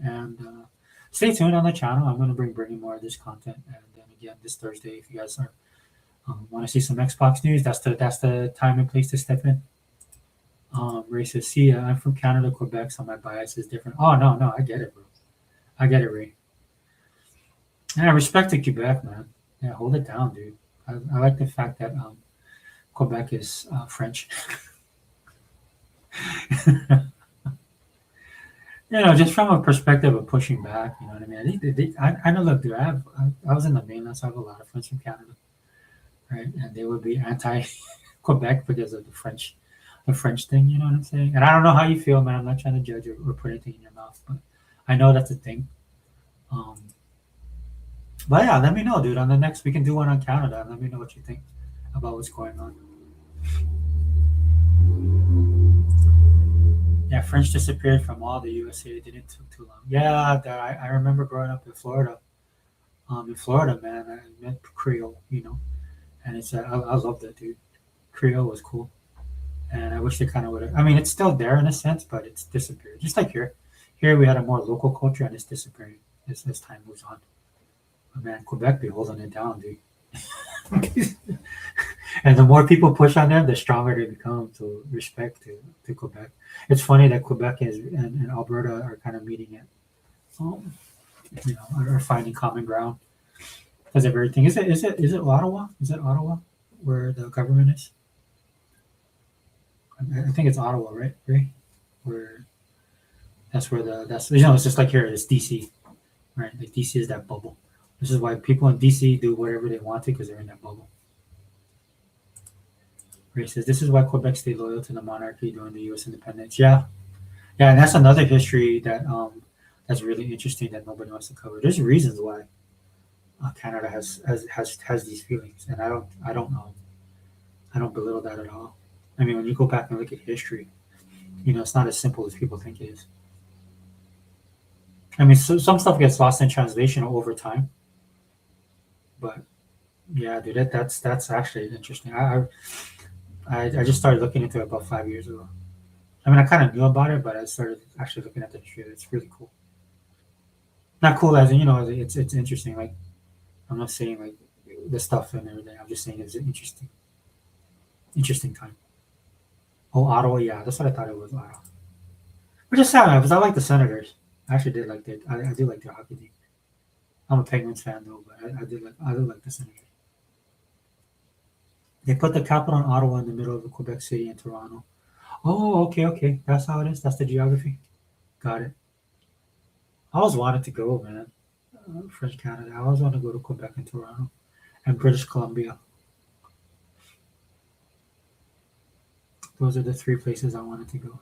And stay tuned on the channel. I'm gonna bring more of this content. And then again, this Thursday, if you guys are want to see some Xbox news, that's the time and place to step in. Racist. See, I'm from Canada, Quebec, so my bias is different. Oh no, no, I get it, bro. I get it, Ray. And I respect the Quebec, man. Yeah, hold it down, dude. I like the fact that Quebec is French. Just from a perspective of pushing back, you know what I mean? I know, look, dude, I was in the mainland, so I have a lot of friends from Canada, right? And they would be anti Quebec because of the French thing, you know what I'm saying? And I don't know how you feel, man. I'm not trying to judge or put anything in your mouth, but I know that's a thing. Um, but yeah, let me know, dude. On the next, we can do one on Canada, and let me know what you think about what's going on. Yeah, French disappeared from all the USA. It didn't took too long. Yeah, I remember growing up in Florida. In Florida, man, I met Creole, and I loved it, dude. Creole was cool, and I wish they kind of would have. I mean, it's still there in a sense, but it's disappeared. Just like here, we had a more local culture, and it's disappearing as time moves on. But man, Quebec be holding it down, dude. And the more people push on them, the stronger they become. So respect to Quebec. It's funny that Quebec and Alberta are kind of meeting it, um, are finding common ground because of everything. Is it Ottawa? Is it Ottawa where the government is? I think it's Ottawa, right? Right? Where that's it's just like here it's DC, right? Like DC is that bubble. This is why people in DC do whatever they want to because they're in that bubble. Ray says this is why Quebec stayed loyal to the monarchy during the U.S. independence. Yeah, yeah, and that's another history that's really interesting that nobody wants to cover. There's reasons why Canada has these feelings, and I don't belittle that at all. I mean, when you go back and look at history, it's not as simple as people think it is. I mean, some stuff gets lost in translation over time, but yeah, dude, that's actually interesting. I just started looking into it about 5 years ago. I mean, I kind of knew about it, but I started actually looking at the history. It's really cool. Not cool as in, it's interesting. Like I'm not saying like the stuff and everything. I'm just saying it's an interesting time. Oh, Ottawa, yeah, that's what I thought it was. Ottawa, which is sad because I like the Senators. I actually did like that. I do like their hockey team. I'm a Penguins fan though, but I do like the Senators. They put the capital in Ottawa in the middle of the Quebec City and Toronto. Oh, okay, okay. That's how it is. That's the geography. Got it. I always wanted to go, man. French Canada. I always wanted to go to Quebec and Toronto and British Columbia. Those are the three places I wanted to go.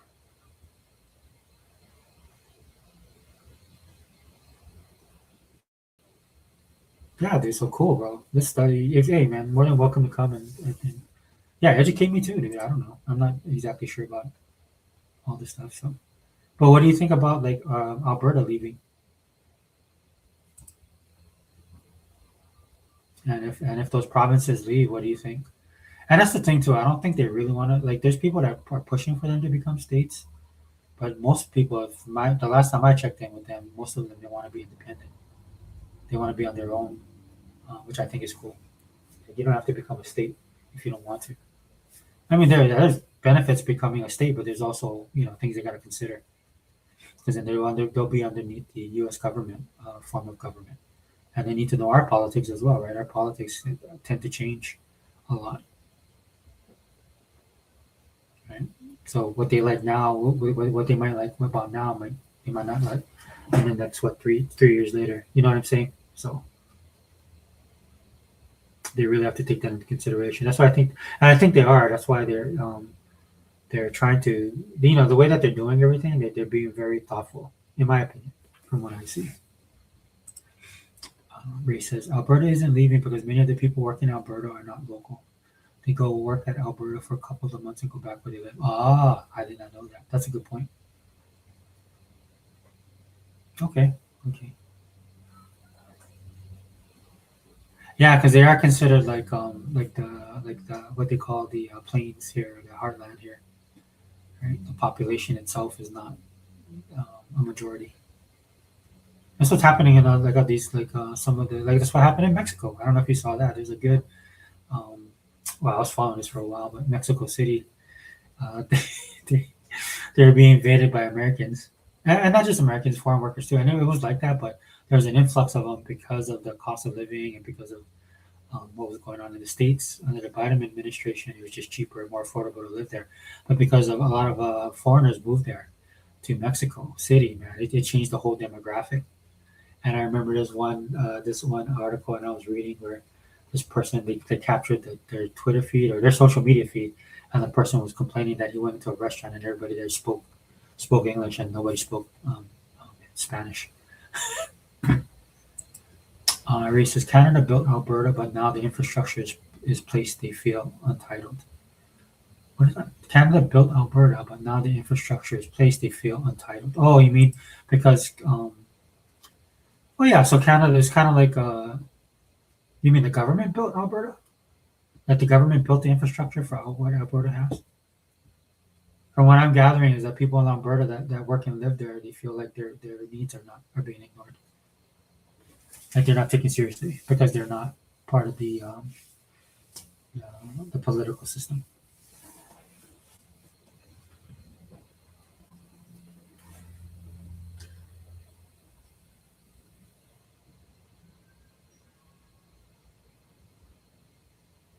Yeah, dude, so cool, bro. Let's study. If hey, man, more than welcome to come and yeah, educate me too, dude. I don't know. I'm not exactly sure about all this stuff. So, but what do you think about like Alberta leaving? And if those provinces leave, what do you think? And that's the thing too. I don't think they really want to. Like, there's people that are pushing for them to become states, but most people, the last time I checked in with them, most of them they want to be independent. They want to be on their own, which I think is cool. You don't have to become a state if you don't want to. I mean, there's benefits becoming a state, but there's also things they got to consider because then they'll be underneath the U.S. government form of government, and they need to know our politics as well, right? Our politics tend to change a lot, right? So what they like now, what they might like about now, they might not like, and then that's what three years later. You know what I'm saying? So they really have to take that into consideration. That's why I think, and I think they are. That's why they're trying to, the way that they're doing everything, they're being very thoughtful, in my opinion, from what I see. Ray says Alberta isn't leaving because many of the people working in Alberta are not local. They go work at Alberta for a couple of months and go back where they live. Ah, I did not know that. That's a good point. Okay, okay. Yeah, because they are considered like the what they call the plains here, the heartland here. Right, the population itself is not a majority. That's what's happening in like these some of the like that's what happened in Mexico. I don't know if you saw that. There's a good um, well, I was following this for a while, but Mexico City they, they're being invaded by Americans, and not just Americans, foreign workers too. I know it was like that, but there was an influx of them because of the cost of living and because of what was going on in the states under the Biden administration. It was just cheaper and more affordable to live there, but because of a lot of foreigners moved there to Mexico City, man, it changed the whole demographic. And I remember this one article, and I was reading where this person they captured their Twitter feed or their social media feed, and the person was complaining that he went into a restaurant and everybody there spoke English and nobody spoke Spanish. Ray says Canada built Alberta, but now the infrastructure is placed they feel untitled. What is that? Canada built Alberta, but now the infrastructure is placed they feel untitled. Oh, you mean because oh yeah, so Canada is kind of like you mean the government built Alberta? That the government built the infrastructure for what Alberta has? From what I'm gathering is that people in Alberta that work and live there, they feel like their needs are being ignored. Like they're not taken seriously because they're not part of the political system.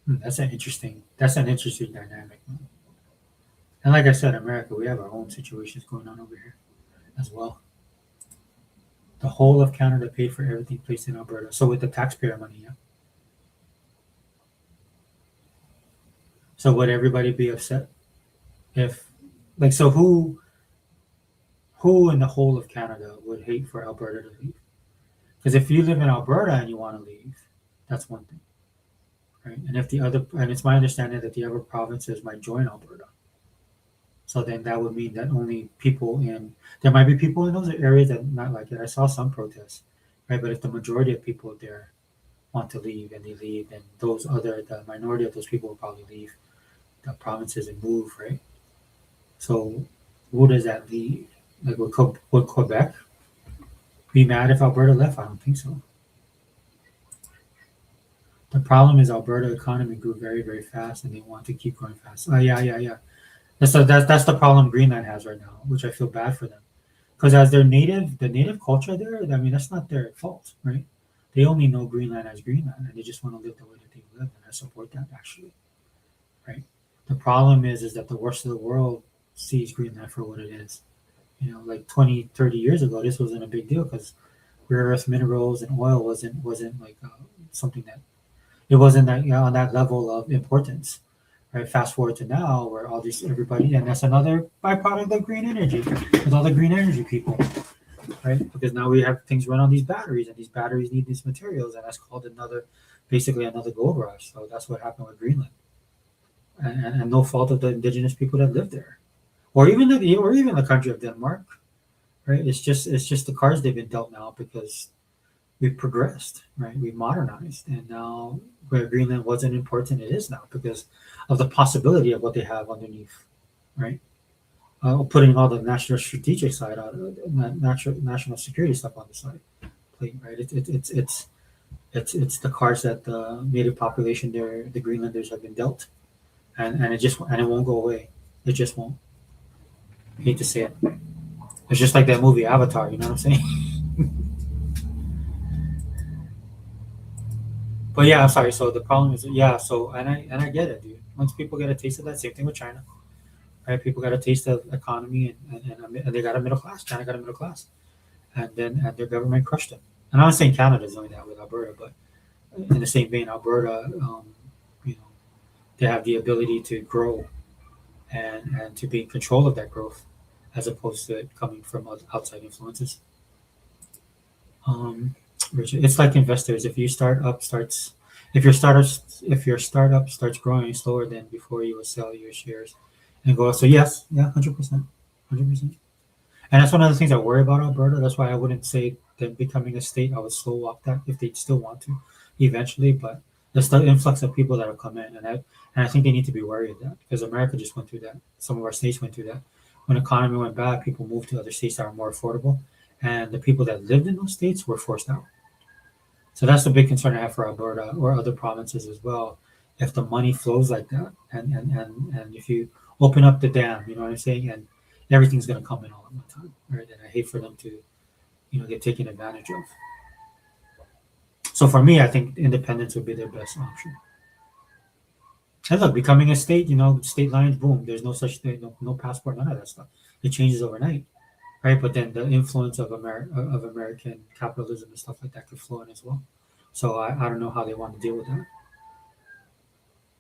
That's an interesting dynamic. And like I said, America, we have our own situations going on over here as well. The whole of Canada paid for everything placed in Alberta. So with the taxpayer money, yeah. So would everybody be upset if, like, so who in the whole of Canada would hate for Alberta to leave? Because if you live in Alberta and you want to leave, that's one thing, right? And if the other, and it's my understanding that the other provinces might join Alberta. So then that would mean that only people in there might be people in those areas that not like it. I saw some protests, right? But if the majority of people there want to leave and they leave, then the minority of those people will probably leave the provinces and move, right? So who does that leave? Like would Quebec be mad if Alberta left? I don't think so. The problem is Alberta economy grew very, very fast and they want to keep growing fast. Oh yeah. That's the problem Greenland has right now, which I feel bad for them. Because as the native culture there, I mean that's not their fault, right? They only know Greenland as Greenland and they just want to live the way that they live, and I support that actually. Right? The problem is that the rest of the world sees Greenland for what it is. You know, like 20, 30 years ago, this wasn't a big deal because rare earth minerals and oil wasn't like something that it wasn't that on that level of importance. Right. Fast forward to now, where all these everybody, and that's another byproduct of green energy with all the green energy people, right? Because now we have things run on these batteries, and these batteries need these materials, and that's called basically another gold rush. So that's what happened with Greenland, and no fault of the indigenous people that live there, or even the country of Denmark, right? It's just the cards they've been dealt now because we've progressed, right? We've modernized, and now where Greenland wasn't important, it is now because of the possibility of what they have underneath, right? Putting all the national strategic side out, national security stuff on the side, right? It's the cards that the native population there, the Greenlanders, have been dealt, and it won't go away. It just won't. I hate to say it. It's just like that movie Avatar. You know what I'm saying? But yeah, I'm sorry. So the problem is, yeah. So and I get it, dude. Once people get a taste of that, same thing with China, right? People got a taste of economy, and they got a middle class. China got a middle class, and their government crushed them. And I'm not saying Canada's doing that with Alberta, but in the same vein, Alberta, you know, they have the ability to grow and to be in control of that growth, as opposed to it coming from outside influences. Um, Richard, it's like investors. If your startup starts growing slower than before, you will sell your shares and go. So yes, yeah, 100%, 100%. And that's one of the things I worry about Alberta. That's why I wouldn't say that becoming a state, I would slow walk that if they still want to, eventually. But there's the influx of people that will come in, and I think they need to be wary of that because America just went through that. Some of our states went through that. When the economy went bad, people moved to other states that are more affordable, and the people that lived in those states were forced out. So that's the big concern I have for Alberta or other provinces as well. If the money flows like that, and if you open up the dam. You know what I'm saying? And everything's gonna come in all at one time, right? And I hate for them to, get taken advantage of. So for me, I think independence would be their best option. And look, becoming a state, state lines, boom. There's no such thing, no passport, none of that stuff. It changes overnight, right? But then the influence of American capitalism and stuff like that could flow in as well. So I don't know how they want to deal with that.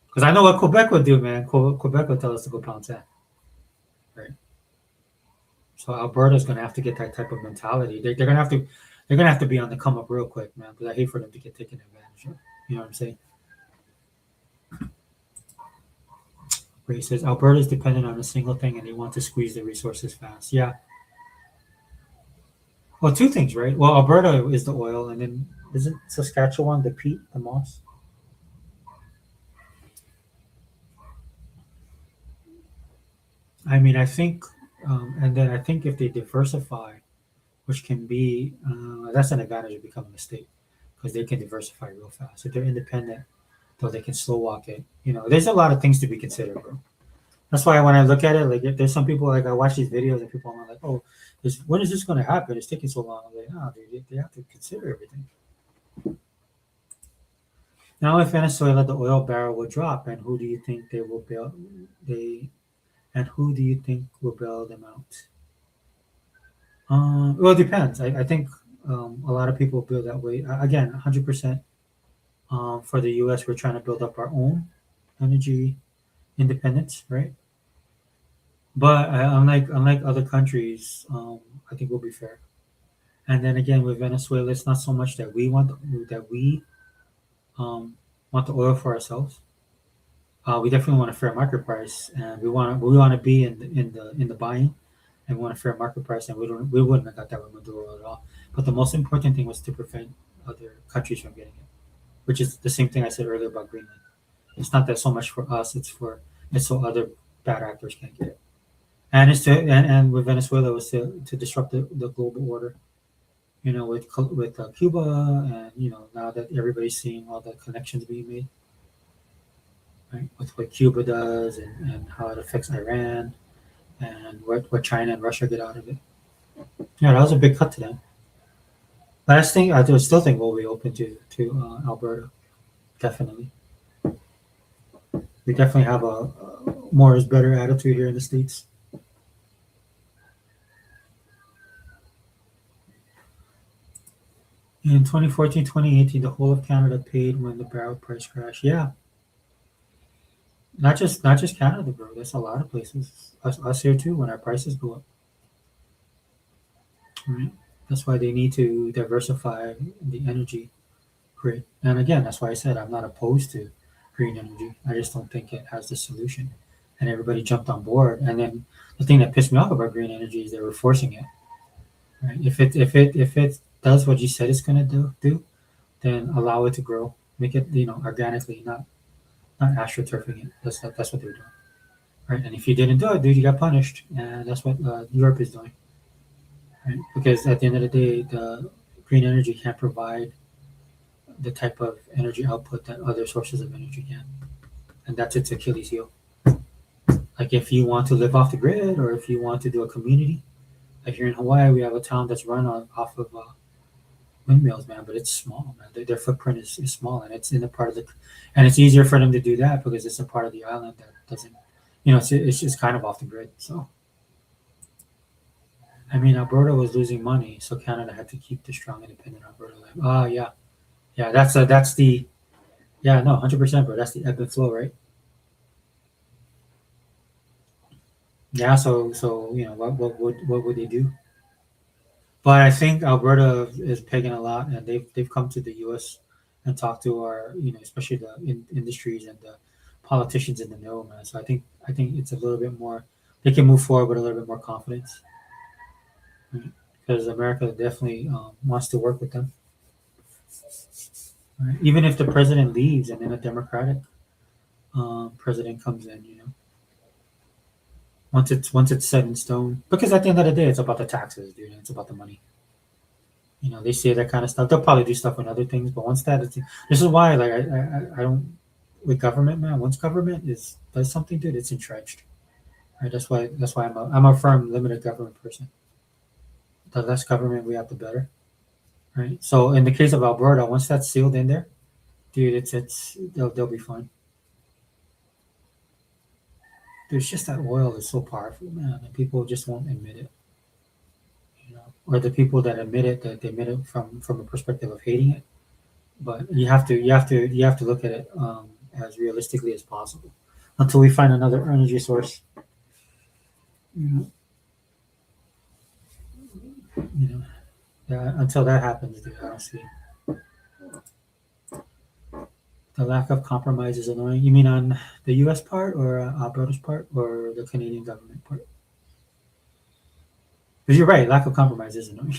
Because I know what Quebec would do, man. Quebec would tell us to go pound sand, right? So Alberta's going to have to get that type of mentality. They're going to have to be on the come up real quick, man. Because I hate for them to get taken advantage of. You know what I'm saying? Where he says Alberta is dependent on a single thing, and they want to squeeze the resources fast. Yeah. Well, two things, right? Well, Alberta is the oil, and then isn't Saskatchewan the peat, the moss? I mean, I think, and then I think if they diversify, which can be, that's an advantage of becoming a state because they can diversify real fast. If they're independent, though, they can slow walk it. There's a lot of things to be considered, bro. That's why when I look at it, like if there's some people like I watch these videos and people are like, "Oh, when is this going to happen? It's taking so long." I'm like, "No, dude, they have to consider everything." Now, if Venezuela, the oil barrel will drop, and who do you think they will bail? And who do you think will bail them out? Well, it depends. I think a lot of people feel that way. Again, 100%. For the U.S., we're trying to build up our own energy independence, right? But unlike other countries, I think we'll be fair. And then again, with Venezuela, it's not so much that we um, want the oil for ourselves. We definitely want a fair market price, and we want to be in the buying, and we want a fair market price, and we wouldn't have got that with Maduro at all. But the most important thing was to prevent other countries from getting it, which is the same thing I said earlier about Greenland. It's not that so much for us; it's so other bad actors can't get it. And it's and with Venezuela, it was to disrupt the global order. With Cuba, and now that everybody's seeing all the connections being made, right, with what Cuba does and how it affects Iran and what China and Russia get out of it. Yeah, that was a big cut to them. Last thing, I still think we'll be open to Alberta. Definitely, we definitely have a more is better attitude here in the states. In 2014, 2018, the whole of Canada paid when the barrel price crashed. Yeah, not just Canada, bro. That's a lot of places. Us here too. When our prices go up, right? That's why they need to diversify the energy grid. And again, that's why I said I'm not opposed to green energy. I just don't think it has the solution. And everybody jumped on board. And then the thing that pissed me off about green energy is they were forcing it. Right? If it does what you said it's gonna do, then allow it to grow. Make it organically, not astroturfing it. That's what they're doing. Right? And if you didn't do it, dude, you got punished. And that's what Europe is doing. Right? Because at the end of the day, the green energy can't provide the type of energy output that other sources of energy can, and that's its Achilles heel. Like if you want to live off the grid, or if you want to do a community, like here in Hawaii, we have a town that's run off of windmills, man, but it's small, man. Their footprint is small, and it's in the part of and it's easier for them to do that because it's a part of the island that doesn't, it's just kind of off the grid. So, I mean, Alberta was losing money, so Canada had to keep the strong independent Alberta. Like, yeah, yeah, that's the yeah, no, 100%, bro. That's the ebb and flow, right? Yeah, so what would they do? But I think Alberta is pegging a lot, and they've come to the U.S. and talked to our, especially the industries and the politicians in the know, man. So I think it's a little bit more. They can move forward with a little bit more confidence, right? Because America definitely wants to work with them, right? Even if the president leaves and then a Democratic president comes in, once it's set in stone. Because at the end of the day, it's about the taxes, dude. And it's about the money. They say that kind of stuff. They'll probably do stuff with other things, but once this is why, I don't with government, man. Once government does something, dude, it's entrenched. Right. That's why I'm a firm limited government person. The less government we have, the better. Right. So in the case of Alberta, once that's sealed in there, dude, it's they'll be fine. There's just that oil is so powerful, man, and people just won't admit it. You know, or the people that admit it, that they admit it from a perspective of hating it. But you have to look at it as realistically as possible until we find another energy source. You know, you know. Yeah, until that happens, dude, I don't see the lack of compromise is annoying. You mean on the U.S. part, or Alberta's part, or the Canadian government part? Because you're right, lack of compromise is annoying.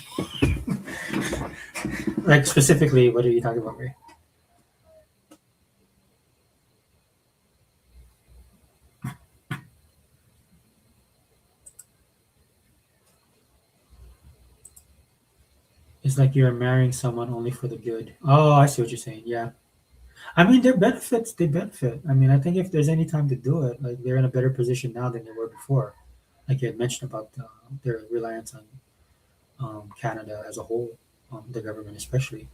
Like specifically, what are you talking about, Ray? It's like you're marrying someone only for the good. Oh, I see what you're saying. Yeah. I mean, their benefits, they benefit. I mean, I think if there's any time to do it, like they're in a better position now than they were before. Like you had mentioned about their reliance on Canada as a whole, the government especially.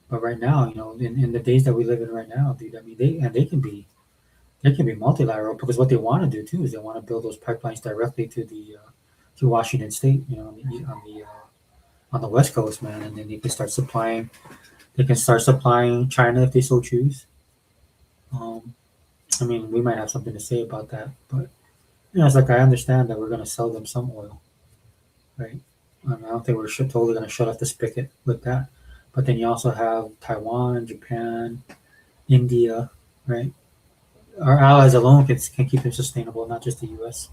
But right now, in the days that we live in right now, dude, I mean, they can be multilateral because what they want to do too is they want to build those pipelines directly to Washington State, on the West Coast, man, and then they can start supplying. They can start supplying China if they so choose. Um, I mean, we might have something to say about that, but it's like I understand that we're going to sell them some oil, right? I don't think we're totally going to shut off the spigot with that. But then you also have Taiwan, Japan, India, right? Our allies alone can keep it sustainable, not just the U.S.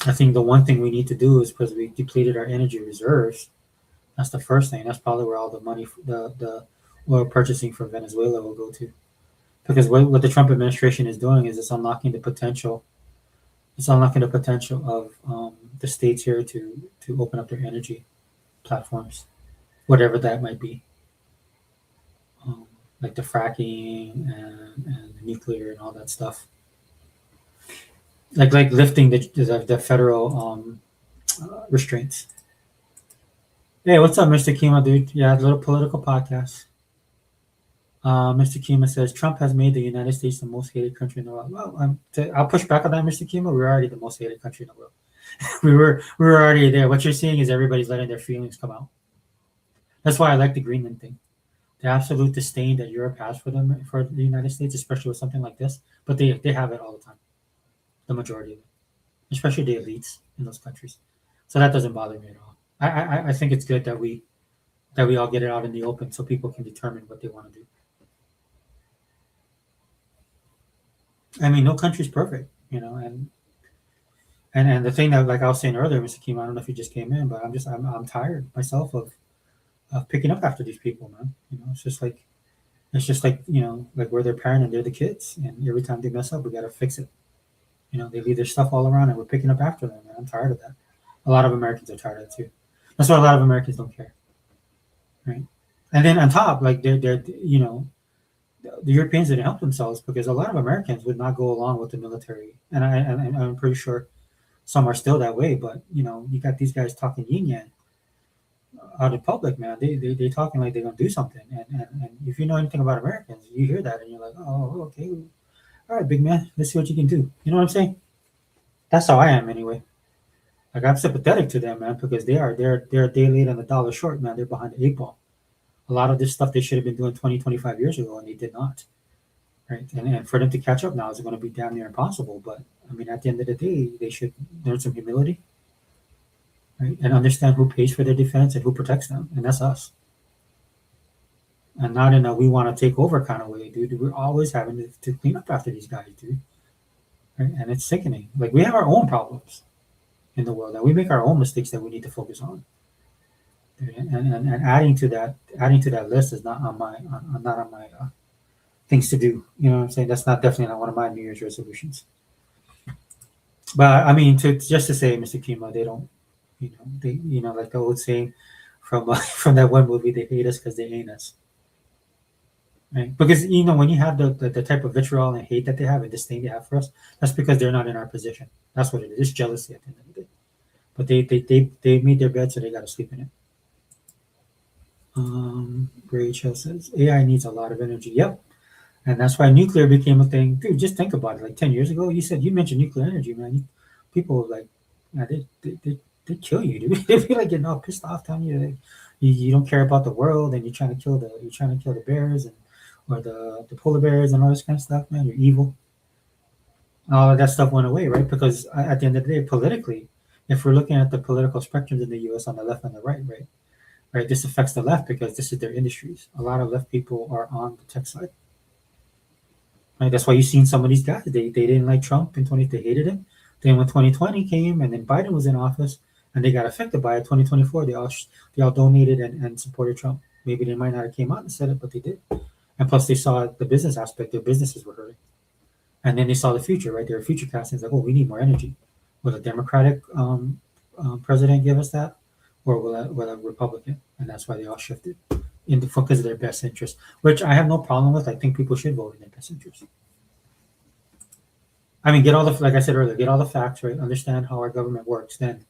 I think the one thing we need to do is because we depleted our energy reserves. That's the first thing. That's probably where all the money, the oil purchasing from Venezuela will go to. Because what the Trump administration is doing is it's unlocking the potential. It's unlocking the potential of the states here to open up their energy platforms, whatever that might be, like the fracking and the nuclear and all that stuff. Like lifting the federal restraints. Hey, what's up, Mr. Kima, dude? Yeah, a little political podcast. Mr. Kima says Trump has made the United States the most hated country in the world. Well, I'll push back on that, Mr. Kima. We're already the most hated country in the world. we were already there. What you're seeing is everybody's letting their feelings come out. That's why I like the Greenland thing. The absolute disdain that Europe has for the United States, especially with something like this. But they have it all the time. The majority of it, especially the elites in those countries. So that doesn't bother me at all. I think it's good that we all get it out in the open so people can determine what they want to do. I mean, no country's perfect, and the thing that, like I was saying earlier, Mr. Kim, I don't know if you just came in, but I'm tired myself of picking up after these people, man. It's just like like we're their parent and they're the kids, and every time they mess up, we gotta fix it. They leave their stuff all around, and we're picking up after them, man. I'm tired of that. A lot of Americans are tired of it too. That's why a lot of Americans don't care, right? And then on top, like they're the Europeans didn't help themselves because a lot of Americans would not go along with the military, and I'm pretty sure some are still that way. But you got these guys talking yin yang out in public, man. They talking like they're gonna do something, and if you know anything about Americans, you hear that and you're like, oh, okay, all right, big man, let's see what you can do. You know what I'm saying? That's how I am anyway. Like I'm sympathetic to them, man, because they're a day late and a dollar short, man. They're behind the eight ball. A lot of this stuff they should have been doing 20, 25 years ago, and they did not. Right, and for them to catch up now is going to be damn near impossible. But I mean, at the end of the day, they should learn some humility, right, and understand who pays for their defense and who protects them, and that's us. And not in a we want to take over kind of way, dude. We're always having to clean up after these guys, dude. Right? And it's sickening. Like we have our own problems in the world, and we make our own mistakes that we need to focus on. And adding to that list is not on my things to do. You know what I'm saying? That's definitely not one of my New Year's resolutions. But I mean, just to say, Mr. Kima, they don't, like the old saying from from that one movie, they hate us because they ain't us. right? Because when you have the type of vitriol and hate that they have and disdain they have for us, that's because they're not in our position. That's what it is. It's jealousy at the end of the day. But they made their bed, so they got to sleep in it. Rachel says AI needs a lot of energy. Yep, and that's why nuclear became a thing. Dude, just think about it. Like 10 years ago, you mentioned nuclear energy, man. People like, yeah, they kill you, dude. They feel like getting all pissed off, telling you that you don't care about the world and you're trying to kill the bears and or the polar bears and all this kind of stuff, man. You're evil. All of that stuff went away, right? Because at the end of the day, politically, if we're looking at the political spectrums in the U.S. on the left and the right, right, this affects the left because this is their industries. A lot of left people are on the tech side. Right? That's why you've seen some of these guys. They didn't like Trump in 20. They hated him. Then when 2020 came and then Biden was in office and they got affected by it, 2024 they all donated and supported Trump. Maybe they might not have came out and said it, but they did. And plus they saw the business aspect. Their businesses were hurting. And then they saw the future, right? They were future casting. It's like, oh, we need more energy. Will a Democratic president give us that, or will a Republican? And that's why they all shifted in the focus of their best interest, which I have no problem with. I think people should vote in their best interest. I mean, like I said earlier, get all the facts, right? Understand how our government works. Then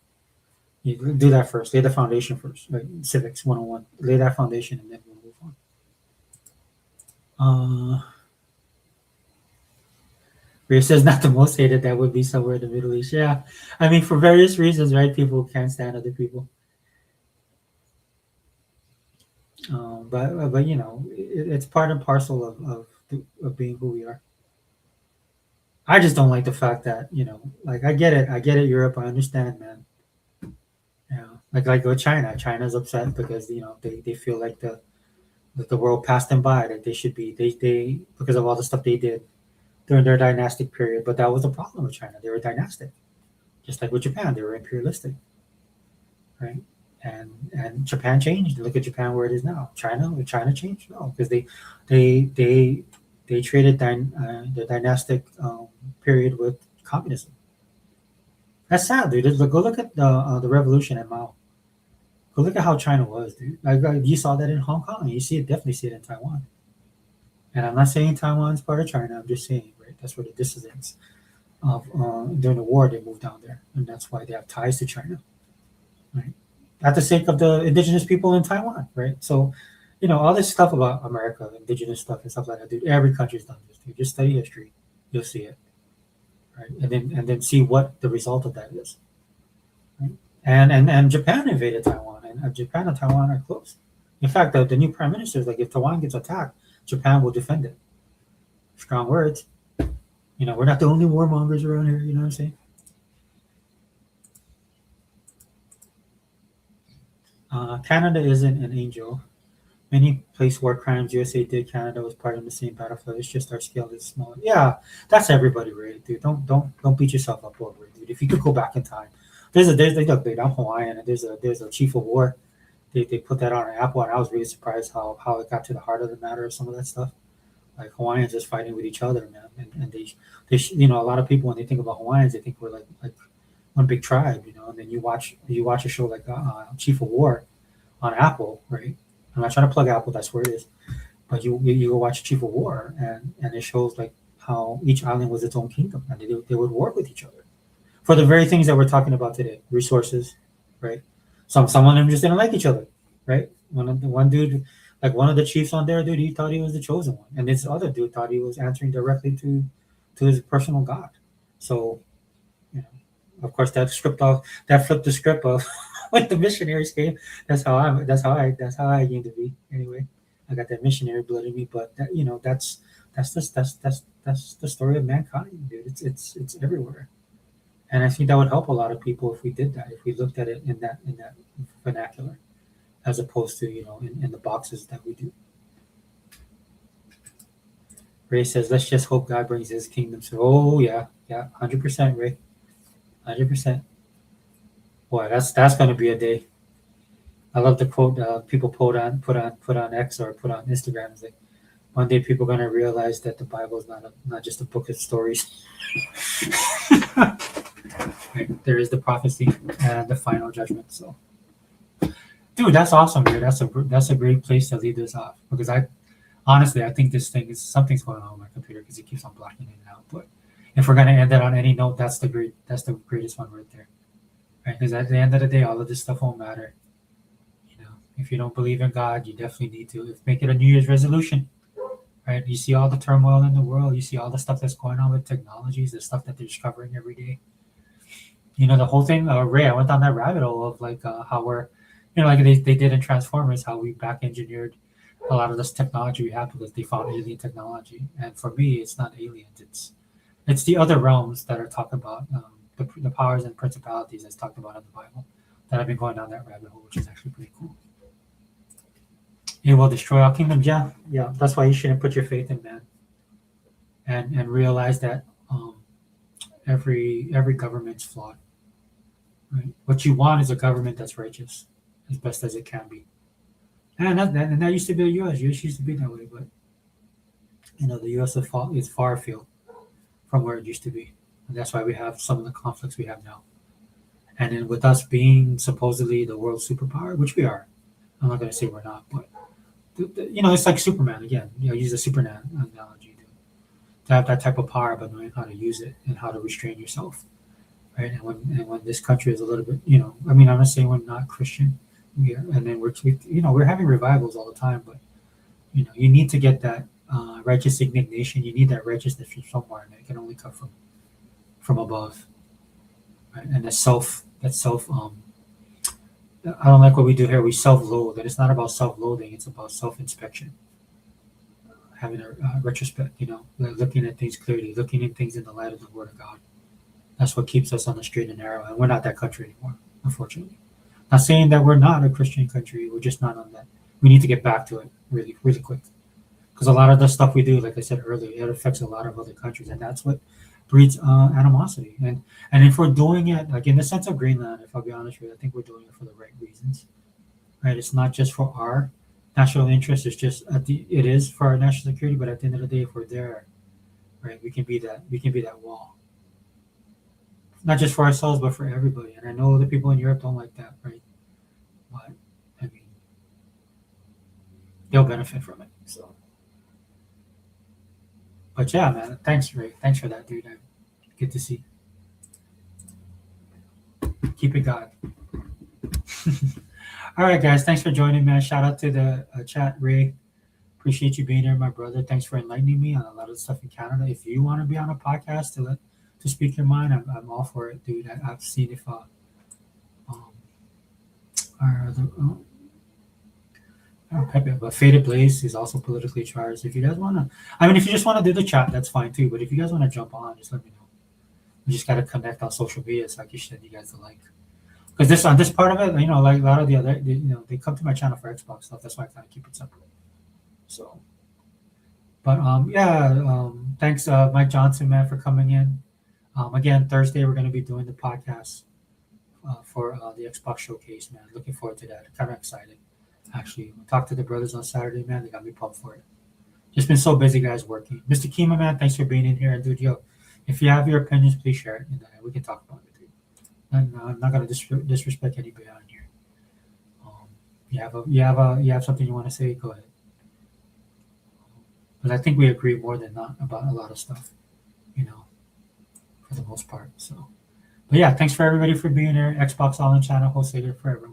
you do that first. Lay the foundation first, right? Civics 101. Lay that foundation, and then we'll move on. Rhea says not the most hated. That would be somewhere in the Middle East. Yeah, I mean, for various reasons, right? People can't stand other people. But it's part and parcel of being who we are. I just don't like the fact that like I get it, Europe. I understand, man. Like with China. China's upset because they feel like the world passed them by. That they should be they because of all the stuff they did during their dynastic period. But that was the problem with China. They were dynastic, just like with Japan. They were imperialistic, right? And Japan changed. Look at Japan where it is now. China changed? No, because they traded the dynastic period with communism. That's sad, dude. Go look at the revolution at Mao. Go look at how China was, dude. Like you saw that in Hong Kong. You definitely see it in Taiwan. And I'm not saying Taiwan's part of China. I'm just saying, right? That's where the dissidents of during the war they moved down there, and that's why they have ties to China, right? At the sake of the indigenous people in Taiwan, right? So, all this stuff about America, indigenous stuff and stuff like that, dude. Every country's done this, dude. Just study history, you'll see it, right? And then see what the result of that is, right? And Japan invaded Taiwan, and Japan and Taiwan are close. In fact, the new prime minister is like, if Taiwan gets attacked, Japan will defend it. Strong words. We're not the only warmongers around here. You know what I'm saying? Canada isn't an angel. Many place war crimes USA did. Canada was part of the same battlefield. It's just our scale is smaller. Yeah, that's everybody, right, dude? Don't beat yourself up over it, dude. If you could go back in time, look, I'm Hawaiian, and there's a chief of war. They put that on an Apple, and I was really surprised how it got to the heart of the matter of some of that stuff. Like Hawaiians just fighting with each other, man, and they a lot of people when they think about Hawaiians, they think we're like one big tribe, and then you watch a show like Chief of War on Apple, right? I'm not trying to plug Apple, that's where it is, but you go watch Chief of War, and it shows like how each island was its own kingdom, and they would work with each other for the very things that we're talking about today, resources, right? Some of them just didn't like each other, right? One dude, like one of the chiefs on there, dude, he thought he was the chosen one, and this other dude thought he was answering directly to his personal God. So, of course, that flipped the script of when the missionaries came. That's how I came to be. Anyway, I got that missionary blood in me, but that's the story of mankind, dude. It's everywhere. And I think that would help a lot of people if we did that, if we looked at it in that vernacular, as opposed to in the boxes that we do. Ray says, "Let's just hope God brings His kingdom." So, oh yeah, 100%, Ray, 100%. Boy, that's going to be a day. I love the quote people put on X or put on Instagram. It's like, one day people are going to realize that the Bible is not just a book of stories. Right? There is the prophecy and the final judgment. So, dude, that's awesome, dude. That's a great place to leave this off, because I honestly, I think this thing is something's going on with my computer because it keeps on blocking in and out. But if we're gonna end it on any note, that's the greatest one right there, right? Because at the end of the day, all of this stuff won't matter. You know, if you don't believe in God, you definitely need to make it a New Year's resolution, right? You see all the turmoil in the world, you see all the stuff that's going on with technologies, the stuff that they're discovering every day. You know, the whole thing, Ray, I went down that rabbit hole of like how we're, you know, like they did in Transformers, how we back engineered a lot of this technology we have because they found alien technology. And for me, it's not aliens, it's the other realms that are talked about, the powers and principalities that's talked about in the Bible that I've been going down that rabbit hole, which is actually pretty cool. It will destroy all kingdoms. Yeah, yeah. That's why you shouldn't put your faith in man, and realize that every government's flawed. Right? What you want is a government that's righteous, as best as it can be. And that used to be the U.S. U.S. used to be that way, but you know the U.S. is far afield from where it used to be, and that's why we have some of the conflicts we have now. And then with us being supposedly the world superpower, which we are, I'm not going to say we're not, but you know it's like Superman again. You know, use the Superman analogy to have that type of power, but knowing how to use it and how to restrain yourself, right? And when this country is a little bit, you know, I mean, I'm not saying we're not Christian, and then we're having revivals all the time, but you know, you need to get that righteous indignation. You need that righteousness from somewhere, and it can only come from above, right? And I don't like what we do here. We self-loathe, and it's not about self-loathing. It's about self-inspection, having a retrospect. You know, like looking at things clearly, looking at things in the light of the Word of God. That's what keeps us on the straight and narrow, and we're not that country anymore, unfortunately. Not saying that we're not a Christian country. We're just not on that. We need to get back to it really, really quick. Because a lot of the stuff we do, like I said earlier, it affects a lot of other countries, and that's what breeds animosity. And if we're doing it, like in the sense of Greenland, if I'll be honest with you, I think we're doing it for the right reasons, right? It's not just for our national interest. It's just it is for our national security. But at the end of the day, if we're there, right, we can be that wall, not just for ourselves, but for everybody. And I know the people in Europe don't like that, right? But I mean, they'll benefit from it. So. But yeah, man, thanks, Ray. Thanks for that, dude. Good to see. Keep it God. All right, guys. Thanks for joining, man. Shout out to the chat, Ray. Appreciate you being here, my brother. Thanks for enlightening me on a lot of stuff in Canada. If you want to be on a podcast to speak your mind, I'm all for it, dude. I've seen if our other. Pepe, but Faded Blaze is also politically charged. If you guys want to, I mean, if you just want to do the chat, that's fine too. But if you guys want to jump on, just let me know. We just got to connect on social media so I can send you guys the link. Because on this part of it, you know, like a lot of the other, they come to my channel for Xbox stuff. That's why I kind of keep it separate. So, but thanks, Mike Johnson, man, for coming in. Again, Thursday we're going to be doing the podcast for the Xbox showcase, man. Looking forward to that. Kind of excited. Actually, I talked to the brothers on Saturday, man. They got me pumped for it. Just been so busy, guys, working. Mr. Kima, man, thanks for being in here. And dude, if you have your opinions, please share it, and we can talk about it, dude. And I'm not gonna disrespect anybody on here. You have something you want to say? Go ahead. But I think we agree more than not about a lot of stuff, you know, for the most part. So, but yeah, thanks for everybody for being here. Xbox All In channel, wholesaler forever.